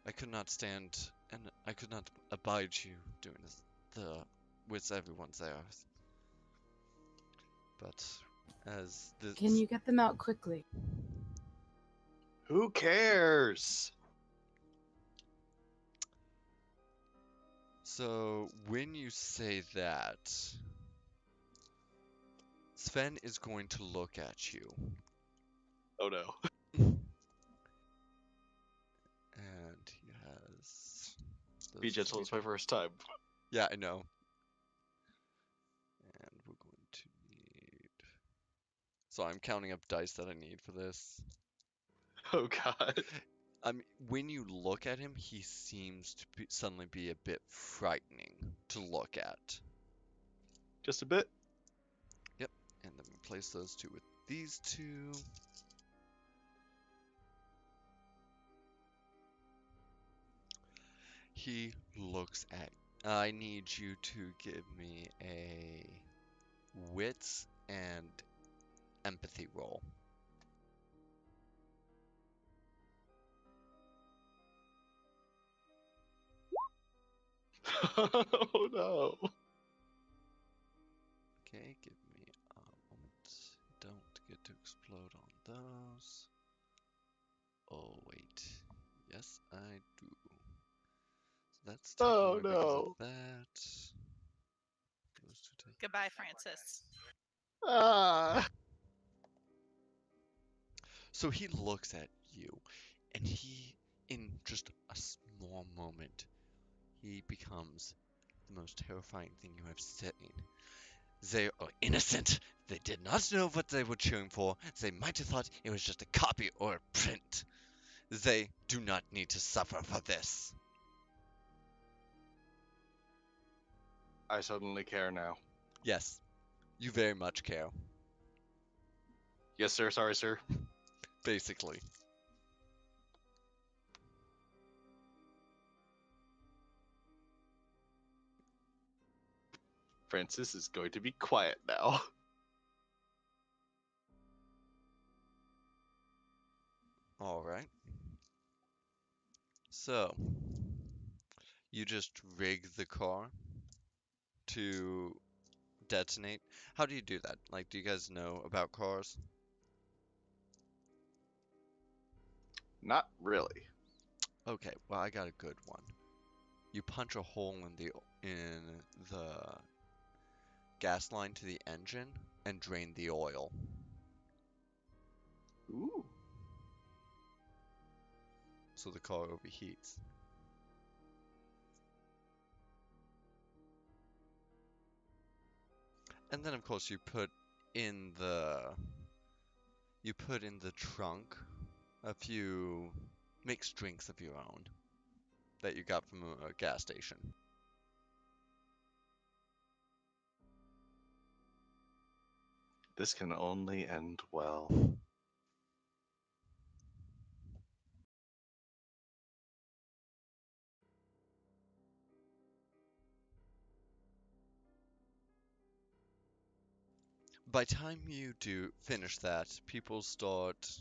I could not stand and I could not abide you doing this with everyone there. But as this Can you get them out quickly? Who cares? So when you say that, Sven is going to look at you. Oh no. And he has Be those gentle, three it's my di- first time. Yeah, I know. And we're going to need. So I'm counting up dice that I need for this. Oh god. I mean, when you look at him, he seems to suddenly be a bit frightening to look at. Just a bit. Yep, and then replace those two with these two. He looks at. I need you to give me a wits and empathy roll. Oh no. Okay, give me a moment. Don't get to explode on those. Oh, wait. Yes, I do. So that's taken Oh away because of no. that. Those two take. Goodbye, Francis. Ah. So he looks at you, and he, in just a small moment, he becomes the most terrifying thing you have seen. They are innocent. They did not know what they were cheering for. They might have thought it was just a copy or a print. They do not need to suffer for this. I suddenly care now. Yes, you very much care, Yes, sir. Sorry, sir. basically. Francis is going to be quiet now. Alright. So, you just rig the car to detonate. How do you do that? Like, do you guys know about cars? Not really. Okay, well, I got a good one. You punch a hole in the gas line to the engine and drain the oil. Ooh. So the car overheats. And then of course you put in the trunk a few mixed drinks of your own that you got from a gas station. This can only end well. By time you do finish that, people start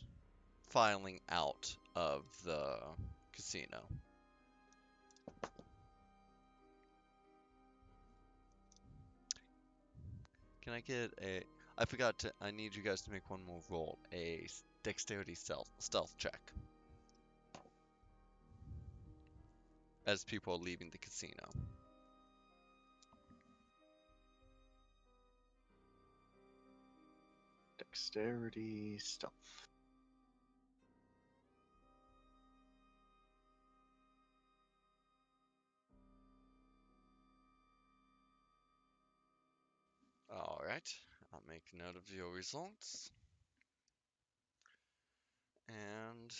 filing out of the casino. Can I get I forgot to. I need you guys to make one more roll. A dexterity stealth check. As people are leaving the casino. Dexterity, stealth. Alright. Alright, I'll make note of your results. And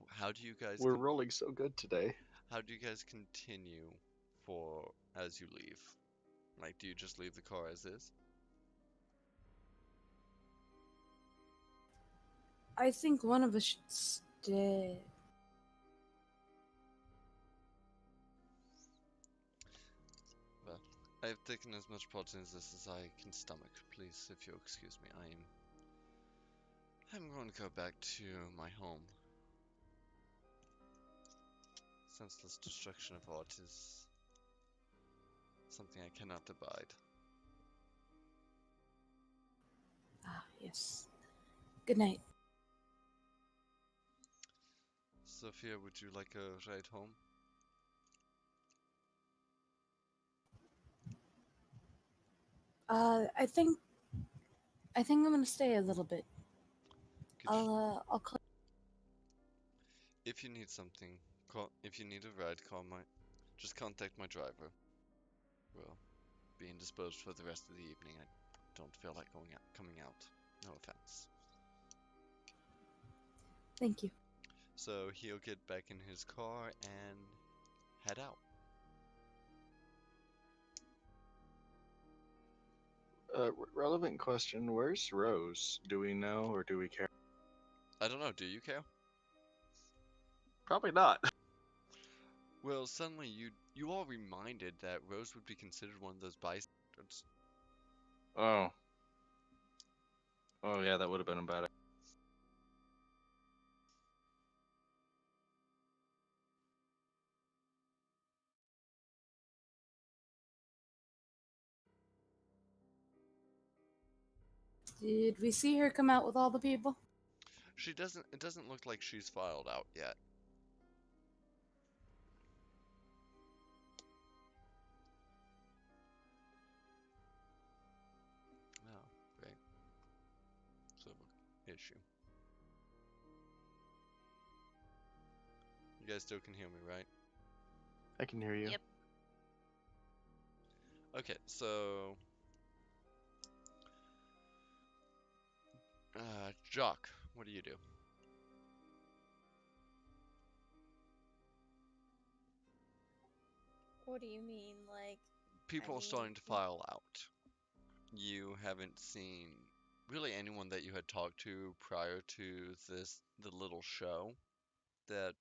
how do you guys We're rolling so good today. how do you guys continue for as you leave? Like, do you just leave the car as is? I think one of us should stay. Well, I've taken as much part in this as I can stomach. Please, if you'll excuse me, I'm going to go back to my home. Senseless destruction of art is something I cannot abide. Ah, yes. Good night. Sophia, would you like a ride home? I think I'm gonna stay a little bit. Could you, I'll call. if you need something, if you need a ride, just contact my driver. We'll be indisposed for the rest of the evening. I don't feel like coming out. No offense. Thank you. So he'll get back in his car and head out. Relevant question. Where's Rose? Do we know or do we care? I don't know, do you care? Probably not. Well, suddenly you all reminded that Rose would be considered one of those bystanders. Oh. Oh yeah, that would have been a bad. Did we see her come out with all the people? It doesn't look like she's filed out yet. Oh, great. So, issue. You guys still can hear me, right? I can hear you. Yep. Okay, so Jock, what do you do? What do you mean? Like, People I are starting to mean, file out. You haven't seen really anyone that you had talked to prior to the little show that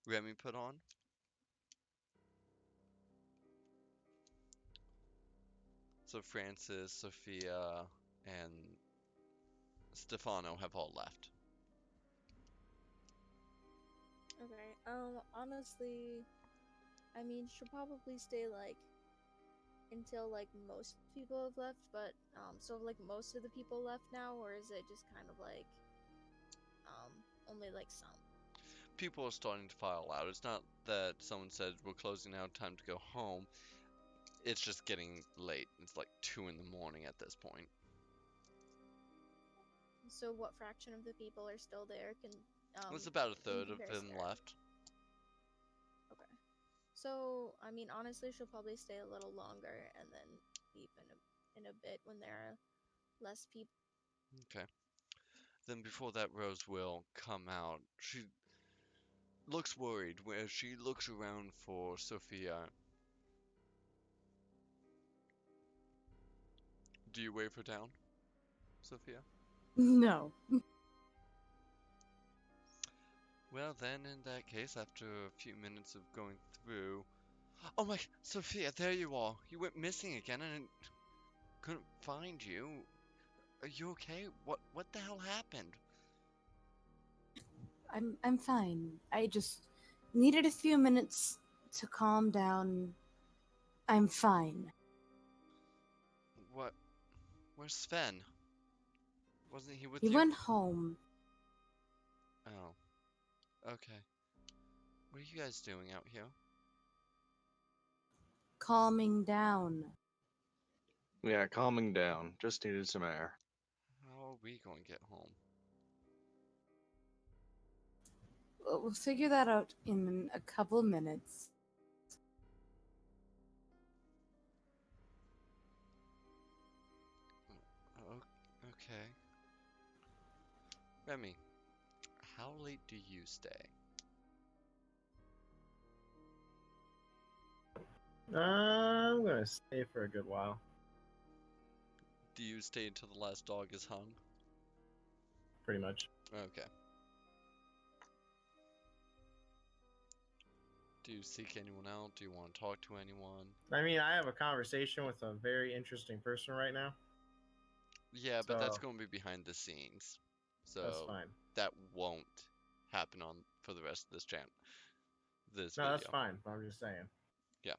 Remy put on. So Francis, Sophia, and Stefano have all left. okay. Honestly, I mean, she'll probably stay like until like most people have left, but so like most of the people left now, or is it just kind of like um only like some? People are starting to file out. It's not that someone said we're closing now, time to go home. It's just getting late. It's like 2 in the morning at this point. So what fraction of the people are still there? Can There's about a in third of comparison them to left. okay. So I mean, honestly, she'll probably stay a little longer and then leave in a bit when there are less people. Okay. Then before that, Rose will come out. She looks worried where she looks around for Sophia. Do you wave her down, Sophia? No. Well, then, in that case, after a few minutes of going through. Oh my, Sophia, there you are. You went missing again and couldn't find you. Are you okay? What the hell happened? I'm fine. I just needed a few minutes to calm down. I'm fine. What? Where's Sven? Wasn't he with He you? went home. Oh, okay. What are you guys doing out here? Calming down. Yeah, calming down. Just needed some air. How are we going to get home? We'll figure that out in a couple of minutes. Okay. Remy, how late do you stay? I'm gonna stay for a good while. Do you stay until the last dog is hung? Pretty much. Okay. Do you seek anyone out? Do you want to talk to anyone? I mean, I have a conversation with a very interesting person right now. Yeah, but that's So- going to be behind the scenes. That's So fine. that won't happen on for the rest of this this No, video. that's fine. I'm just saying. Yeah.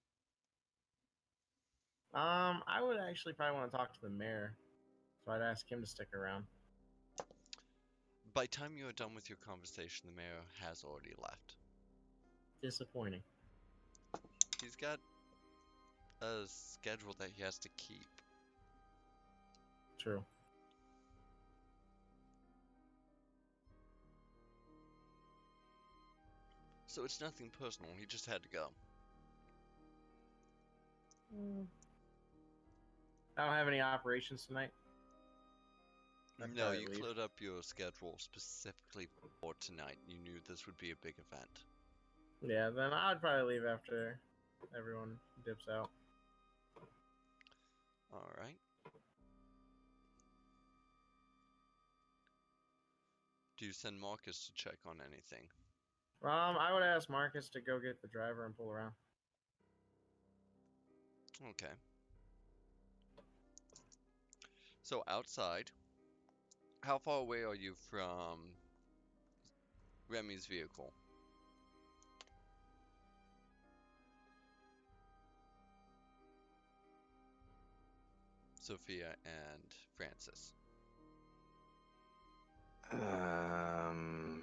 I would actually probably want to talk to the mayor, so I'd ask him to stick around. By the time you are done with your conversation, the mayor has already left. Disappointing. He's got a schedule that he has to keep. True. So it's nothing personal. He just had to go. I don't have any operations tonight. I'd No, probably you leave. cleared up your schedule specifically for tonight. You knew this would be a big event. Yeah, then I'd probably leave after everyone dips out. All right. Do you send Marcus to check on anything? I would ask Marcus to go get the driver and pull around. Okay. So outside, how far away are you from Remy's vehicle? Sophia and Francis. Hmm.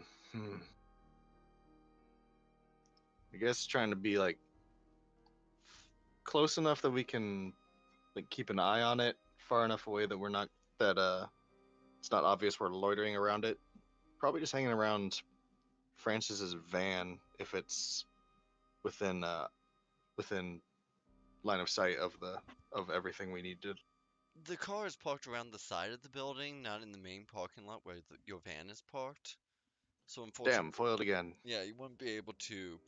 I guess trying to be like close enough that we can like keep an eye on it, far enough away that we're not that it's not obvious we're loitering around it. Probably just hanging around Francis's van if it's within within line of sight of everything we need to. The car is parked around the side of the building, not in the main parking lot where your van is parked. So unfortunately, Damn, foiled again. yeah, you wouldn't be able to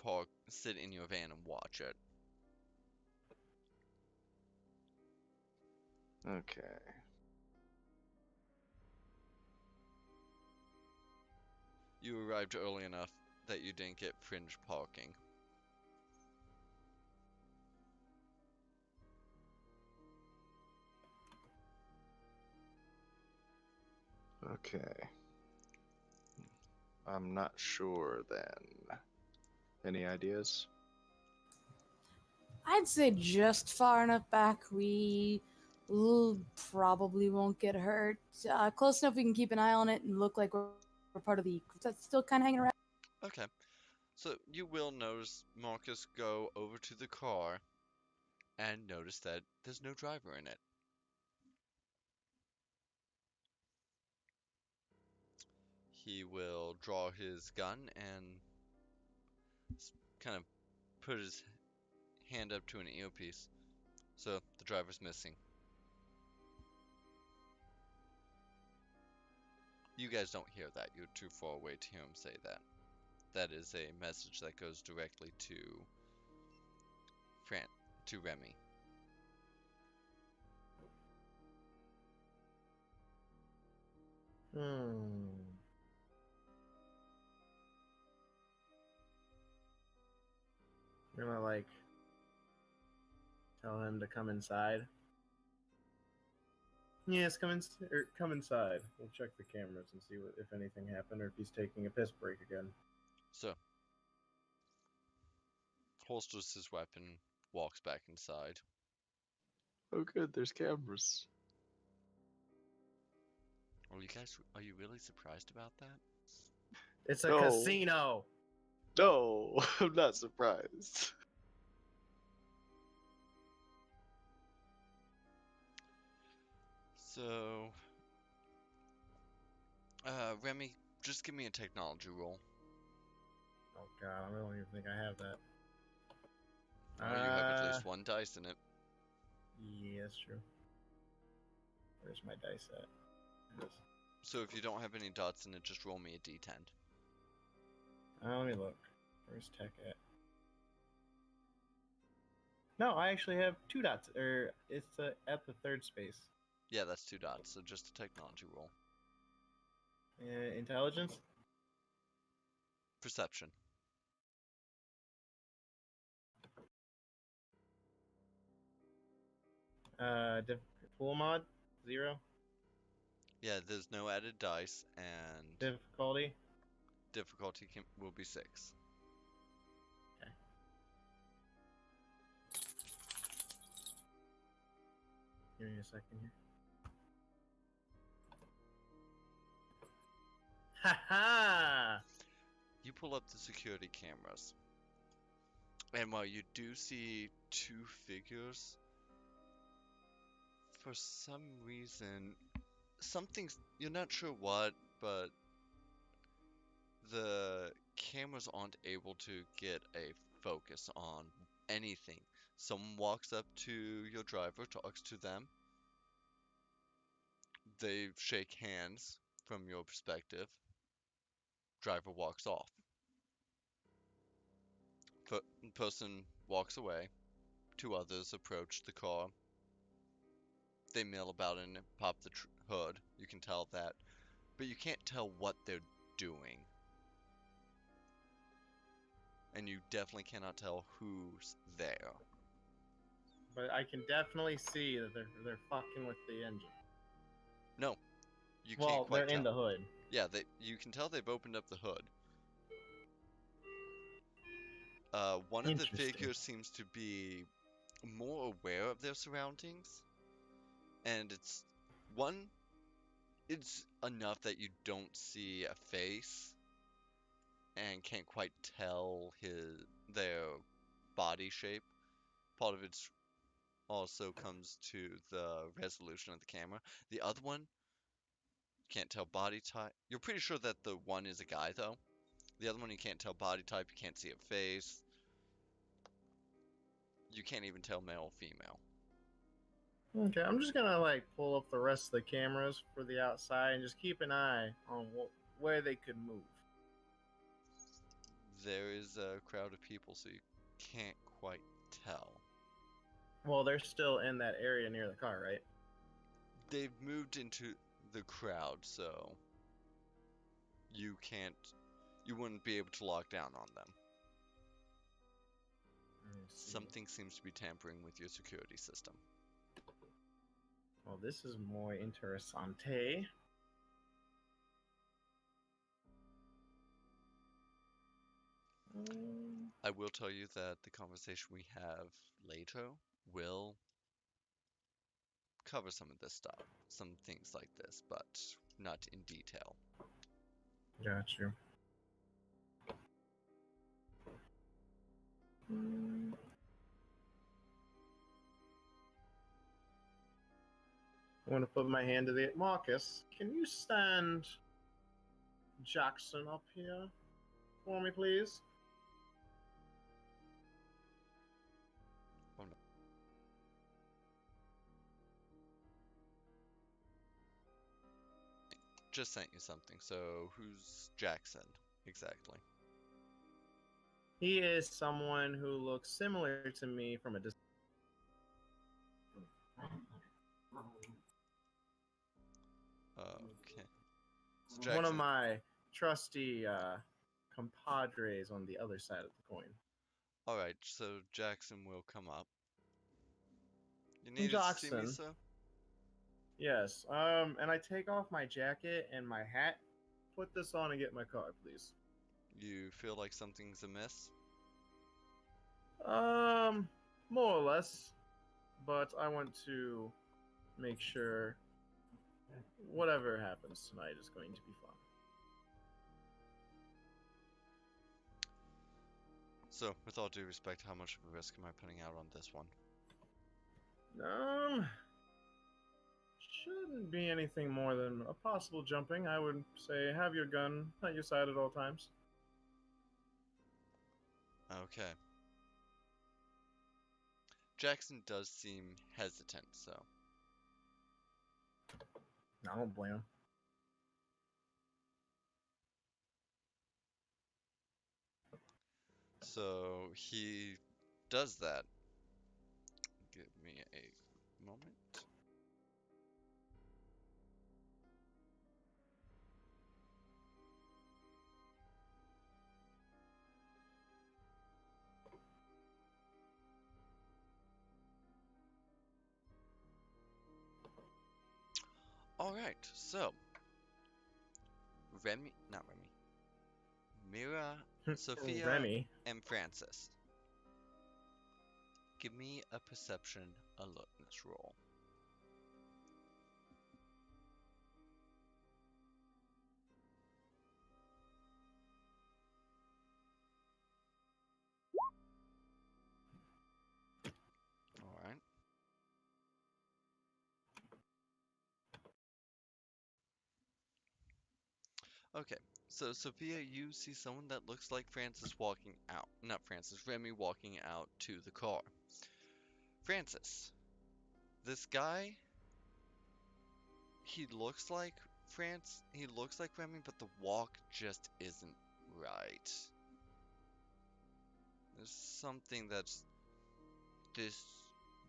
sit in your van and watch it. Okay. You arrived early enough that you didn't get fringe parking. Okay. I'm not sure then. Any ideas? I'd say just far enough back we probably won't get hurt. Close enough we can keep an eye on it and look like we're part of the group that's still kind of hanging around. Okay. So you will notice Marcus go over to the car and notice that there's no driver in it. He will draw his gun and kind of put his hand up to an earpiece. So the driver's missing. You guys don't hear that. You're too far away to hear him say that. That is a message that goes directly to Remy. I'm gonna like tell him to come inside. Yes, come inside. We'll check the cameras and see if anything happened or if he's taking a piss break again. So holsters his weapon, walks back inside. Oh, good. There's cameras. Are you really surprised about that? It's a No. casino. No, I'm not surprised. So, Remy, just give me a technology roll. Oh god, I don't even think I have that. Oh, you have at least one dice in it. Yeah, that's true. Where's my dice at? So if you don't have any dots in it, just roll me a d10. Let me look. Where's tech at? No, I actually have 2 dots. Or it's at the 3rd space. Yeah, that's 2 dots, so just a technology roll. Intelligence? Perception. Pool mod? 0. Yeah, there's no added dice, and Difficulty? difficulty will be 6. Okay. Give me a second here. Ha ha! You pull up the security cameras, and while you do see 2 figures, for some reason, you're not sure what, but the cameras aren't able to get a focus on anything. Someone walks up to your driver, talks to them. They shake hands from your perspective. Driver walks off. Person walks away. 2 others approach the car. They mill about and pop the hood. You can tell that. But you can't tell what they're doing. And you definitely cannot tell who's there. But I can definitely see that they're fucking with the engine. No, you Well, can't quite they're tell. in the hood. Yeah, you can tell they've opened up the hood. One of the Interesting. figures seems to be more aware of their surroundings, and it's enough that you don't see a face and can't quite tell their body shape. Part of it also comes to the resolution of the camera. The other one, can't tell body type. You're pretty sure that the one is a guy, though. The other one, you can't tell body type, you can't see a face. You can't even tell male or female. Okay, I'm just gonna pull up the rest of the cameras for the outside and just keep an eye on where they could move. There is a crowd of people, so you can't quite tell. Well, they're still in that area near the car, right? They've moved into the crowd, so you wouldn't be able to lock down on them. Let me see. Something seems to be tampering with your security system. Well, this is muy interesante. I will tell you that the conversation we have later will cover some of this stuff, some things like this, but not in detail. Got you. I want to put my hand to the Marcus. Can you stand Jackson up here for me, please? Oh, no. Just sent you something. So who's Jackson exactly? He is someone who looks similar to me from a distance. Okay. So One of Jackson, my trusty compadres on the other side of the coin. all right. So Jackson will come up. You needed to see me, Jackson. sir? Yes. And I take off my jacket and my hat. Put this on and get my card, please. You feel like something's amiss? More or less. But I want to make sure whatever happens tonight is going to be fun. So, with all due respect, how much of a risk am I putting out on this one? Shouldn't be anything more than a possible jumping. I would say have your gun at your side at all times. Okay. Jackson does seem hesitant, so. I don't blame him. So he does that. Give me a moment. Alright, so not Remy, Mira, Sophia, Remy. and Francis. Give me a perception alertness roll. Alright. Okay, so Sophia, you see someone that looks like Francis walking out. Not Francis, Remy walking out to the car. Francis, this guy, he looks like Remy, but the walk just isn't right. There's something this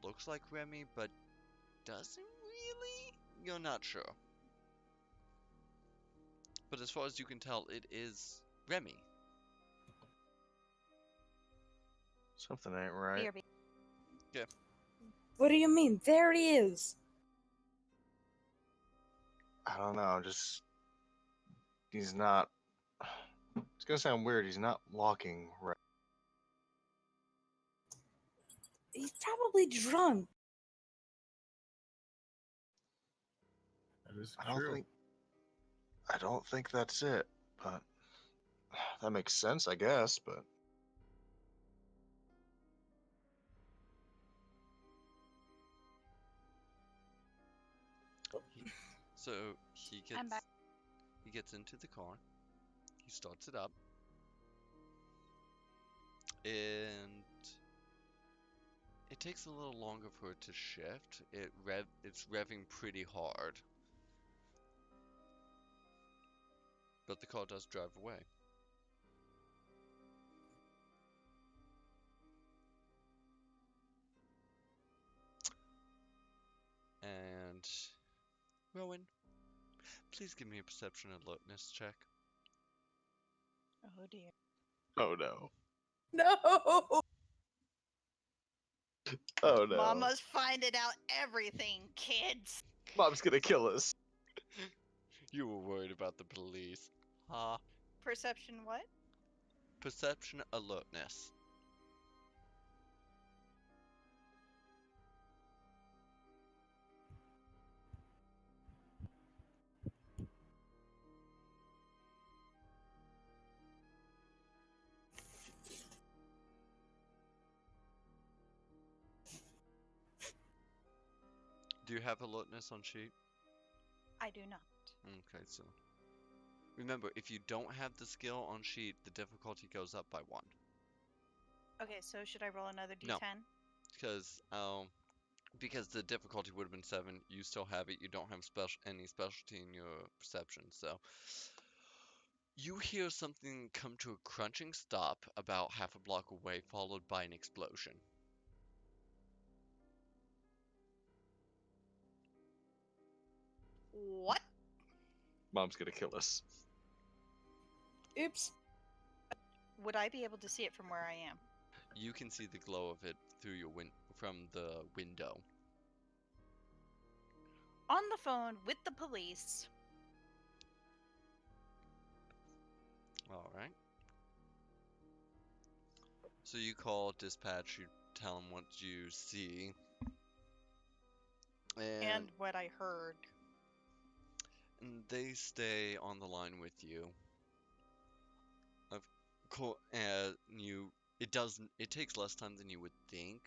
looks like Remy, but doesn't really? You're not sure. But as far as you can tell, it is Remy. Something ain't right. BRB. What do you mean? There he is. I don't know. Just he's not. It's gonna sound weird. He's not walking right. He's probably drunk. That is I don't true. think. I don't think that's it. But that makes sense, I guess. But So he I'm back. gets into the car. He starts it up. And it takes a little longer for it to shift. It's revving pretty hard. But the car does drive away. And Rowan, please give me a perception alertness check. Oh dear. oh no, No. oh no, Mama's finding out everything, kids. Mom's gonna kill us. You were worried about the police. Ha. Perception what? Perception alertness. Do you have alertness on sheet? I do not. Okay, so remember, if you don't have the skill on sheet, the difficulty goes up by 1. Okay, so should I roll another d10? No. Because the difficulty would have been 7, you still have it. You don't have any specialty in your perception, so you hear something come to a crunching stop about half a block away, followed by an explosion. What? Mom's gonna kill us. Oops. Would I be able to see it from where I am? You can see the glow of it through from the window. On the phone with the police. All right. So you call dispatch. You tell them what you see. And what I heard. And they stay on the line with you. It takes less time than you would think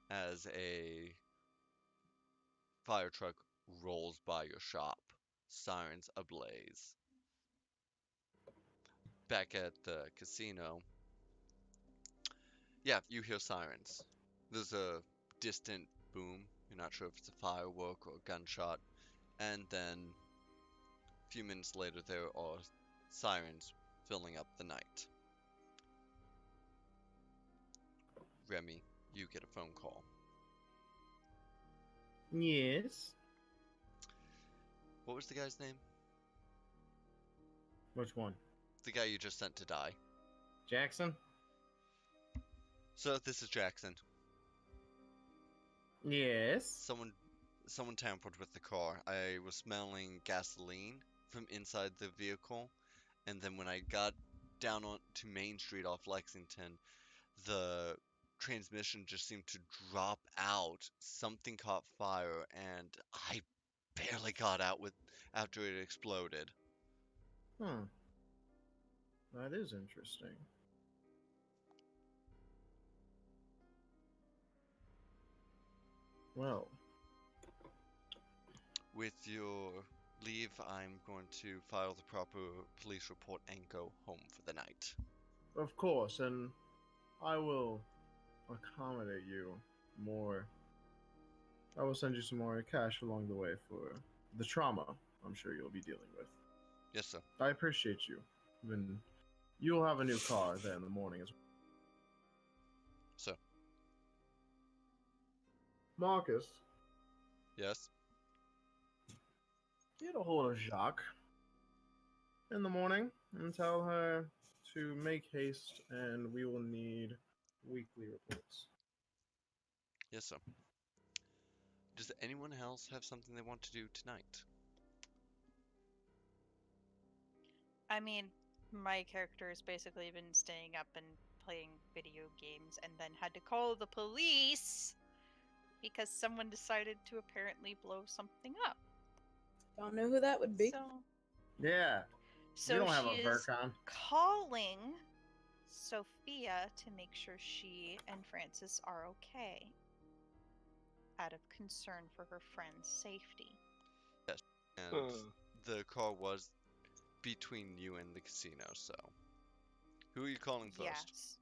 as a fire truck rolls by your shop, sirens ablaze. Back at the casino, yeah, you hear sirens. There's a distant boom. You're not sure if it's a firework or a gunshot. And then a few minutes later, there are sirens filling up the night. Remy, you get a phone call. Yes. What was the guy's name? Which one? The guy you just sent to die. Jackson? So this is Jackson. Yes. Someone tampered with the car. I was smelling gasoline from inside the vehicle, and then when I got down on to Main Street off Lexington, the transmission just seemed to drop out. Something caught fire, and I barely got out after it exploded. Huh. That is interesting. Well, With your leave, I'm going to file the proper police report and go home for the night. of course, and I will accommodate you more. I will send you some more cash along the way for the trauma I'm sure you'll be dealing with. Yes, sir. I appreciate you. Then you'll have a new car there in the morning as well. Sir. Marcus, Yes? get a hold of Jacques in the morning and tell her to make haste, and we will need weekly reports. Yes, sir. Does anyone else have something they want to do tonight? I mean, my character has basically been staying up and playing video games and then had to call the police because someone decided to apparently blow something up. Don't know who that would be. Yeah, So you don't have she a is Vercon. calling Sophia to make sure she and Francis are okay out of concern for her friend's safety. And the car was between you and the casino, so. Who are you calling first? Yes.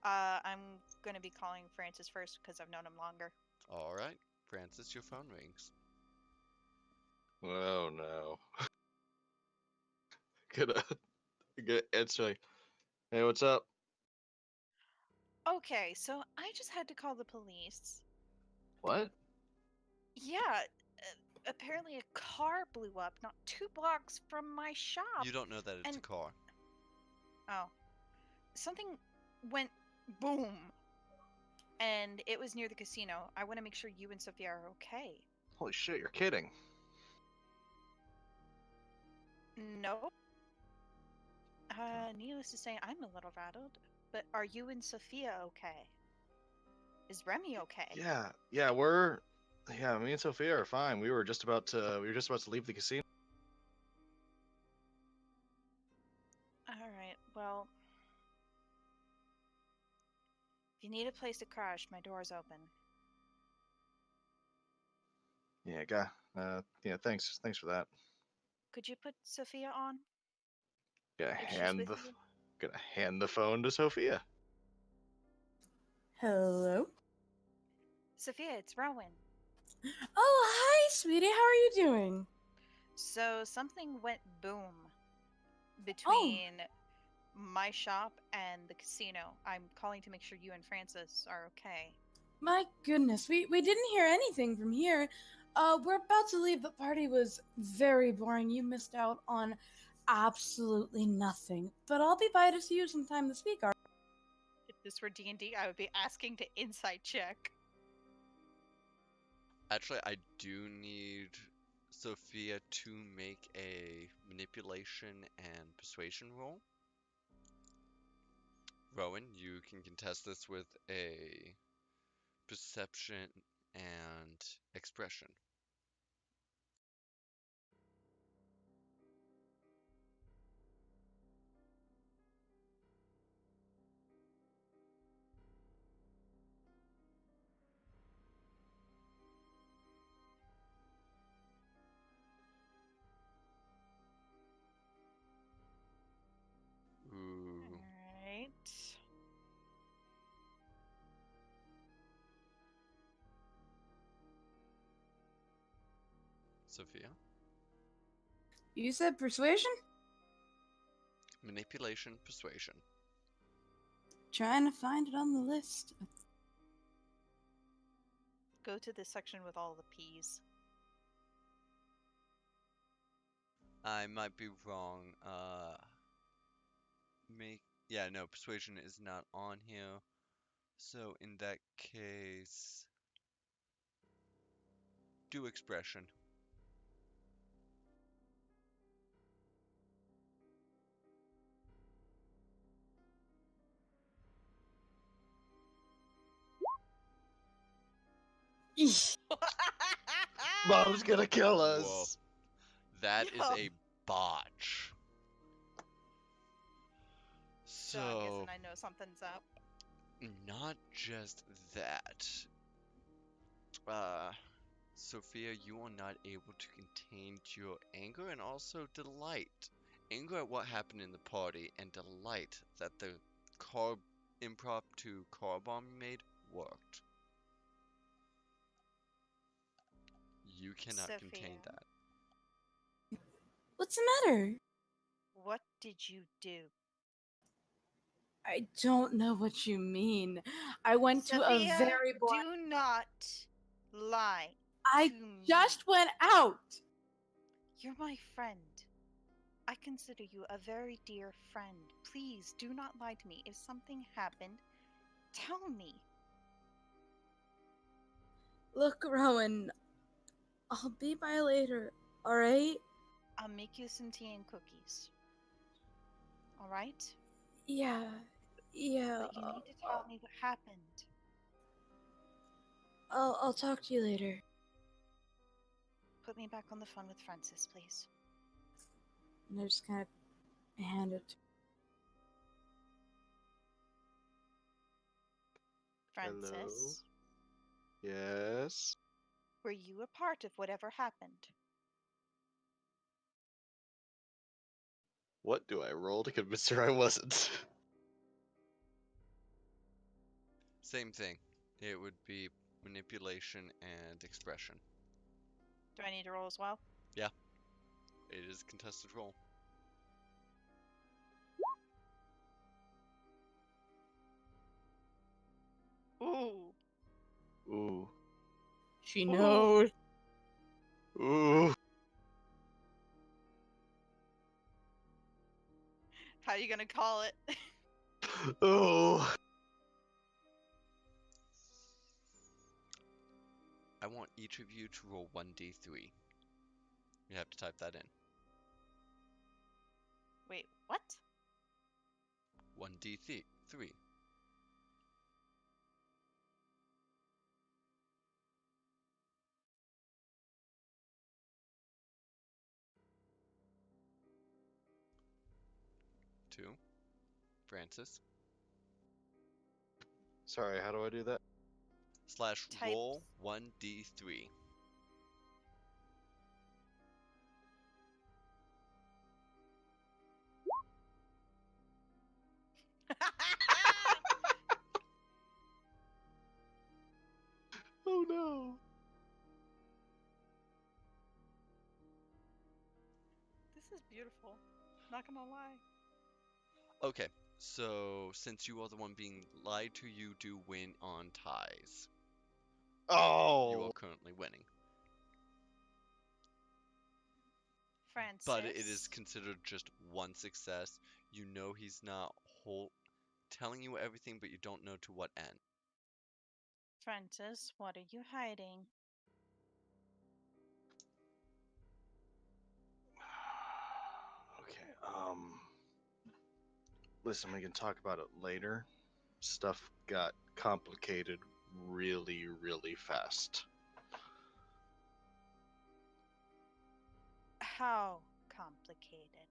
I'm going to be calling Francis first because I've known him longer. Alright, Francis, your phone rings. Oh no. Good answer. Like, hey, what's up? Okay, so I just had to call the police. What? Yeah, apparently a car blew up not 2 blocks from my shop. You don't know that it's a and- car. Oh. Something went boom. And it was near the casino. I want to make sure you and Sophia are okay. Holy shit, you're kidding. Nope. Needless to say, I'm a little rattled. But are you and Sophia okay? Is Remy okay? Yeah, me and Sophia are fine. We were just about to leave the casino. Alright, well. If you need a place to crash, my door's open. Yeah, thanks for that. Could you put Sophia on? Gonna If she's hand with the you? gonna hand the phone to Sophia. Hello? Sophia, it's Rowen. Oh, hi, sweetie. How are you doing? So something went boom between my shop and the casino. I'm calling to make sure you and Francis are okay. My goodness, we didn't hear anything from here. We're about to leave. The party was very boring. You missed out on absolutely nothing. But I'll be by to see you sometime this week. If this were D&D, I would be asking to insight check. Actually, I do need Sophia to make a manipulation and persuasion roll. Rowan, you can contest this with a perception and expression. Ooh. Alright. Sophia? You said persuasion? Manipulation, persuasion. Trying to find it on the list. go to the section with all the P's. I might be wrong. No, persuasion is not on here. So in that case, do expression. Eesh. Mom's gonna kill us. Whoa. That is Yo. a botch. So I'm So, guessing I know something's up. not just that. Sophia, you are not able to contain your anger and also delight. Anger at what happened in the party and delight that the impromptu car bomb you made worked. You cannot contain Sophia. that. What's the matter? What did you do? I don't know what you mean. I went to a Sophia, very boring. do not lie I to me. just went out. You're my friend. I consider you a very dear friend. Please do not lie to me. If something happened, tell me. Look, Rowan, I'll be by later, alright? I'll make you some tea and cookies. Alright? Yeah, But you need to tell me what happened. I'll talk to you later. Put me back on the phone with Francis, please. And I just kind of hand it to Francis, Yes. were you a part of whatever happened? What do I roll to convince her I wasn't? Same thing. It would be manipulation and expression. Do I need to roll as well? Yeah. It is a contested roll. Ooh. Ooh. She Ooh. knows. Ooh. How are you gonna call it? Ooh. I want each of you to roll 1d3. You have to type that in. Wait, what? 1d3. 2. Francis. Sorry, how do I do that? / Type- roll 1d3. Oh no. This is beautiful. Not gonna lie. Okay, so since you are the one being lied to, you do win on ties. You Oh. are currently winning. Francis. But it is considered just one success. You know he's not telling you everything, but you don't know to what end. Francis, what are you hiding? Okay. Listen, we can talk about it later. Stuff got complicated really, really fast. How complicated?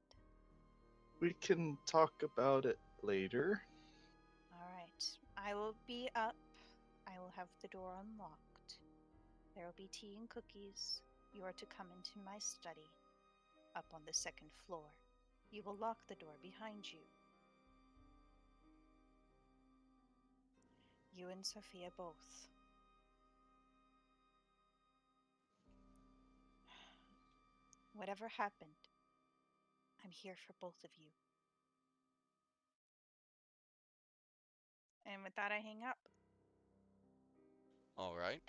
We can talk about it later. Alright. I will be up. I will have the door unlocked. There will be tea and cookies. You are to come into my study, up on the 2nd floor. You will lock the door behind you. You and Sophia both. Whatever happened, I'm here for both of you. And with that, I hang up. All right.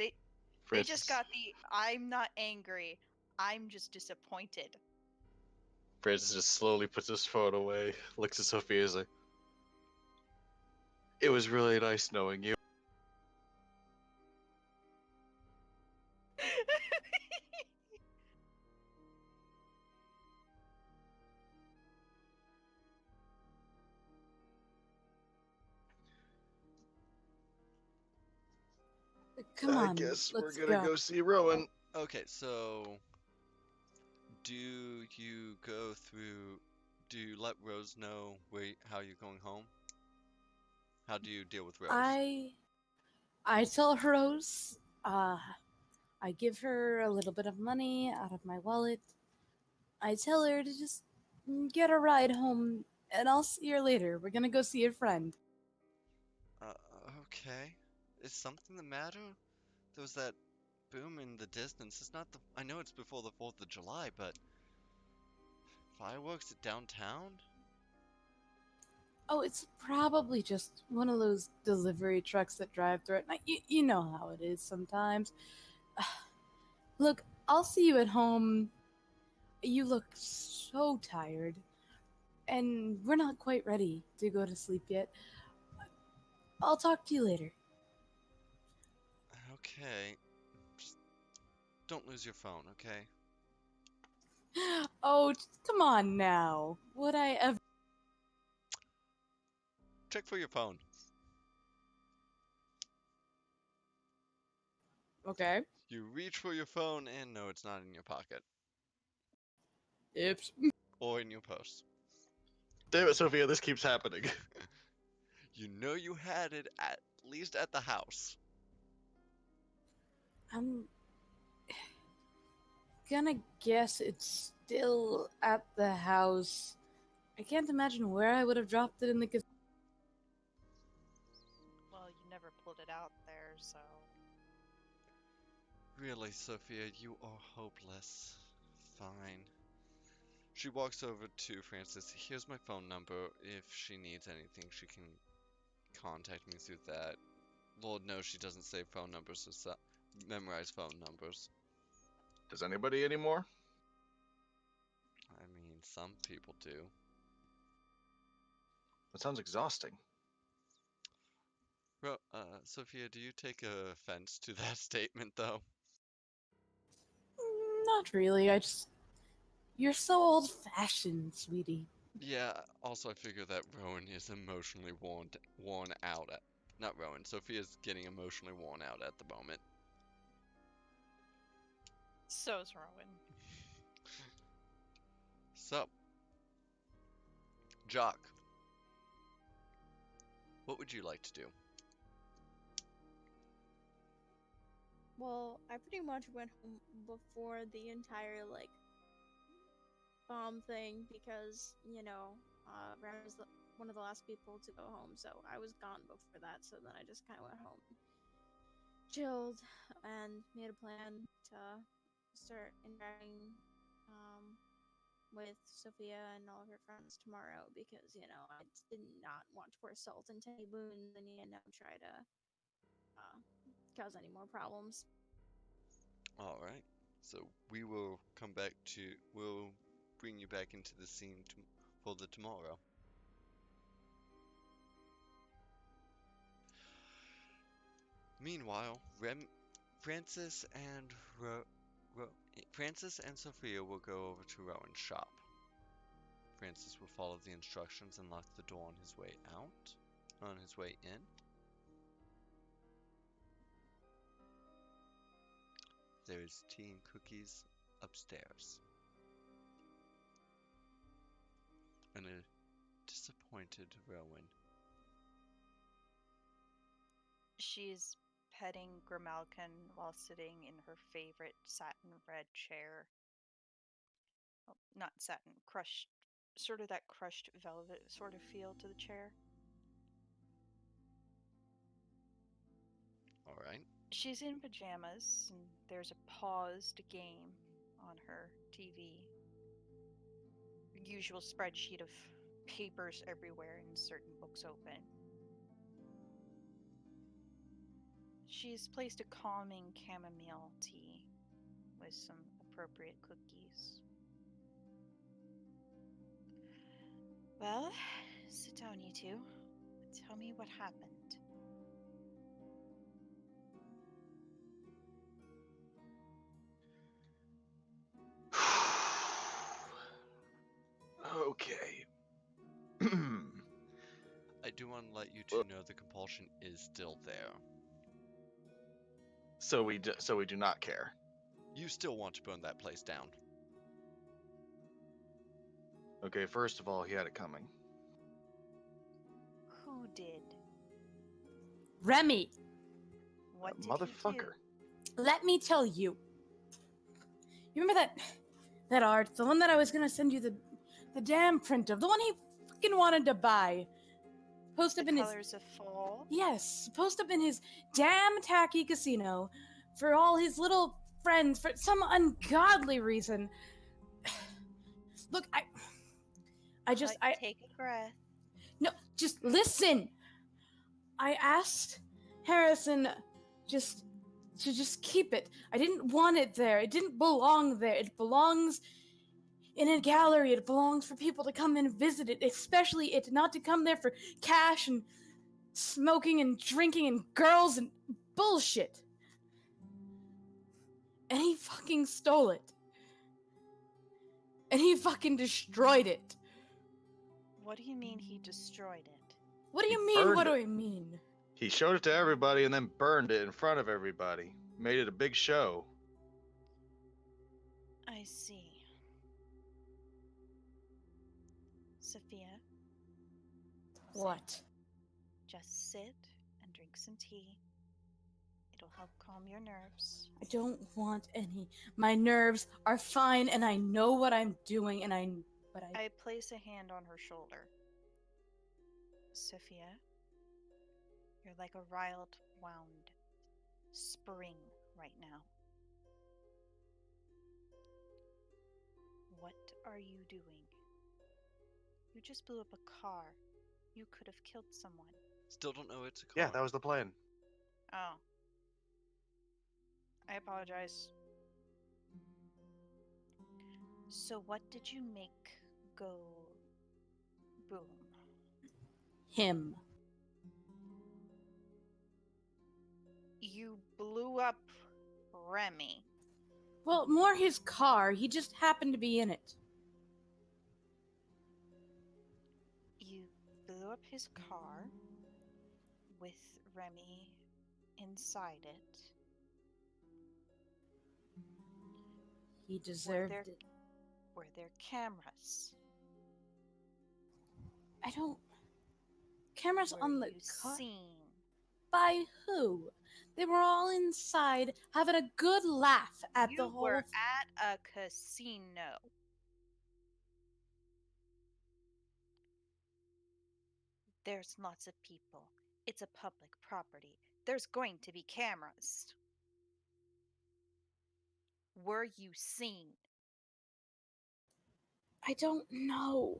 They just Francis, got the I'm not angry, I'm just disappointed. Francis just slowly puts his phone away, looks at Sophia, is like, "It was really nice knowing you." Come I on, guess we're let's gonna go. go see Rowan. Okay, so do you go through? Do you let Rose know how you're going home? How do you deal with Rose? I tell Rose, I give her a little bit of money out of my wallet. I tell her to just get a ride home, and I'll see her later. We're gonna go see a friend. Uh, okay. Is something the matter? There was that boom in the distance. It's not the. I know it's before the 4th of July, but fireworks at downtown? Oh, it's probably just one of those delivery trucks that drive through at night. You know how it is sometimes. Look, I'll see you at home. You look so tired, and we're not quite ready to go to sleep yet. I'll talk to you later. Okay. Just don't lose your phone, okay? Oh, come on now. Would I ever? Check for your phone. Okay. You reach for your phone and no, it's not in your pocket Oops. or in your purse. Damn it, Sophia, this keeps happening. You know you had it at least at the house. I'm gonna guess it's still at the house. I can't imagine where I would have dropped it in the. Well, you never pulled it out there, so. Really, Sophia, you are hopeless. Fine. She walks over to Francis. Here's my phone number. If she needs anything, she can contact me through that. Lord knows she doesn't save phone numbers or memorize phone numbers. Does anybody anymore? I mean, some people do. That sounds exhausting. Sophia, do you take offense to that statement, though? Not really. You're so old fashioned, sweetie. Yeah, also I figure that Rowan is emotionally worn out at, not Rowan, Sophia's getting emotionally worn out at the moment. So's Rowan. So, Jock, what would you like to do? Well, I pretty much went home before the entire bomb thing because Remy was one of the last people to go home, so I was gone before that. So then I just kind of went home, chilled, and made a plan to start interacting with Sophia and all of her friends tomorrow because I did not want to pour salt into any wounds and try to cause any more problems. All right. So we will we'll bring you back into the scene for the tomorrow. Meanwhile, Francis and Francis and Sophia will go over to Rowan's shop. Francis will follow the instructions and lock the door on his way out. On his way in. There is tea and cookies upstairs. And a disappointed Rowan. She's petting Grimalkin while sitting in her favorite satin red chair. Well, not satin, crushed, sort of that crushed velvet sort of feel to the chair. All right. She's in pajamas, and there's a paused game on her TV. Usual spreadsheet of papers everywhere and certain books open. she's placed a calming chamomile tea with some appropriate cookies. Well, sit down, you two. Tell me what happened. Okay. I do want to let you two know the compulsion is still there. So we do not care. You still want to burn that place down. Okay, first of all, he had it coming. Who did? Remy, What did Motherfucker. let me tell you. You remember that art, the one that I was gonna send you the damn print of, the one he fucking wanted to buy. Post he up do? in The his colors of fall? yes, post up in his damn tacky casino for all his little friends for some ungodly reason. Look, I Take a breath. no, just listen. I asked Harrison just to just keep it. I didn't want it there. It didn't belong there. It belongs in a gallery. It belongs for people to come and visit it, especially it not to come there for cash and smoking and drinking and girls and bullshit. And he fucking stole it. And he fucking destroyed it. What do you mean he destroyed it? What do He you mean? burned What do it. I mean? He showed it to everybody and then burned it in front of everybody. Made it a big show. I see. Sophia, What? just sit and drink some tea. It'll help calm your nerves. I don't want any. My nerves are fine and I know what I'm doing and I place a hand on her shoulder. Sophia, you're like a riled, wound spring right now. What are you doing? You just blew up a car. You could have killed someone. Still don't know it's a car. Yeah, that was the plan. Oh. I apologize. So what did you make go boom? him. You blew up Remy. Well, more his car. He just happened to be in it. You blew up his car with Remy inside it. He deserved there- it. Were there cameras? I don't. Cameras Were on the you car? seen? By who? They were all inside having a good laugh at You the whole. were at a casino. There's lots of people. It's a public property. There's going to be cameras. Were you seen? I don't know.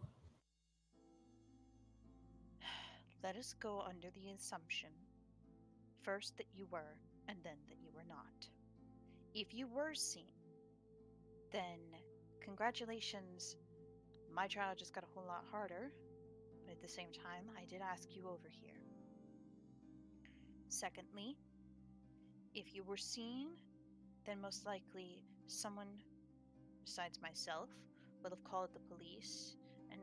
Let us go under the assumption first that you were, and then that you were not. If you were seen, then congratulations. My trial just got a whole lot harder, but at the same time, I did ask you over here. Secondly, if you were seen, then most likely someone besides myself will have called the police, and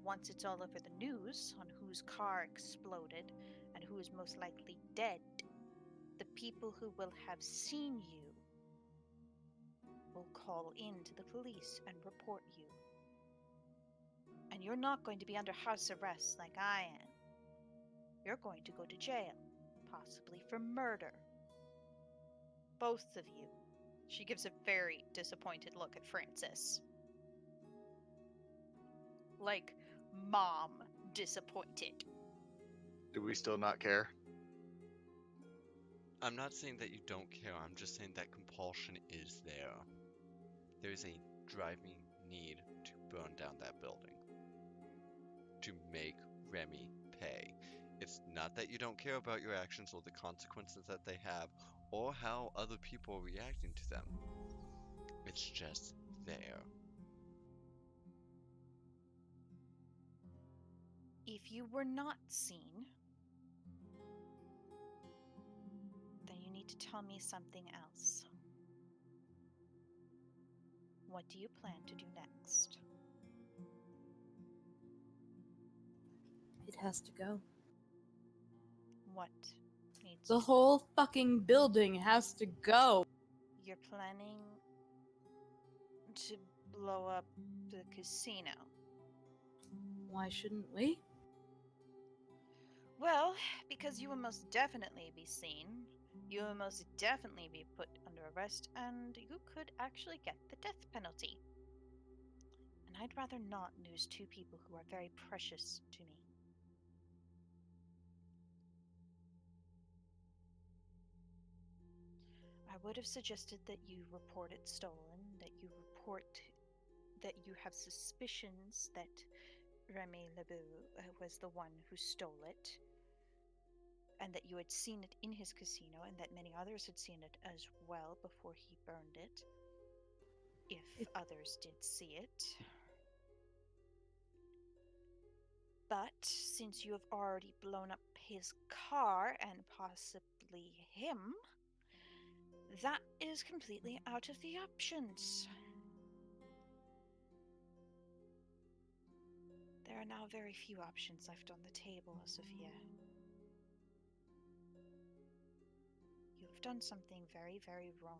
once it's all over the news on whose car exploded and who is most likely dead, the people who will have seen you will call in to the police and report you. And you're not going to be under house arrest like I am. You're going to go to jail, possibly for murder. Both of you. She gives a very disappointed look at Francis. Like, mom disappointed. Do we still not care? I'm not saying that you don't care, I'm just saying that compulsion is there. There is a driving need to burn down that building. To make Remy pay. It's not that you don't care about your actions or the consequences that they have, or how other people are reacting to them. It's just there. If you were not seen, then you need to tell me something else. What do you plan to do next? It has to go. What needs The to whole fucking building has to go. You're planning to blow up the casino. Why shouldn't we? Well, because you will most definitely be seen, you will most definitely be put under arrest, and you could actually get the death penalty. And I'd rather not lose two people who are very precious to me. I would have suggested that you report it stolen, that you report that you have suspicions that Remy Lebeau was the one who stole it, and that you had seen it in his casino, and that many others had seen it as well before he burned it, if others did see it. But since you have already blown up his car and possibly him, that is completely out of the options. There are now very few options left on the table, Sophia. You have done something very, very wrong.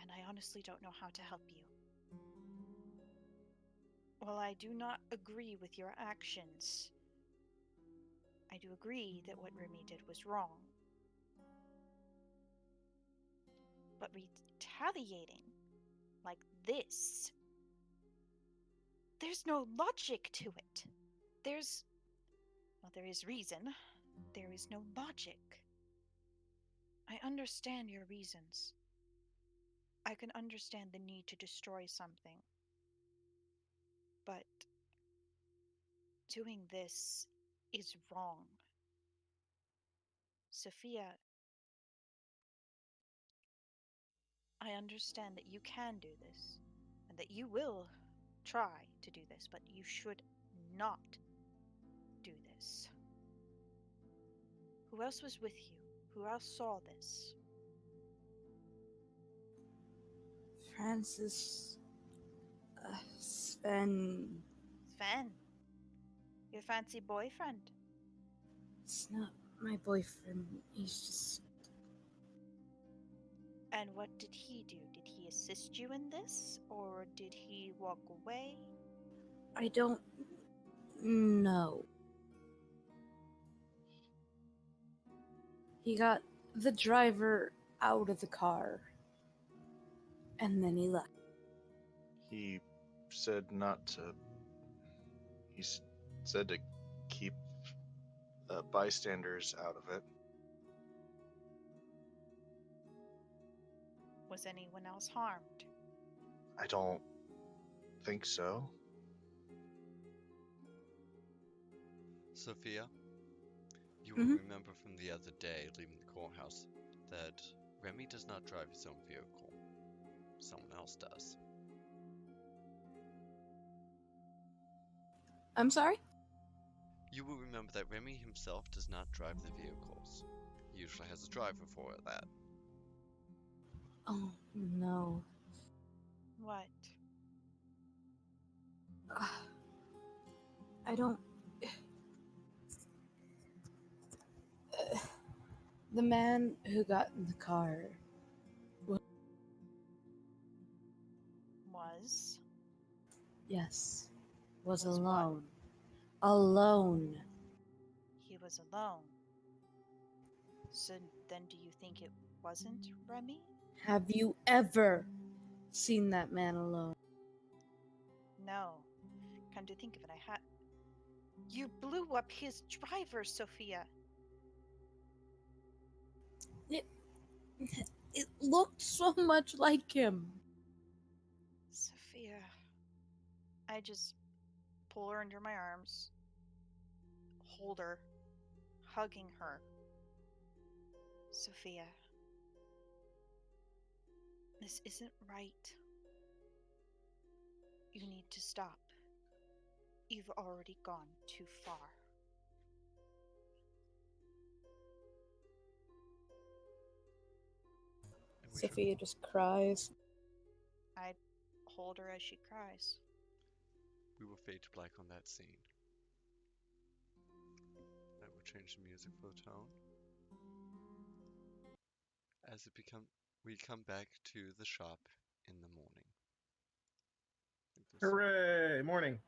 And I honestly don't know how to help you. While I do not agree with your actions, I do agree that what Remy did was wrong. But retaliating like this, there's no logic to it. There is reason. There is no logic. I understand your reasons. I can understand the need to destroy something. But doing this is wrong. Sophia, I understand that you can do this, and that you will try to do this, but you should not do this. Who else was with you? Who else saw this? Francis. Sven. Sven, your fancy boyfriend. It's not my boyfriend. He's just. And what did he do? Did he assist you in this, or did he walk away? I don't know. He got the driver out of the car. And then he left. He said not to. He said to keep bystanders out of it. Was anyone else harmed? I don't think so. Sophia, you will remember from the other day leaving the courthouse that Remy does not drive his own vehicle. Someone else does. I'm sorry? You will remember that Remy himself does not drive the vehicles. He usually has a driver for that. Oh, no. What? I don't. The man who got in the car. Was? Yes. Was Was what? alone. Alone. He was alone. So then do you think it wasn't Remy? Have you ever seen that man alone? No. Come to think of it, I had. You blew up his driver, Sophia. It looked so much like him. Sophia. I just pull her under my arms, hold her, hugging her. Sophia, this isn't right. You need to stop. You've already gone too far. And Sophia just cries. I hold her as she cries. we will fade to black on that scene. I will change the music for the tone. As we come back to the shop in the morning. Hooray! Morning.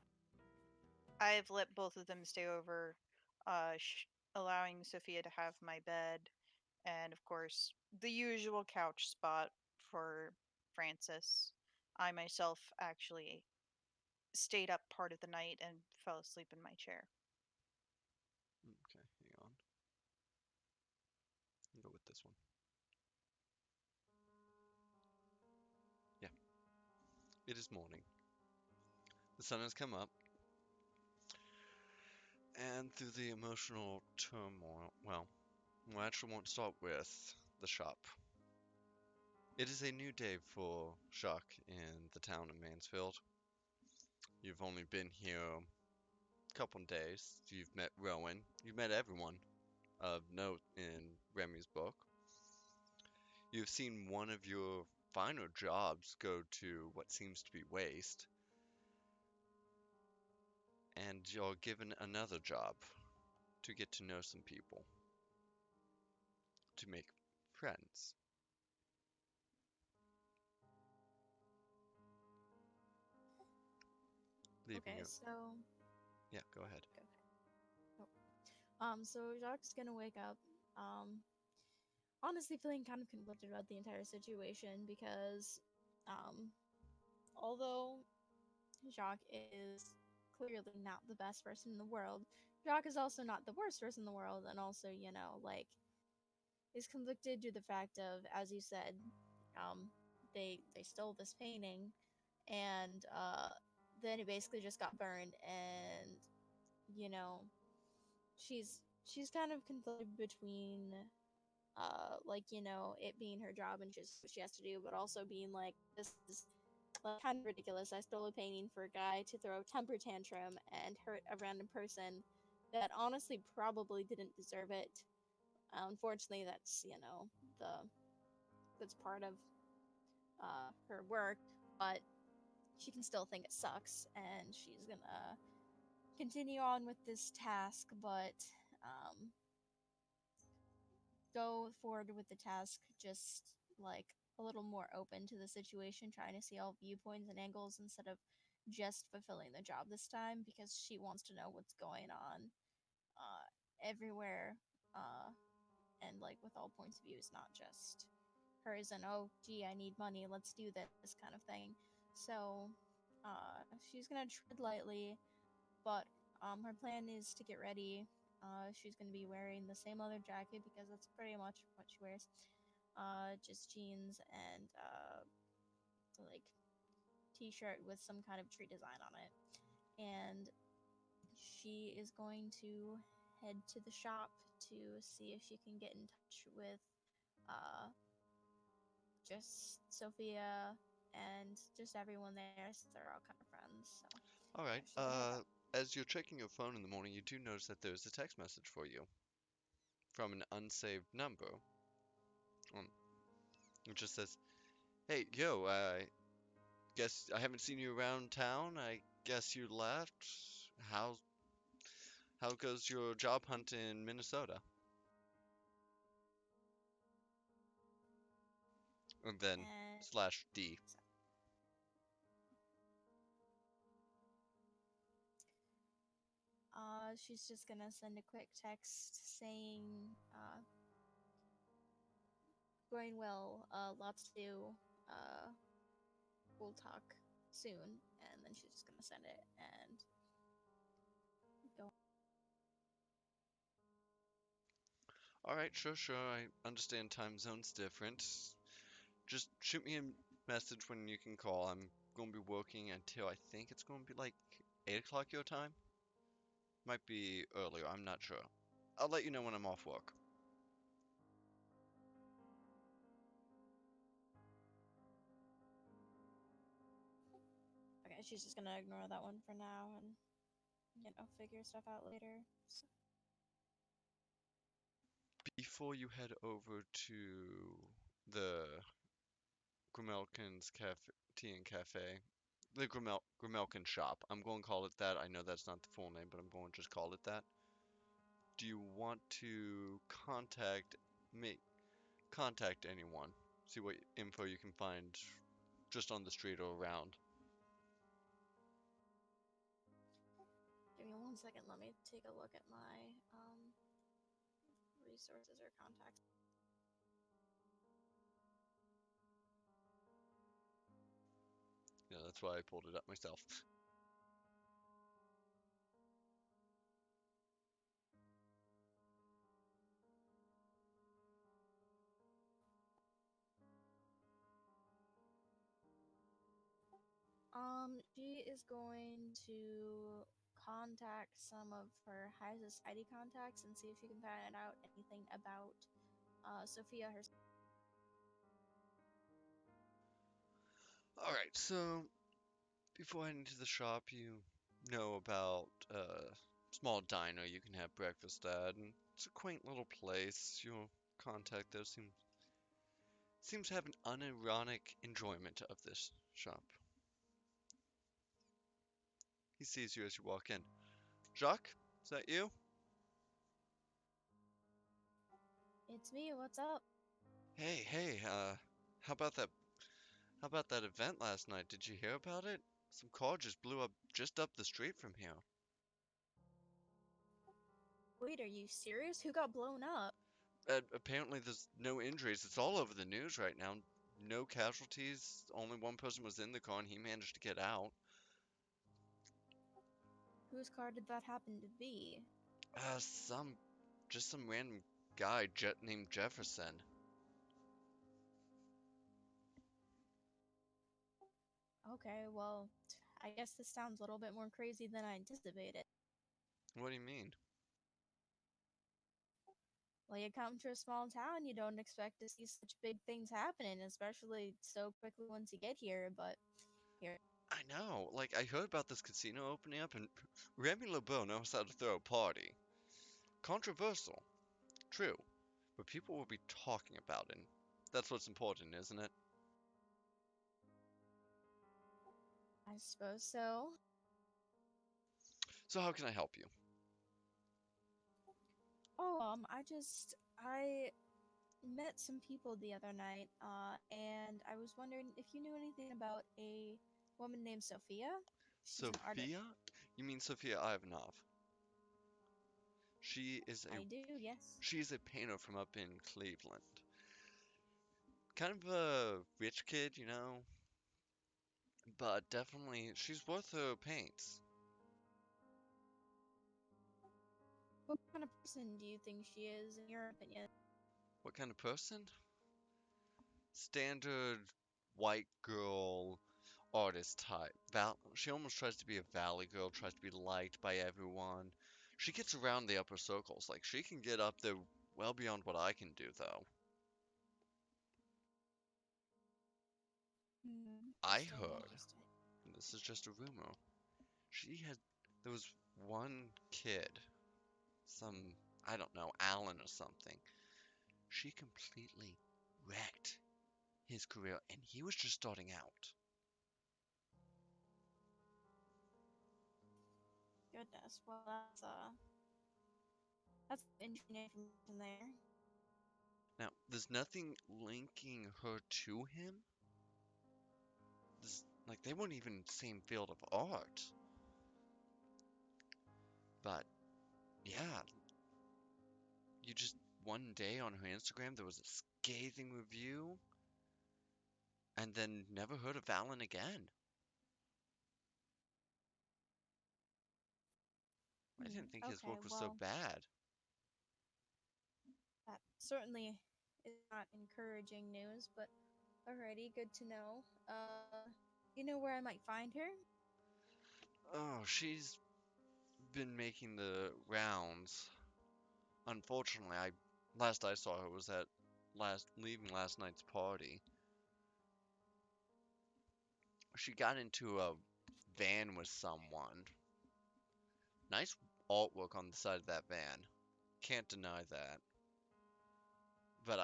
I've let both of them stay over, allowing Sophia to have my bed, and of course, the usual couch spot for Francis. I myself actually stayed up part of the night and fell asleep in my chair. Okay, hang on. I'll go with this one. Yeah. It is morning. The sun has come up, and through the emotional turmoil, well, I actually won't start with the shop. It is a new day for Jacques in the town of Mansfield. You've only been here a couple days. You've met Rowen. You've met everyone of note in Remy's book. You've seen one of your finer jobs go to what seems to be waste. And you're given another job to get to know some people, to make friends. Leaving Okay, you. so Yeah, go ahead. so Jacques is gonna wake up, honestly feeling kind of conflicted about the entire situation because, um, although Jacques is clearly not the best person in the world, Jacques is also not the worst person in the world, and also, like, is conflicted due to the fact of, as you said, they stole this painting, and then it basically just got burned, and you know, she's kind of conflicted between like, it being her job and just what she has to do, but also being like, this is like kind of ridiculous. I stole a painting for a guy to throw a temper tantrum and hurt a random person that honestly probably didn't deserve it. Unfortunately, the that's part of her work, but she can still think it sucks, and she's gonna continue on with this task, but um, go forward with the task just like a little more open to the situation, trying to see all viewpoints and angles instead of just fulfilling the job this time, because she wants to know what's going on everywhere, and like with all points of views, not just hers and, oh gee, I need money, let's do this kind of thing. So she's gonna tread lightly, but her plan is to get ready. She's gonna be wearing the same leather jacket because that's pretty much what she wears. Just jeans and like t-shirt with some kind of tree design on it. And she is going to head to the shop to see if she can get in touch with uh, just Sophia and just everyone there, since they're all kind of friends. So All right. yeah, she's gonna head up. As you're checking your phone in the morning, you do notice that there's a text message for you from an unsaved number. Um, it just says, "Hey, yo, I guess I haven't seen you around town. I guess you left. How how goes your job hunt in Minnesota?" And then And slash D. she's just gonna send a quick text saying, going well, lots to do, uh, we'll talk soon, and then she's just gonna send it and go. All right, sure. I understand time zone's different. Just shoot me a message when you can call. I'm going to be working until I think it's going to be like 8 o'clock your time. Might be earlier, I'm not sure. I'll let you know when I'm off work. Okay, she's just gonna ignore that one for now and, figure stuff out later. So, Before you head over to the Grimelkin's Tea and Cafe, the Grimelkin shop, I'm going to call it that. I know that's not the full name, but I'm going to just call it that. Do you want to contact anyone? See what info you can find just on the street or around. give me 1 second. Let me take a look at my resources or contacts. Yeah, that's why I pulled it up myself. She is going to contact some of her high society contacts and see if she can find out anything about Sophia herself. Alright, so before heading to the shop, you know about a small diner you can have breakfast at, and it's a quaint little place. Your contact there seems to have an unironic enjoyment of this shop. He sees you as you walk in. Jacques, is that you? It's me. What's up? Hey, how about that? How about that event last night? Did you hear about it? Some car just blew up just up the street from here. Wait, are you serious? Who got blown up? Apparently, there's no injuries. It's all over the news right now. No casualties. Only one person was in the car, and he managed to get out. Whose car did that happen to be? Just some random guy named Jefferson. Okay, well, I guess this sounds a little bit more crazy than I anticipated. What do you mean? Well, you come to a small town, you don't expect to see such big things happening, especially so quickly once you get here, but here. I know. Like, I heard about this casino opening up, and Remy LeBeau knows how to throw a party. Controversial, true, but people will be talking about it. That's what's important, isn't it? I suppose so. So how can I help you? Oh, I met some people the other night, and I was wondering if you knew anything about a woman named Sophia. She's an artist. Sophia? You mean Sophia Ivanov? She is a I do, yes. she's a painter from up in Cleveland. Kind of a rich kid, you know, but definitely she's worth her paints. What kind of person do you think she is, in your opinion? What kind of person? Standard white girl artist type. She almost tries to be a valley girl, tries to be liked by everyone. She gets around the upper circles. Like, she can get up there well beyond what I can do, though. I Interesting, heard, interesting. and this is just a rumor, there was one kid, some, I don't know, Alan or something. She completely wrecked his career, and he was just starting out. Goodness, well, that's interesting information there. Now, there's nothing linking her to him. Like, they weren't even in the same field of art. But, yeah, one day on her Instagram, there was a scathing review, and then never heard of Alan again. I didn't think his Okay, work was so well, bad. that certainly is not encouraging news, but alrighty, good to know. You know where I might find her? Oh, she's been making the rounds. Unfortunately, last I saw her was at leaving last night's party. She got into a van with someone. Nice artwork on the side of that van. Can't deny that. But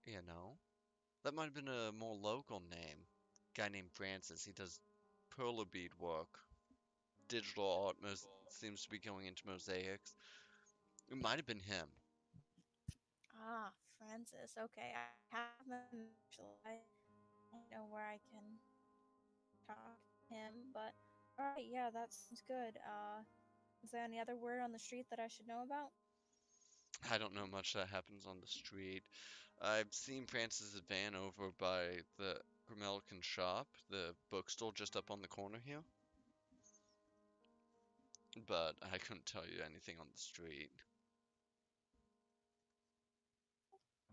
you know, that might have been a more local name. Guy named Francis. He does perler bead work. Digital art seems to be going into mosaics. It might have been him. Ah, Francis. Okay, I have him actually. I know where I can talk to him, but alright, yeah, that sounds good. Is there any other word on the street that I should know about? I don't know much that happens on the street. I've seen Francis's van over by the Grimelican shop, the bookstore just up on the corner here. But I couldn't tell you anything on the street.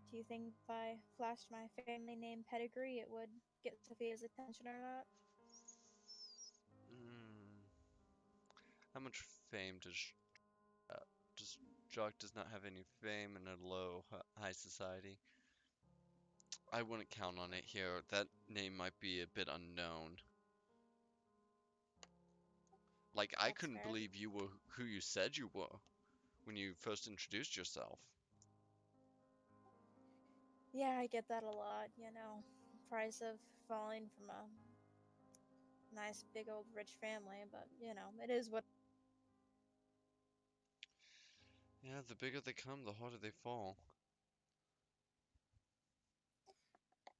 Do you think if I flashed my family name pedigree, it would get Sophia's attention or not? Hmm. How much fame does Jock does not have any fame in a high society? I wouldn't count on it here. That name might be a bit unknown. Like, I That's couldn't fair. believe you were who you said you were when you first introduced yourself. Yeah, I get that a lot, price of falling from a nice big old rich family, but it is what. Yeah, the bigger they come, the harder they fall.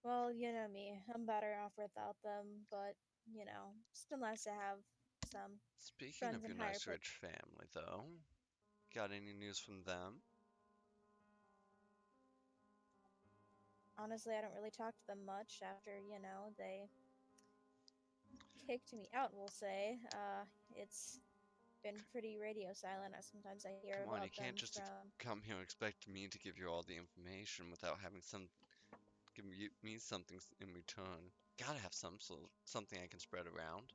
Well, you know me, I'm better off without them, but still nice to have some Speaking friends of in your higher nice places. rich family, though, got any news from them? Honestly, I don't really talk to them much after, they kicked me out, we'll say. It's been pretty radio silent. Sometimes I hear Come on, you about can't them just from. come here and expect me to give you all the information without having me something in return. Gotta have something I can spread around.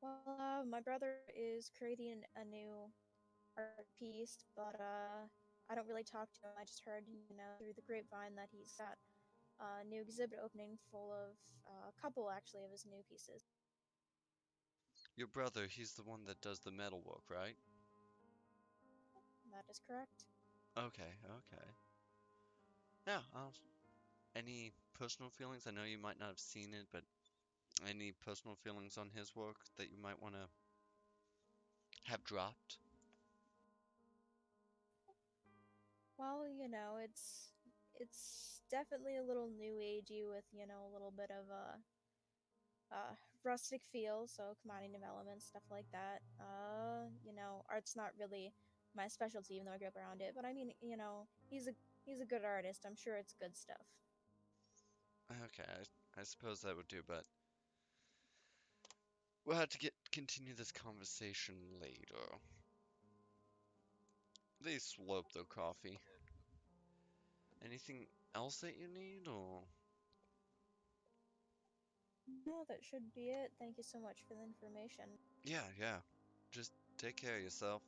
Well, my brother is creating a new art piece, but I don't really talk to him. I just heard, through the grapevine that he's got a new exhibit opening full of a couple actually of his new pieces. Your brother, he's the one that does the metalwork, right? That is correct. Okay, okay. Yeah, any personal feelings? I know you might not have seen it, but any personal feelings on his work that you might want to have dropped? Well, it's definitely a little new agey with a little bit of a rustic feel, so combining of elements, stuff like that. Art's not really my specialty, even though I grew up around it. But I mean, he's a good artist. I'm sure it's good stuff. Okay, I suppose that would do, but we'll have to continue this conversation later. They slurp their coffee. Anything else that you need, or? No, that should be it. Thank you so much for the information. Yeah, yeah. Just take care of yourself.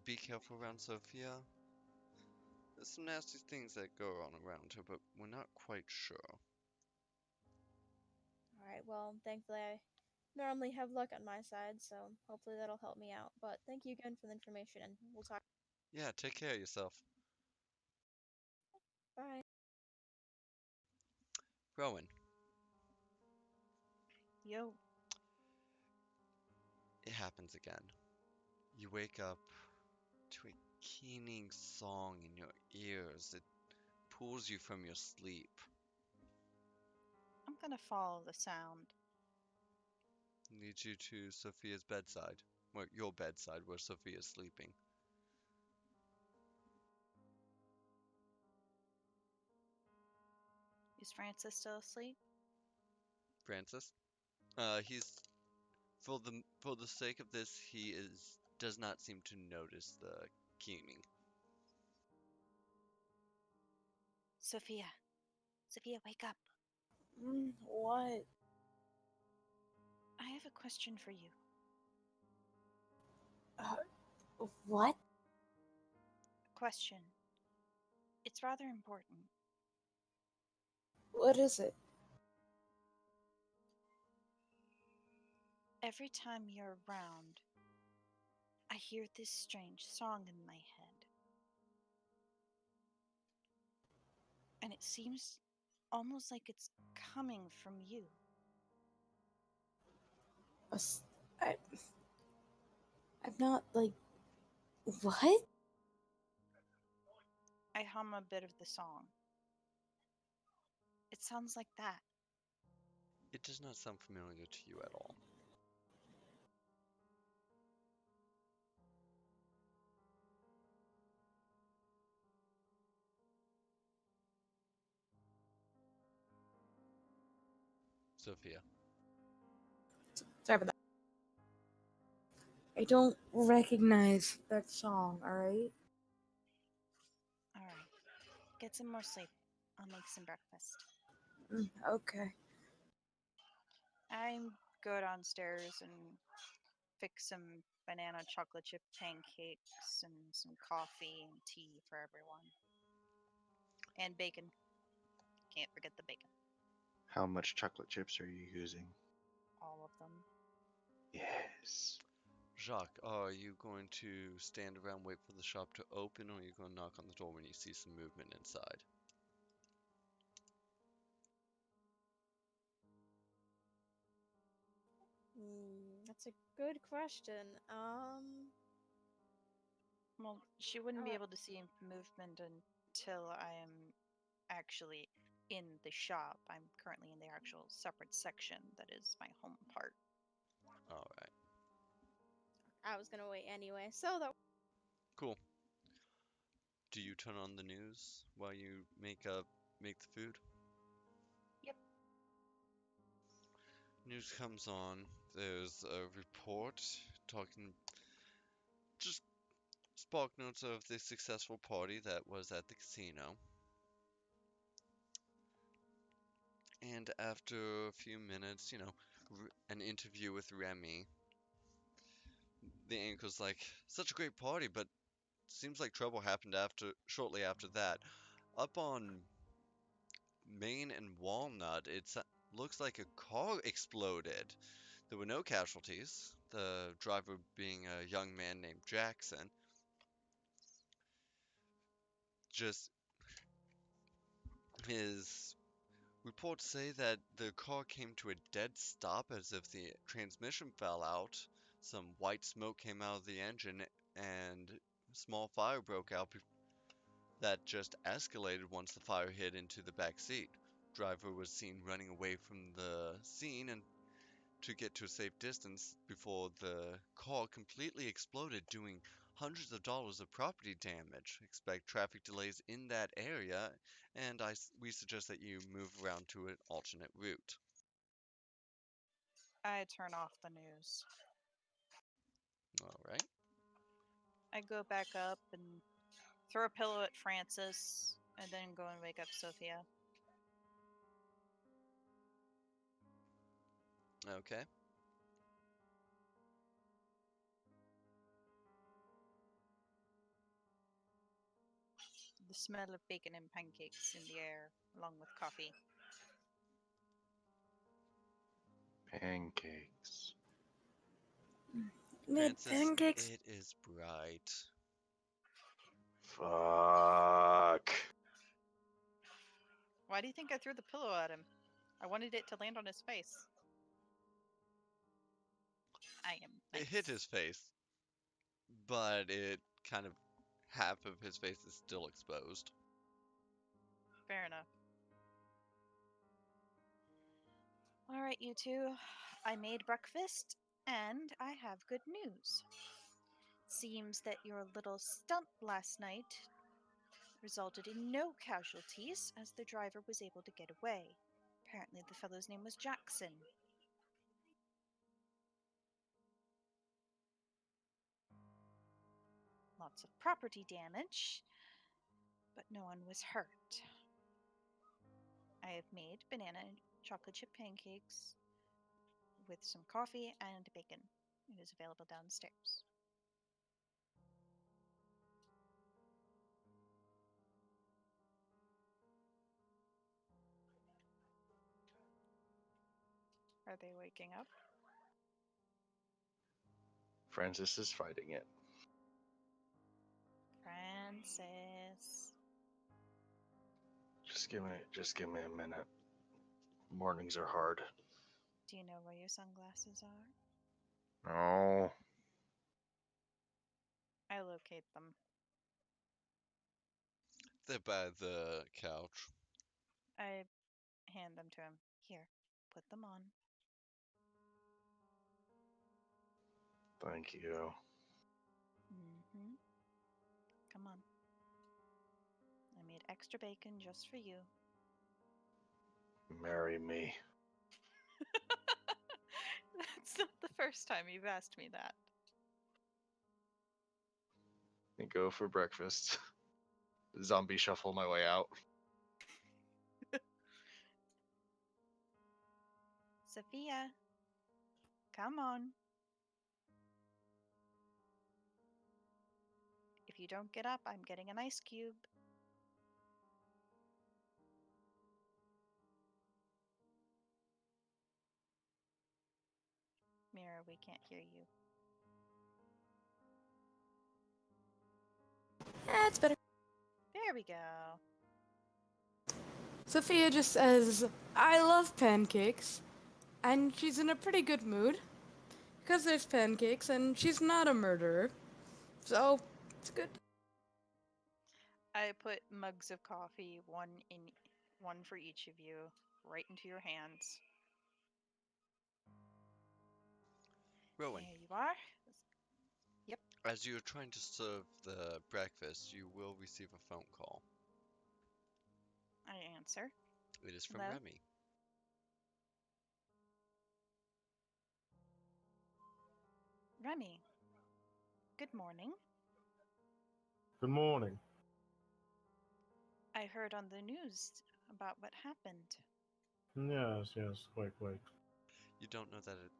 Be careful around Sophia. There's some nasty things that go on around her, but we're not quite sure. All right. Well, thankfully I normally have luck on my side, so hopefully that'll help me out. But thank you again for the information, and we'll talk. Yeah, take care of yourself. Bye. Rowan, Yo. it happens again. You wake up to a keening song in your ears. It pulls you from your sleep. I'm gonna follow the sound. Leads you to Sophia's bedside. Well, your bedside where Sophia's sleeping. Is Francis still asleep? Francis? He's for the sake of this, he does not seem to notice the keening. Sophia. Sophia, wake up. What? I have a question for you. What? A question. It's rather important. What is it? Every time you're around, I hear this strange song in my head. And it seems almost like it's coming from you. I, I'm not like. What? I hum a bit of the song. It sounds like that. It does not sound familiar to you at all. Sophia. Sorry about that. I don't recognize that song, alright? Alright. Get some more sleep. I'll make some breakfast. Okay. I go downstairs and fix some banana chocolate chip pancakes and some coffee and tea for everyone. And bacon. Can't forget the bacon. How much chocolate chips are you using? All of them. Yes. Jacques, are you going to stand around, wait for the shop to open, or are you going to knock on the door when you see some movement inside? That's a good question. Well, she wouldn't be Alright. able to see movement until I am actually in the shop. I'm currently in the actual separate section that is my home part. Alright, I was gonna wait anyway, so that. cool. Do you turn on the news while you make the food? Yep. News comes on. There's a report talking, just spark notes of the successful party that was at the casino. And after a few minutes, an interview with Remy, the anchor's like, such a great party, but seems like trouble happened shortly after that. Up on Main and Walnut, it looks like a car exploded. There were no casualties, the driver being a young man named Jackson. Just his reports say that the car came to a dead stop as if the transmission fell out. Some white smoke came out of the engine and a small fire broke out that just escalated once the fire hit into the back seat. Driver was seen running away from the scene and to get to a safe distance before the car completely exploded, doing hundreds of dollars of property damage. Expect traffic delays in that area, and we suggest that you move around to an alternate route. I turn off the news. All right. I go back up and throw a pillow at Francis and then go and wake up Sophia. Okay. The smell of bacon and pancakes in the air, along with coffee. Pancakes. Made Francis, pancakes. it is bright. Fuck. Why do you think I threw the pillow at him? I wanted it to land on his face. I am nice. It hit his face, but it kind of half of his face is still exposed. Fair enough. All right, you two. I made breakfast, and I have good news. Seems that your little stunt last night resulted in no casualties, as the driver was able to get away. Apparently, the fellow's name was Jackson. Lots of property damage, but no one was hurt. I have made banana and chocolate chip pancakes with some coffee and bacon. It is available downstairs. Are they waking up? Francis is fighting it. Francis. Just give me a minute. Mornings are hard. Do you know where your sunglasses are? No. I locate them. They're by the couch. I hand them to him. Here, put them on. Thank you. Mm-hmm. Come on. I made extra bacon just for you. Marry me. That's not the first time you've asked me that. And go for breakfast. Zombie shuffle my way out. Sophia, come on. If you don't get up, I'm getting an ice cube. Mira, we can't hear you. That's better. There we go. Sophia just says, I love pancakes, and she's in a pretty good mood because there's pancakes and she's not a murderer. So, it's good. I put mugs of coffee, one for each of you, right into your hands. Rowan, There you are. Yep. as you're trying to serve the breakfast, you will receive a phone call. I answer. It is from Hello? Remy. Remy. Good morning. Good morning. I heard on the news about what happened. Yes, quite. You don't know that it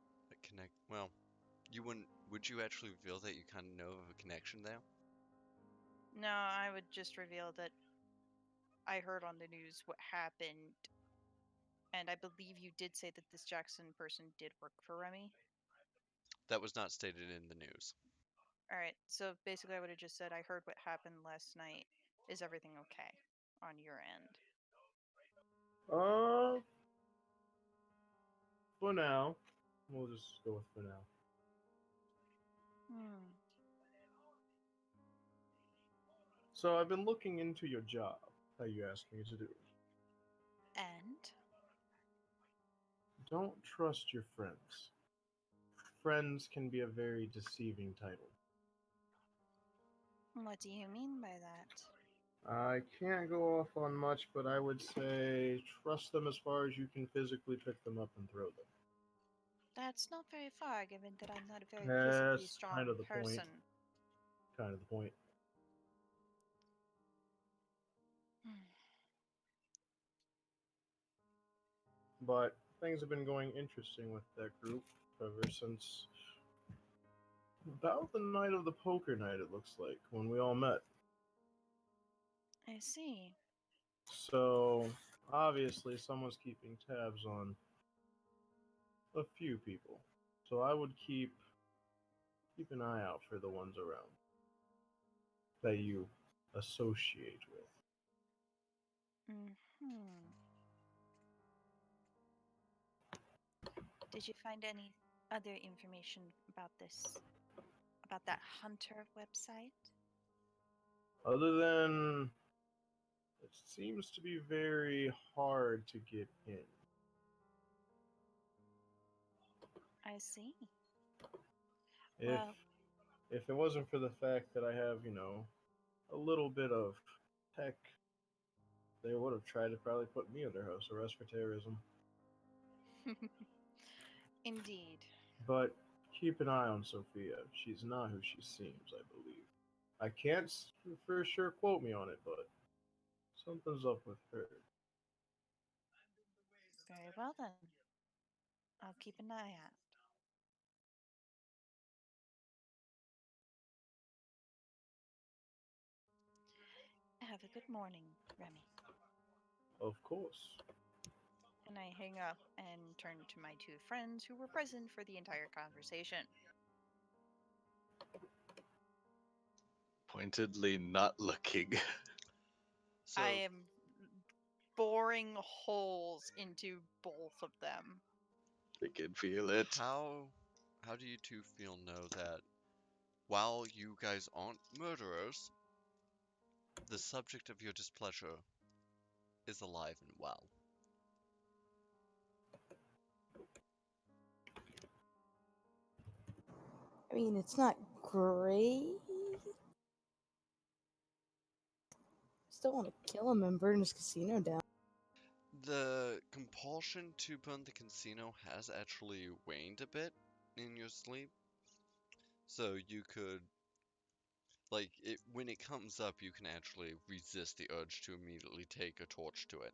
connect. Well, you wouldn't. Would you actually reveal that you kind of know of a connection there? No, I would just reveal that I heard on the news what happened. And I believe you did say that this Jackson person did work for Remy. That was not stated in the news. Alright, so basically I would have just said I heard what happened last night. Is everything okay on your end? For now, we'll just go with for now. Hmm. So I've been looking into your job that you asked me to do. And? Don't trust your friends. Friends can be a very deceiving title. What do you mean by that? I can't go off on much, but I would say trust them as far as you can physically pick them up and throw them. That's not very far, given that I'm not a very physically That's strong kind of the person. point. Kind of the point. But things have been going interesting with that group ever since about the night of the poker night, it looks like, when we all met. I see. So, obviously, someone's keeping tabs on a few people. So I would keep an eye out for the ones around that you associate with. Hmm. Did you find any other information about this? About that Hunter website? Other than it seems to be very hard to get in. I see. If Well, if it wasn't for the fact that I have, a little bit of tech, they would have tried to probably put me under house arrest for terrorism. indeed. But keep an eye on Sophia. She's not who she seems, I believe. I can't for sure quote me on it, but something's up with her. Very well then. I'll keep an eye out. Have a good morning, Remy. Of course. And I hang up and turn to my two friends who were present for the entire conversation. Pointedly not looking. So, I am boring holes into both of them. They can feel it. how do you two feel know that while you guys aren't murderers, the subject of your displeasure is alive and well? I mean, it's not great. Still want to kill him and burn his casino down. The compulsion to burn the casino has actually waned a bit in your sleep. So you could, like, when it comes up, you can actually resist the urge to immediately take a torch to it.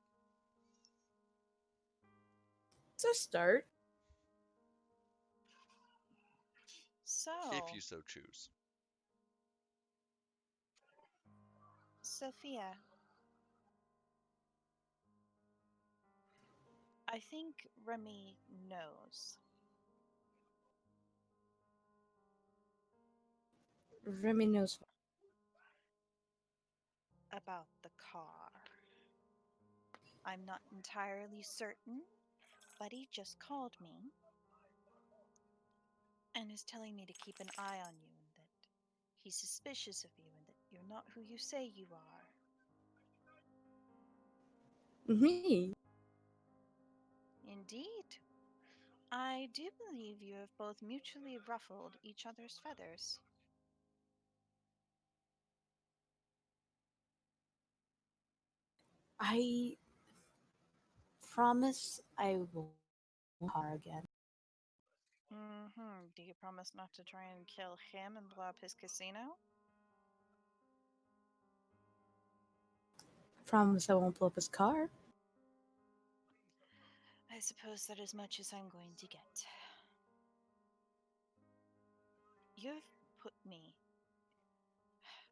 It's a start. So, If you so choose. Sophia, I think Remy knows. Remy knows. About the car. I'm not entirely certain, but he just called me and is telling me to keep an eye on you and that he's suspicious of you and that you're not who you say you are. Me? Indeed. I do believe you have both mutually ruffled each other's feathers. I promise I will car again. Do you promise not to try and kill him and blow up his casino? Promise I won't blow up his car. I suppose that is much as I'm going to get. You've put me,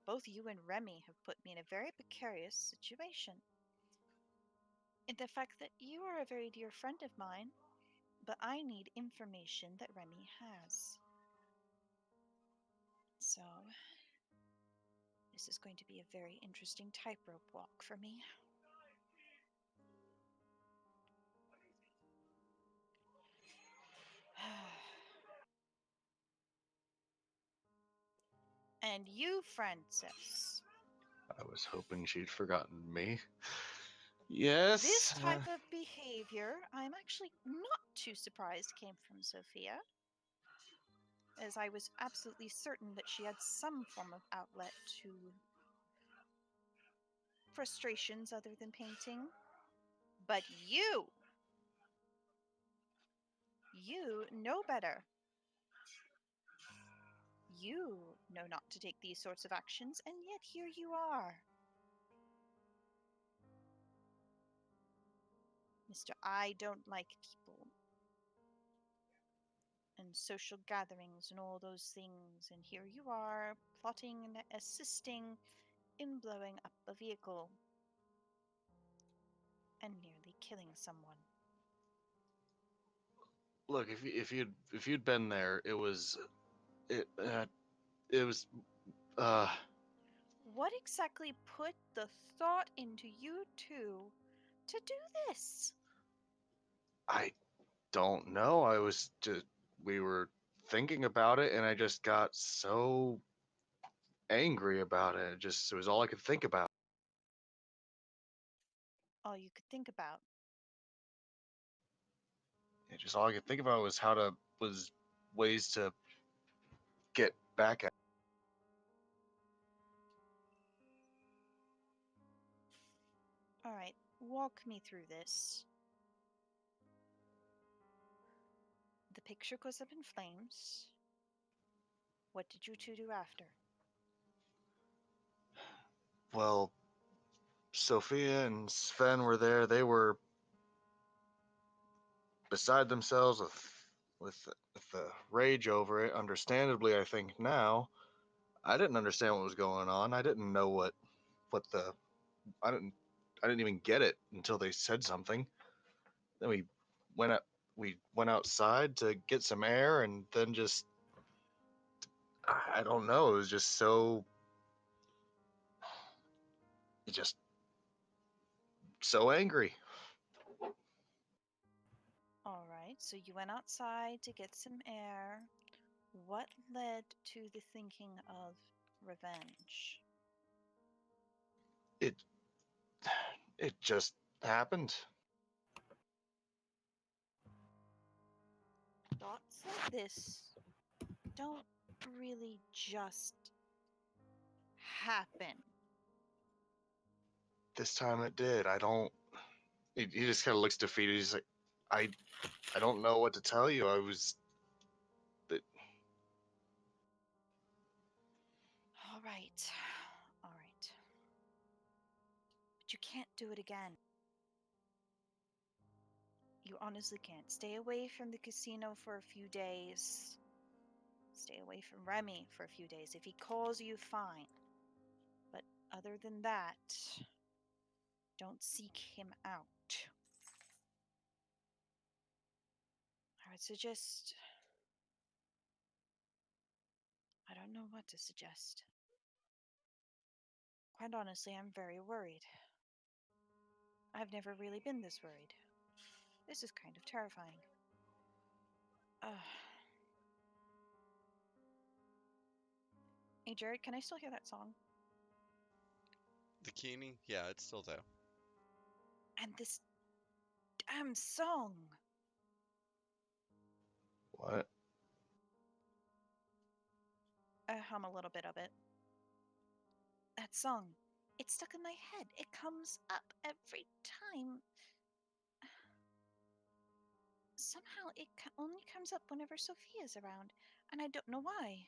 both you and Remy have put me in a very precarious situation. In the fact that you are a very dear friend of mine, but I need information that Remy has. So, this is going to be a very interesting tightrope walk for me. And you, Francis. I was hoping she'd forgotten me. Yes. This type of behavior, I'm actually not too surprised came from Sophia, as I was absolutely certain that she had some form of outlet to frustrations other than painting. But you know better. You know not to take these sorts of actions, and yet here you are. Mr. I don't like people and social gatherings and all those things, and here you are plotting and assisting in blowing up a vehicle and nearly killing someone. Look, if you'd been there, it was it it was uh What exactly put the thought into you two to do this? I don't know. I was just we were thinking about it, and I just got so angry about it. It was all I could think about. All you could think about. Just all I could think about was was ways to get back at. All right, walk me through this. The picture goes up in flames. What did you two do after? Well, Sophia and Sven were there. They were beside themselves with the rage over it. Understandably, I think now I didn't understand what was going on. I didn't know what the I didn't I didn't even get it until they said something. Then went up we went outside to get some air, and then just I don't know. It was just just so angry. All right, so you went outside to get some air. What led to the thinking of revenge? It it just happened. Thoughts like this don't really just happen. This time it did. I don't. He just kind of looks defeated. He's like, I I don't know what to tell you. I was. It, All right, all right. But you can't do it again. You honestly can't. Stay away from the casino for a few days. Stay away from Remy for a few days. If he calls you, fine. But other than that, don't seek him out. I would suggest. I don't know what to suggest. Quite honestly, I'm very worried. I've never really been this worried. This is kind of terrifying. Hey, Jared, can I still hear that song? The keening, yeah, it's still there. And this damn song! what? I hum a little bit of it. That song, it's stuck in my head. It comes up every time. Somehow it only comes up whenever Sophia's around, and I don't know why.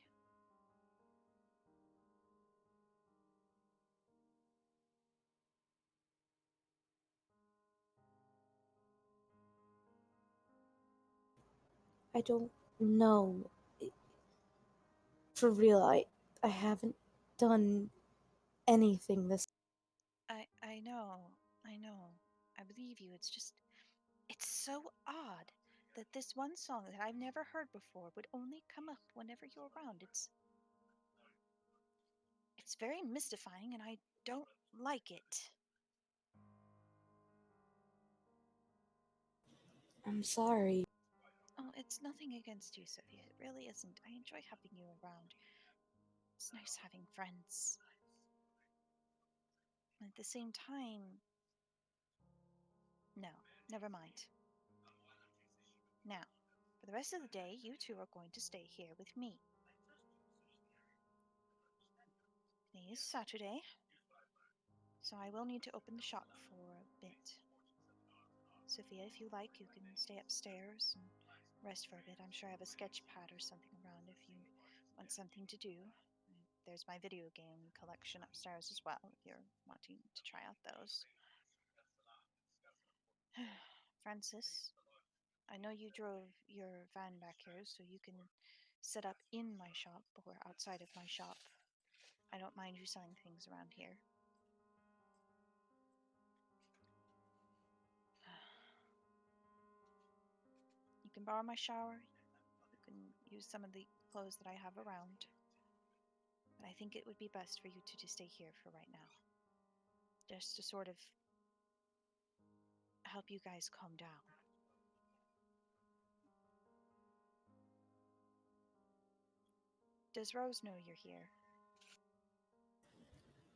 I don't know. For real, I haven't done anything this. I know, I know. I believe you. It's just, it's so odd that this one song that I've never heard before would only come up whenever you're around. It's very mystifying, and I don't like it. I'm sorry. Oh, it's nothing against you, Sophia. It really isn't. I enjoy having you around. It's nice having friends. And at the same time, no, never mind. Now, for the rest of the day, you two are going to stay here with me. Today is Saturday, so I will need to open the shop for a bit. Sophia, if you like, you can stay upstairs and rest for a bit. I'm sure I have a sketch pad or something around if you want something to do. There's my video game collection upstairs as well, if you're wanting to try out those. Francis, I know you drove your van back here, so you can set up in my shop or outside of my shop. I don't mind you selling things around here. You can borrow my shower. You can use some of the clothes that I have around. But I think it would be best for you two to stay here for right now. Just to sort of help you guys calm down. Does Rose know you're here?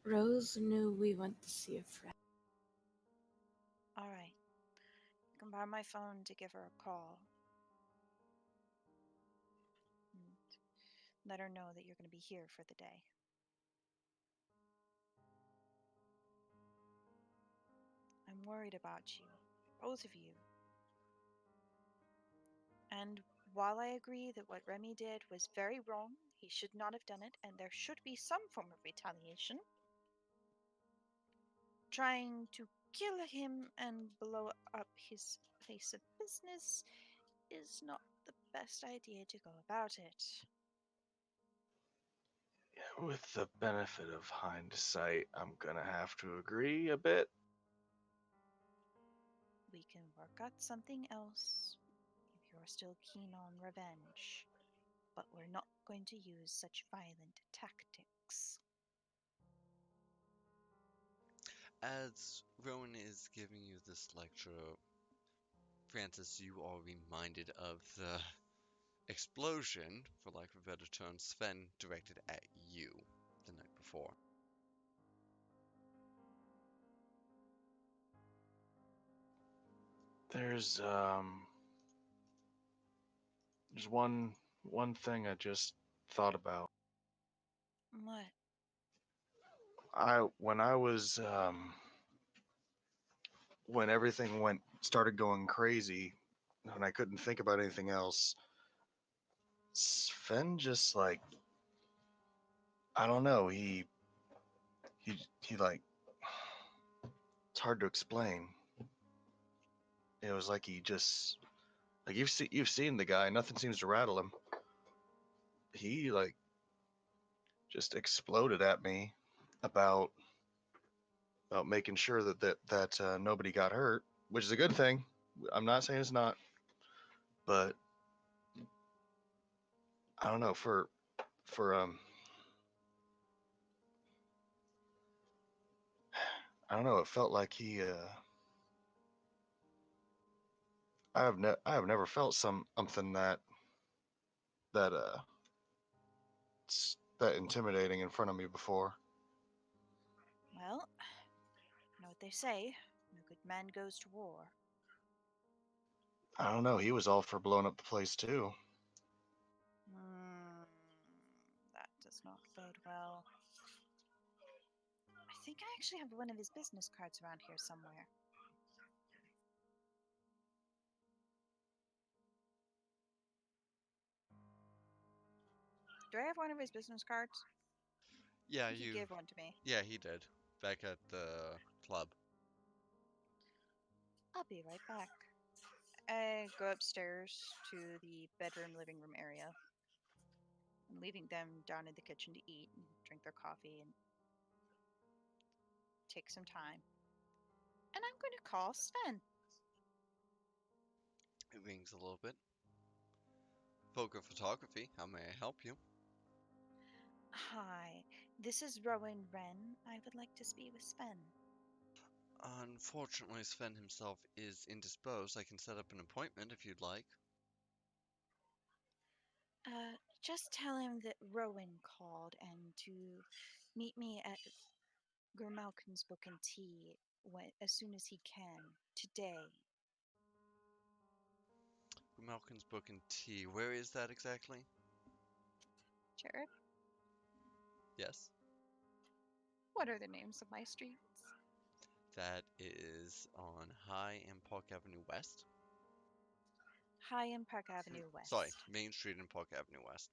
Rose knew we went to see a friend. Alright. You can borrow my phone to give her a call. And let her know that you're going to be here for the day. I'm worried about you. Both of you. And while I agree that what Remy did was very wrong, he should not have done it, and there should be some form of retaliation, trying to kill him and blow up his place of business is not the best idea to go about it. With the benefit of hindsight, I'm gonna have to agree a bit. We can work out something else if you're still keen on revenge, but we're not going to use such violent tactics. As Rowan is giving you this lecture, Francis, you are reminded of the explosion, for lack of a better term, Sven directed at you the night before. There's one thing I just thought about. What? When I was when everything started going crazy, when I couldn't think about anything else, Sven just like, I don't know, he like, it's hard to explain. It was like he just, like, you've seen the guy, nothing seems to rattle him. He like just exploded at me about making sure that nobody got hurt, which is a good thing. I'm not saying it's not, but I don't know, for I don't know, it felt like he I have never felt something that that intimidating in front of me before. Well, you know what they say, no good man goes to war. I don't know, he was all for blowing up the place too. That does not bode well. I think I actually have one of his business cards around here somewhere. Do I have one of his business cards? Yeah, He gave one to me. Yeah, he did. Back at the club. I'll be right back. I go upstairs to the bedroom, living room area. I'm leaving them down in the kitchen to eat and drink their coffee and take some time. And I'm going to call Sven. It rings a little bit. Poker photography, how may I help you? Hi, this is Rowen Wren. I would like to speak with Sven. Unfortunately, Sven himself is indisposed. I can set up an appointment if you'd like. Just tell him that Rowan called and to meet me at Grimalkin's Book and Tea as soon as he can today. Malkin's Book and Tea. Where is that exactly? Jared, Yes. what are the names of my streets? That is on High and Park Avenue West. High and Park Avenue West. Sorry, Main Street and Park Avenue West.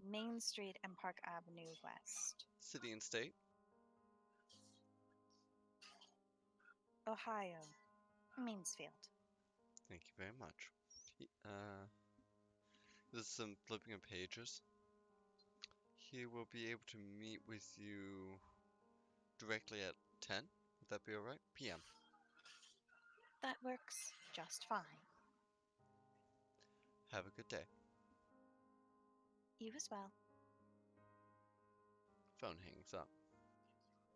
Main Street and Park Avenue West. City and State. Ohio. Mansfield. Thank you very much. There's some flipping of pages. He will be able to meet with you directly at 10. Would that be alright? PM. That works just fine. Have a good day. You as well. Phone hangs up.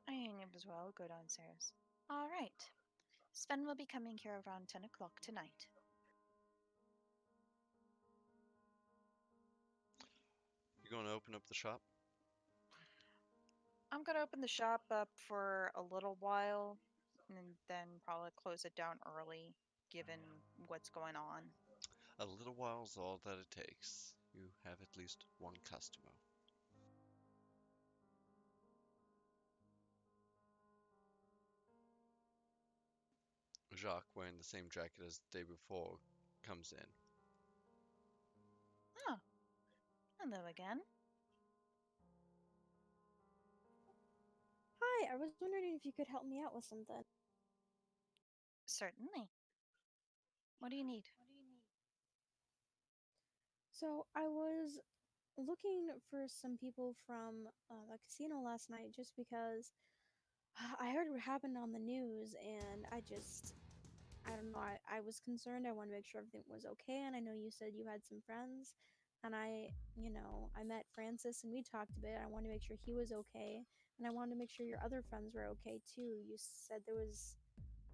I hang up as well. Go downstairs. All right. Sven will be coming here around 10 o'clock tonight. You going to open up the shop? I'm going to open the shop up for a little while and then probably close it down early, given what's going on. A little while's all that it takes. You have at least one customer. Jacques, wearing the same jacket as the day before, comes in. Oh, hello again. Hi, Hi, I was wondering if you could help me out with something. Certainly. What do you need? So I was looking for some people from the casino last night just because I heard what happened on the news and I don't know, I was concerned. I wanted to make sure everything was okay. And I know you said you had some friends. And I met Francis and we talked a bit. I wanted to make sure he was okay. And I wanted to make sure your other friends were okay too. You said there was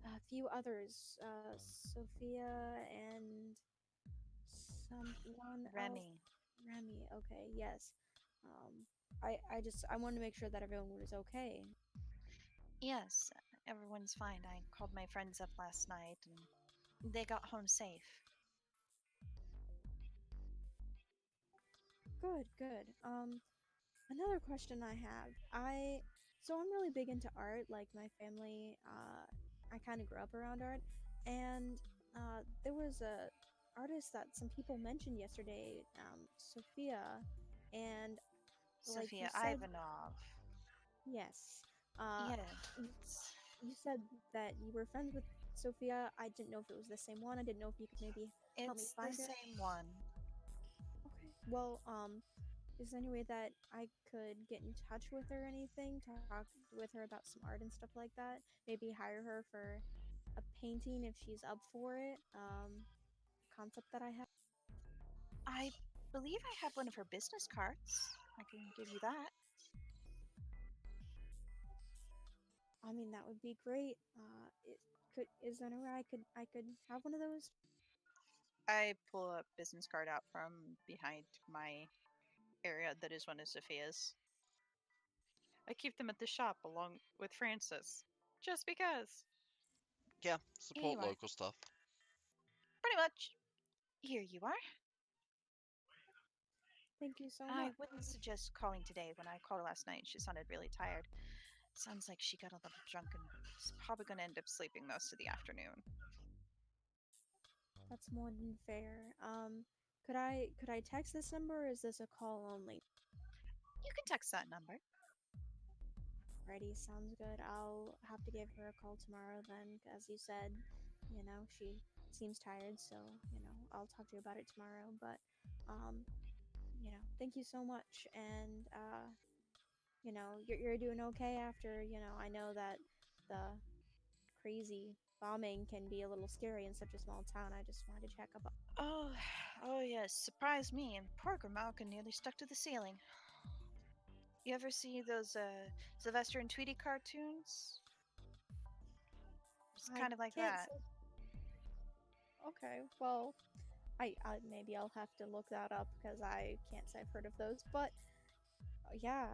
a few others, Sophia and someone else. Remy. Remy. Okay, yes. I wanted to make sure that everyone was okay. Yes, everyone's fine. I called my friends up last night and they got home safe. Good, good. Another question I have. I'm really big into art. Like my family, I kind of grew up around art, and there was a artist that some people mentioned yesterday, Sophia, and like you Sophia said, Ivanov. yes. Uh, you, Yes. you said that you were friends with Sophia. I didn't know if it was the same one. I didn't know if you could maybe help me It's the find it. same one. Okay. Well, is there any way that I could get in touch with her or anything? Talk with her about some art and stuff like that? Maybe hire her for a painting if she's up for it. Concept that I have. I believe I have one of her business cards. I can give you that. I mean, that would be great. Is there any way I could have one of those? I pull a business card out from behind my area that is one of Sophia's. I keep them at the shop along with Francis. Just because. Yeah, Here you support are. local stuff. Pretty much. Here you are. Thank you so I much. wouldn't suggest calling today. When I called last night, she sounded really tired. Sounds like she got a little drunk and is probably going to end up sleeping most of the afternoon. That's more than fair. Could I text this number or is this a call only? You can text that number. Alrighty, sounds good. I'll have to give her a call tomorrow then, as you said. She seems tired, so, I'll talk to you about it tomorrow. But, thank you so much. And, you're doing okay after, I know that the crazy bombing can be a little scary in such a small town. I just wanted to check up. Oh, oh yes, surprised me, and poor Grimalkin nearly stuck to the ceiling. You ever see those Sylvester and Tweety cartoons? It's I kind of like can't that. say. Okay, well, I maybe I'll have to look that up because I can't say I've heard of those. But yeah,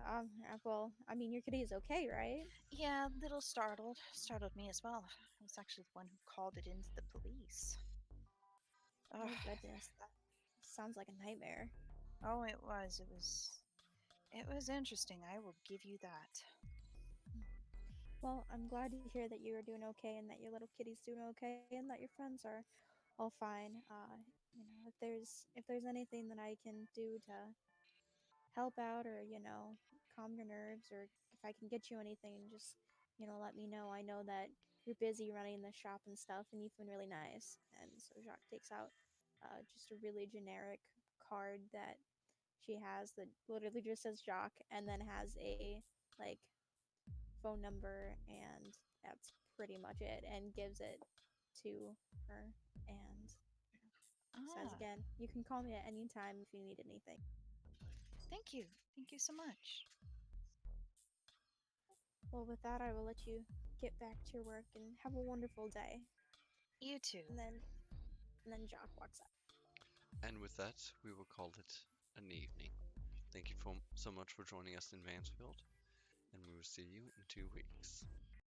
well, I mean, your kitty is okay, right? Yeah, a little startled. Startled me as well. I was actually the one who called it into the police. Ugh. Oh goodness, that sounds like a nightmare. Oh, it was. It was interesting. I will give you that. Well, I'm glad to hear that you are doing okay and that your little kitty's doing okay and that your friends are all fine. If there's anything that I can do to help out or calm your nerves or if I can get you anything, just let me know. I know that you're busy running the shop and stuff, and you've been really nice. And so Jacques takes out just a really generic card that she has that literally just says Jacques and then has a like phone number and that's pretty much it and gives it to her and says Ah, again, you can call me at any time if you need anything. thank you. Thank you so much. Well, with that, I will let you get back to your work and have a wonderful day. You too. And then Jock walks up. And with that, we will call it an evening. Thank you so much for joining us in Mansfield, and we will see you in 2 weeks.